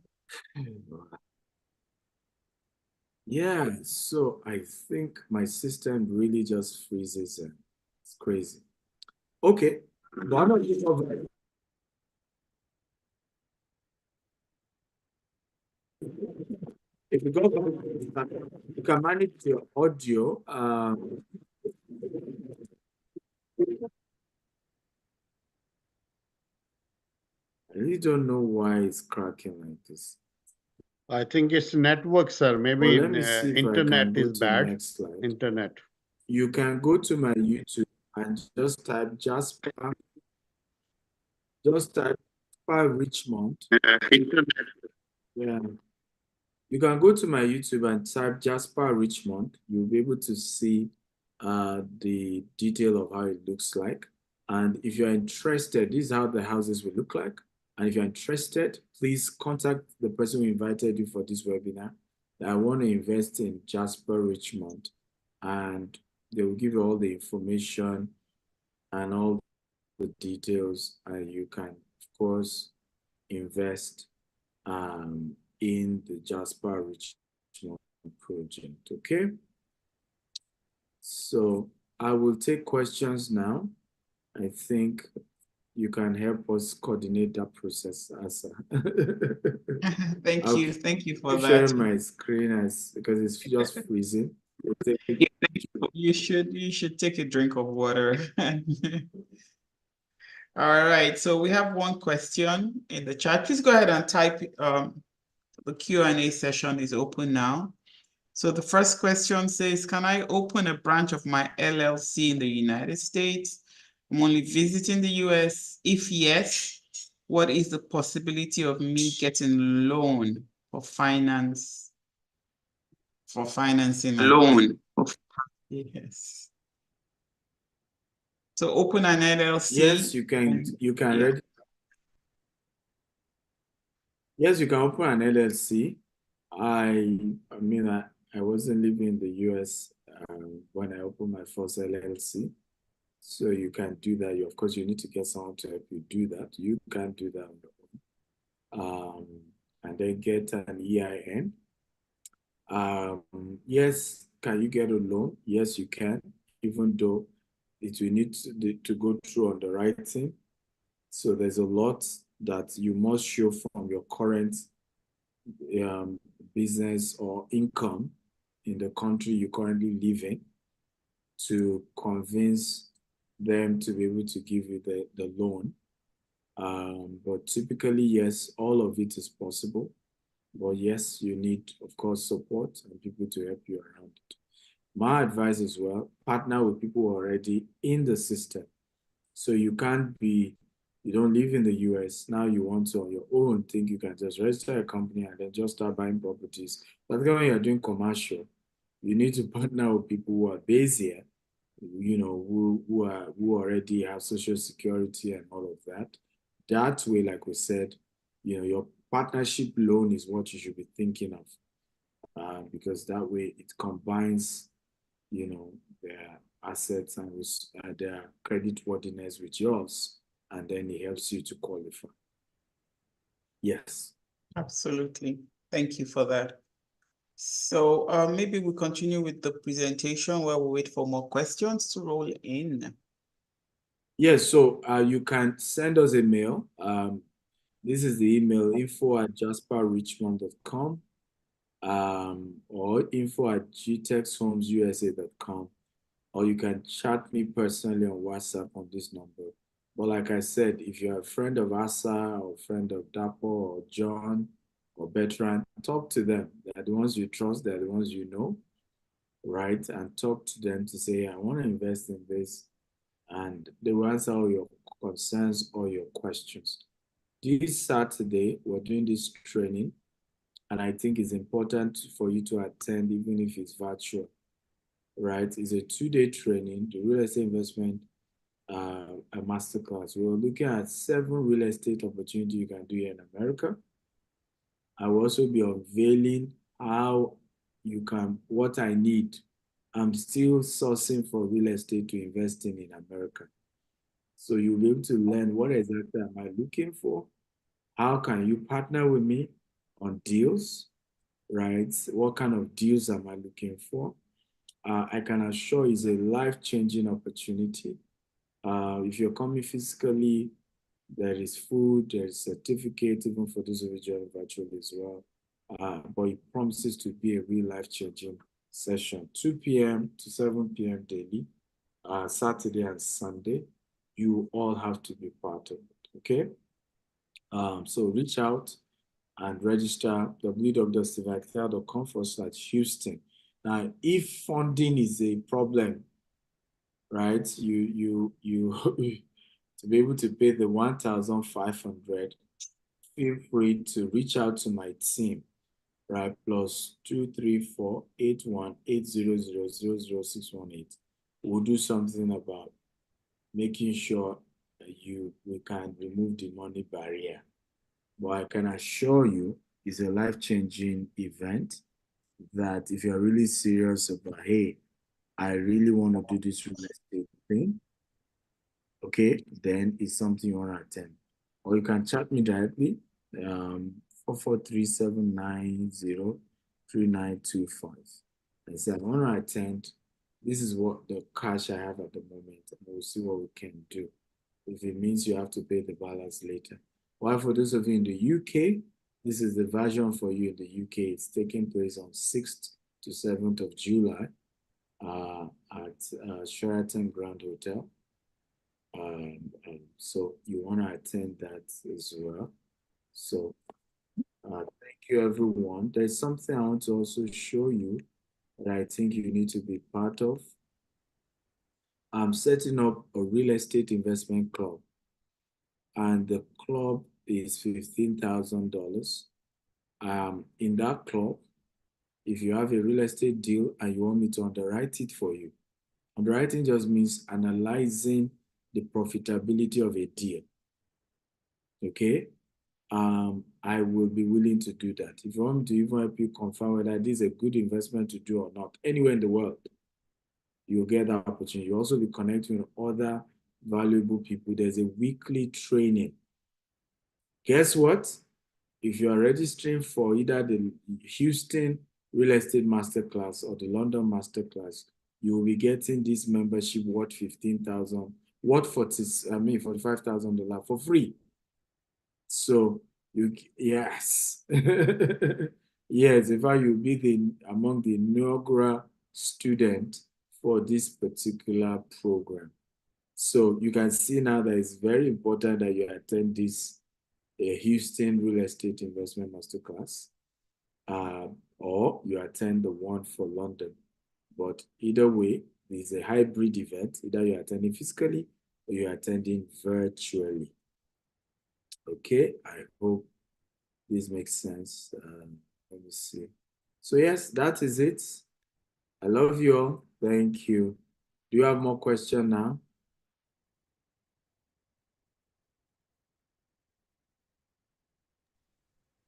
Yeah, so I think my system really just freezes. It's crazy. Okay, one of you if you go, you can manage your audio. I really don't know why it's cracking like this. I think it's network, sir. Maybe Well, let me see if I internet can go is to the bad. next slide. Internet. You can go to my YouTube and just type Jasper Just type Jasper Richmond. Internet. Yeah. You can go to my YouTube and type Jasper Richmond. You'll be able to see the detail of how it looks like. And if you're interested, this is how the houses will look like. And if you're interested, please contact the person who invited you for this webinar. I want to invest in Jasper Richmond, and they will give you all the information and all the details, and you can, of course, invest in the Jasper Richmond project. Okay. So I will take questions now. I think you can help us coordinate that process, Asa. Thank you. Thank you for that. Sharing my screen because it's just freezing. You should take a drink of water. All right, so we have one question in the chat. Please go ahead and type. The Q&A session is open now. So the first question says, can I open a branch of my LLC in the United States? I'm only visiting the US. If yes, what is the possibility of me getting loan for financing? Loan. Yes. So open an LLC. Yes, you can. Yes, you can open an LLC. I mean, I wasn't living in the US when I opened my first LLC. So you can do that. Of course, you need to get someone to help you do that. You can't do that on your own. And then get an EIN. Yes, can you get a loan? Yes, you can, even though it will need to go through underwriting. So there's a lot that you must show from your current business or income in the country you currently live in to convince them to be able to give you the loan. But typically, yes, all of it is possible. But yes, you need, of course, support and people to help you around it. My advice as well, partner with people who are already in the system. So you can't be, you don't live in the US, now you want to on your own think you can just register a company and then just start buying properties. But when you're doing commercial, you need to partner with people who are based here, you know, who already have social security and all of that. That way, like we said, you know, your partnership loan is what you should be thinking of, because that way it combines, you know, their assets and their creditworthiness with yours, and then it helps you to qualify. Yes. Absolutely. Thank you for that. So maybe we continue with the presentation while we wait for more questions to roll in. Yes, so you can send us a mail. This is the email, info@jasperrichmond.com or info@gtexhomesusa.com, or you can chat me personally on WhatsApp on this number. But like I said, if you're a friend of Asa or a friend of Dapo or John or Bertrand, talk to them. They're the ones you trust, they're the ones you know, right? And talk to them to say, I want to invest in this. And they will answer all your concerns or your questions. This Saturday, we're doing this training, and I think it's important for you to attend, even if it's virtual, right? It's a 2-day training, the real estate investment a masterclass. We're looking at 7 real estate opportunities you can do here in America. I will also be unveiling how you can, what I need. I'm still sourcing for real estate to invest in America. So you'll be able to learn what exactly am I looking for? How can you partner with me on deals, right? What kind of deals am I looking for? I can assure it's a life-changing opportunity. If you're coming physically, there is food, there's certificate, even for those of you joining virtually as well. But it promises to be a real life-changing session, 2 p.m. to 7 p.m. daily, Saturday and Sunday. You all have to be part of it, okay? So reach out and register, www.stevactel.com/Houston. Now, if funding is a problem, right, you To be able to pay the 1,500, feel free to reach out to my team, right? +234-8180000618. We'll do something about making sure we can remove the money barrier. But I can assure you, it's a life-changing event that if you're really serious about, hey, I really want to do this real estate thing, okay, then it's something you want to attend. Or you can chat me directly, 443-790-3925. And say, I want to attend. This is what the cash I have at the moment, and we'll see what we can do. If it means you have to pay the balance later. While for those of you in the UK, this is the version for you in the UK. It's taking place on 6th to 7th of July at Sheraton Grand Hotel. So you want to attend that as well. So thank you, everyone. There's something I want to also show you that I think you need to be part of. I'm setting up a real estate investment club, and the club is $15,000. In that club, if you have a real estate deal and you want me to underwrite it for you, underwriting just means analyzing the profitability of a deal. Okay? I will be willing to do that. If you want me to even help you confirm whether this is a good investment to do or not, anywhere in the world, you'll get that opportunity. You'll also be connecting with other valuable people. There's a weekly training. Guess what? If you are registering for either the Houston Real Estate Masterclass or the London Masterclass, you will be getting this membership worth $45,000 for free. So yes, yes. In fact, you'll be among the inaugural student for this particular program. So you can see now that it's very important that you attend this Houston Real Estate Investment Masterclass, or you attend the one for London. But either way, it's a hybrid event. Either you're attending physically or you're attending virtually. Okay, I hope this makes sense. Let me see. So yes, that is it. I love you all. Thank you. Do you have more questions now?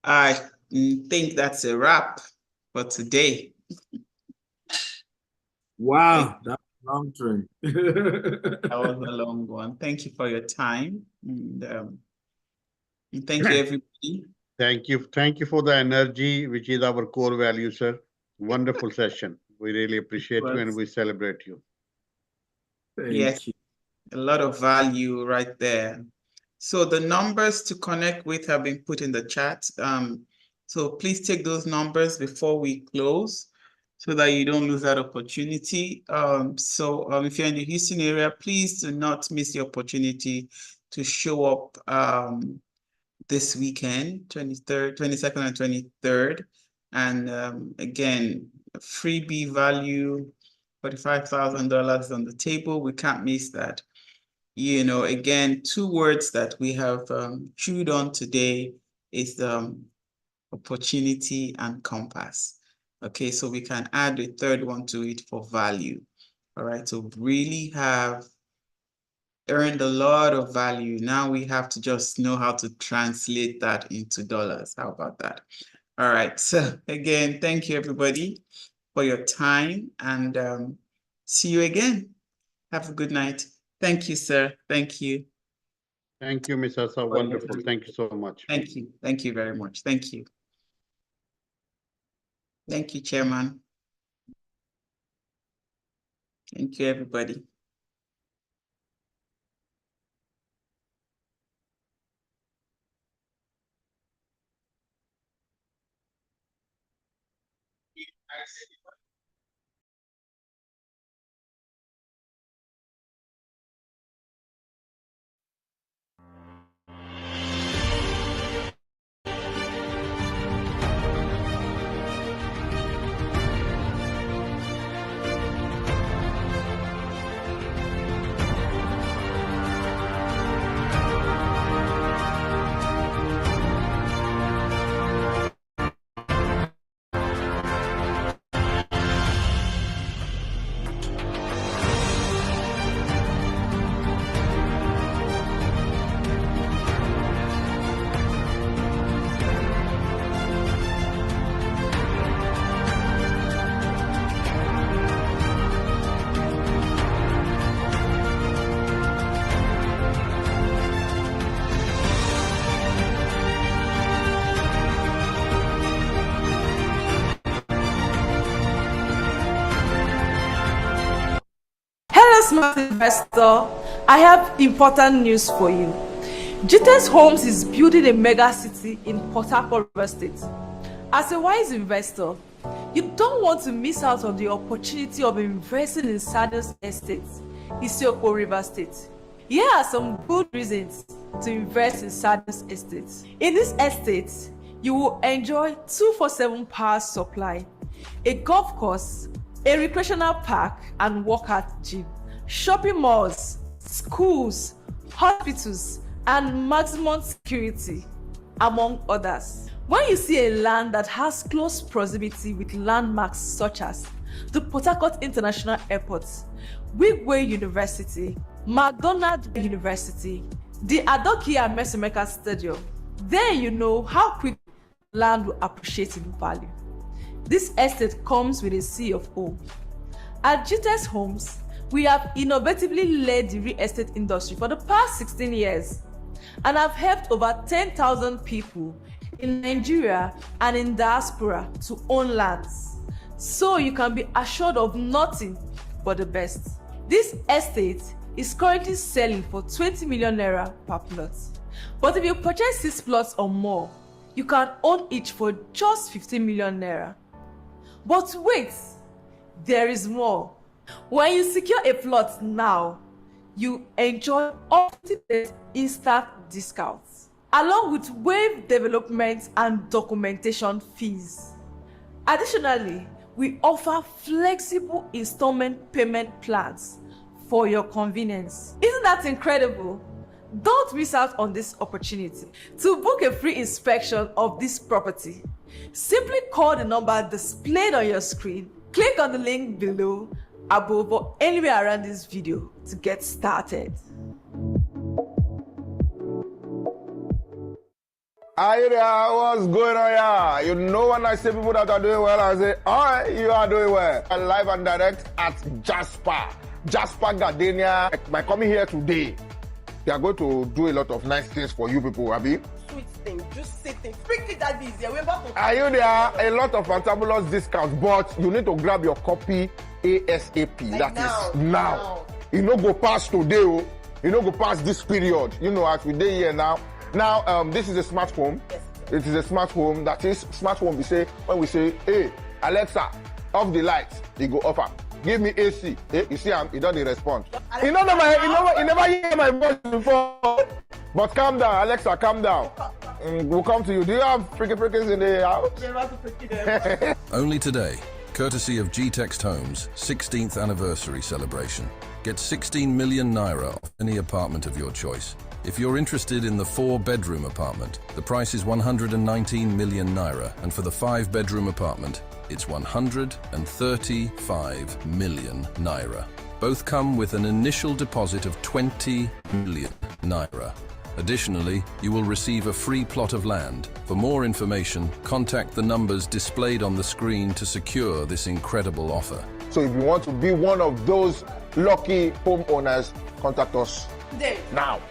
I think that's a wrap for today. Wow, that's a long train. That was a long one. Thank you for your time. And thank you, everybody. Thank you. Thank you for the energy, which is our core value, sir. Wonderful session. We really appreciate you and we celebrate you. Yes, a lot of value right there. So the numbers to connect with have been put in the chat. So please take those numbers before we close so that you don't lose that opportunity. If you're in the Houston area, please do not miss the opportunity to show up this weekend, 23rd, 22nd and 23rd. And again, freebie value, $45,000 on the table. We can't miss that. You know, again, two words that we have chewed on today is opportunity and compass. Okay, so we can add a third one to it for value. All right, so really have earned a lot of value. Now we have to just know how to translate that into dollars. How about that? All right, so again, thank you everybody for your time, and see you again. Have a good night. Thank you, sir. Thank you. Thank you, Ms. Asa. Wonderful. Thank you so much. Thank you. Thank you very much. Thank you. Thank you, Chairman. Thank you, everybody. smart investor, I have important news for you. GTEX Homes is building a mega city in Port Harcourt, River State. As a wise investor, you don't want to miss out on the opportunity of investing in Sardis Estate, Isioko, River State. Here are some good reasons to invest in Sardis Estate. In this estate, you will enjoy 24/7 power supply, a golf course, a recreational park and workout gym, shopping malls, schools, hospitals, and maximum security, among others. When you see a land that has close proximity with landmarks such as the Port Harcourt International Airport, Wigwe University, McDonald University, the Adokia Mesimeka Stadium, then you know how quick land will appreciate in value. This estate comes with a sea of O. At GTEX Homes, we have innovatively led the real estate industry for the past 16 years and have helped over 10,000 people in Nigeria and in diaspora to own lands. So you can be assured of nothing but the best. This estate is currently selling for 20 million naira per plot. But if you purchase 6 plots or more, you can own each for just 15 million naira. But wait, there is more. When you secure a plot now, you enjoy up to date instant discounts, along with waived development and documentation fees. Additionally, we offer flexible installment payment plans for your convenience. Isn't that incredible? Don't miss out on this opportunity. To book a free inspection of this property, simply call the number displayed on your screen, click on the link below, above, or anywhere around this video to get started. Hi there, what's going on here? You know when I say people that are doing well, I say, alright, you are doing well. I'm live and direct at Jasper Gardenia. By coming here today, they are going to do a lot of nice things for you people, Abi. Sweet thing, just say things. Quickly that is here. We're about to. Are you there? A lot of fantabulous discounts, but you need to grab your copy ASAP. Like that now, is now. You know, go past today, oh. You know, go past this period. You know, as we day here now. Now, this is a smart home. Yes. It is a smart home. That is smart home. We say when we say, "Hey, Alexa, off the lights," they go off. Give me AC. Hey, you see, he doesn't respond. You know, you never hear my voice before. But calm down, Alexa, calm down. We'll come to you. Do you have freakies in the house? Only today, courtesy of GTEX Homes' 16th anniversary celebration. Get 16 million naira off any apartment of your choice. If you're interested in the 4-bedroom apartment, the price is 119 million naira, and for the 5-bedroom apartment, it's 135 million naira. Both come with an initial deposit of 20 million naira. Additionally, you will receive a free plot of land. For more information, contact the numbers displayed on the screen to secure this incredible offer. So if you want to be one of those lucky homeowners, contact us Today. now.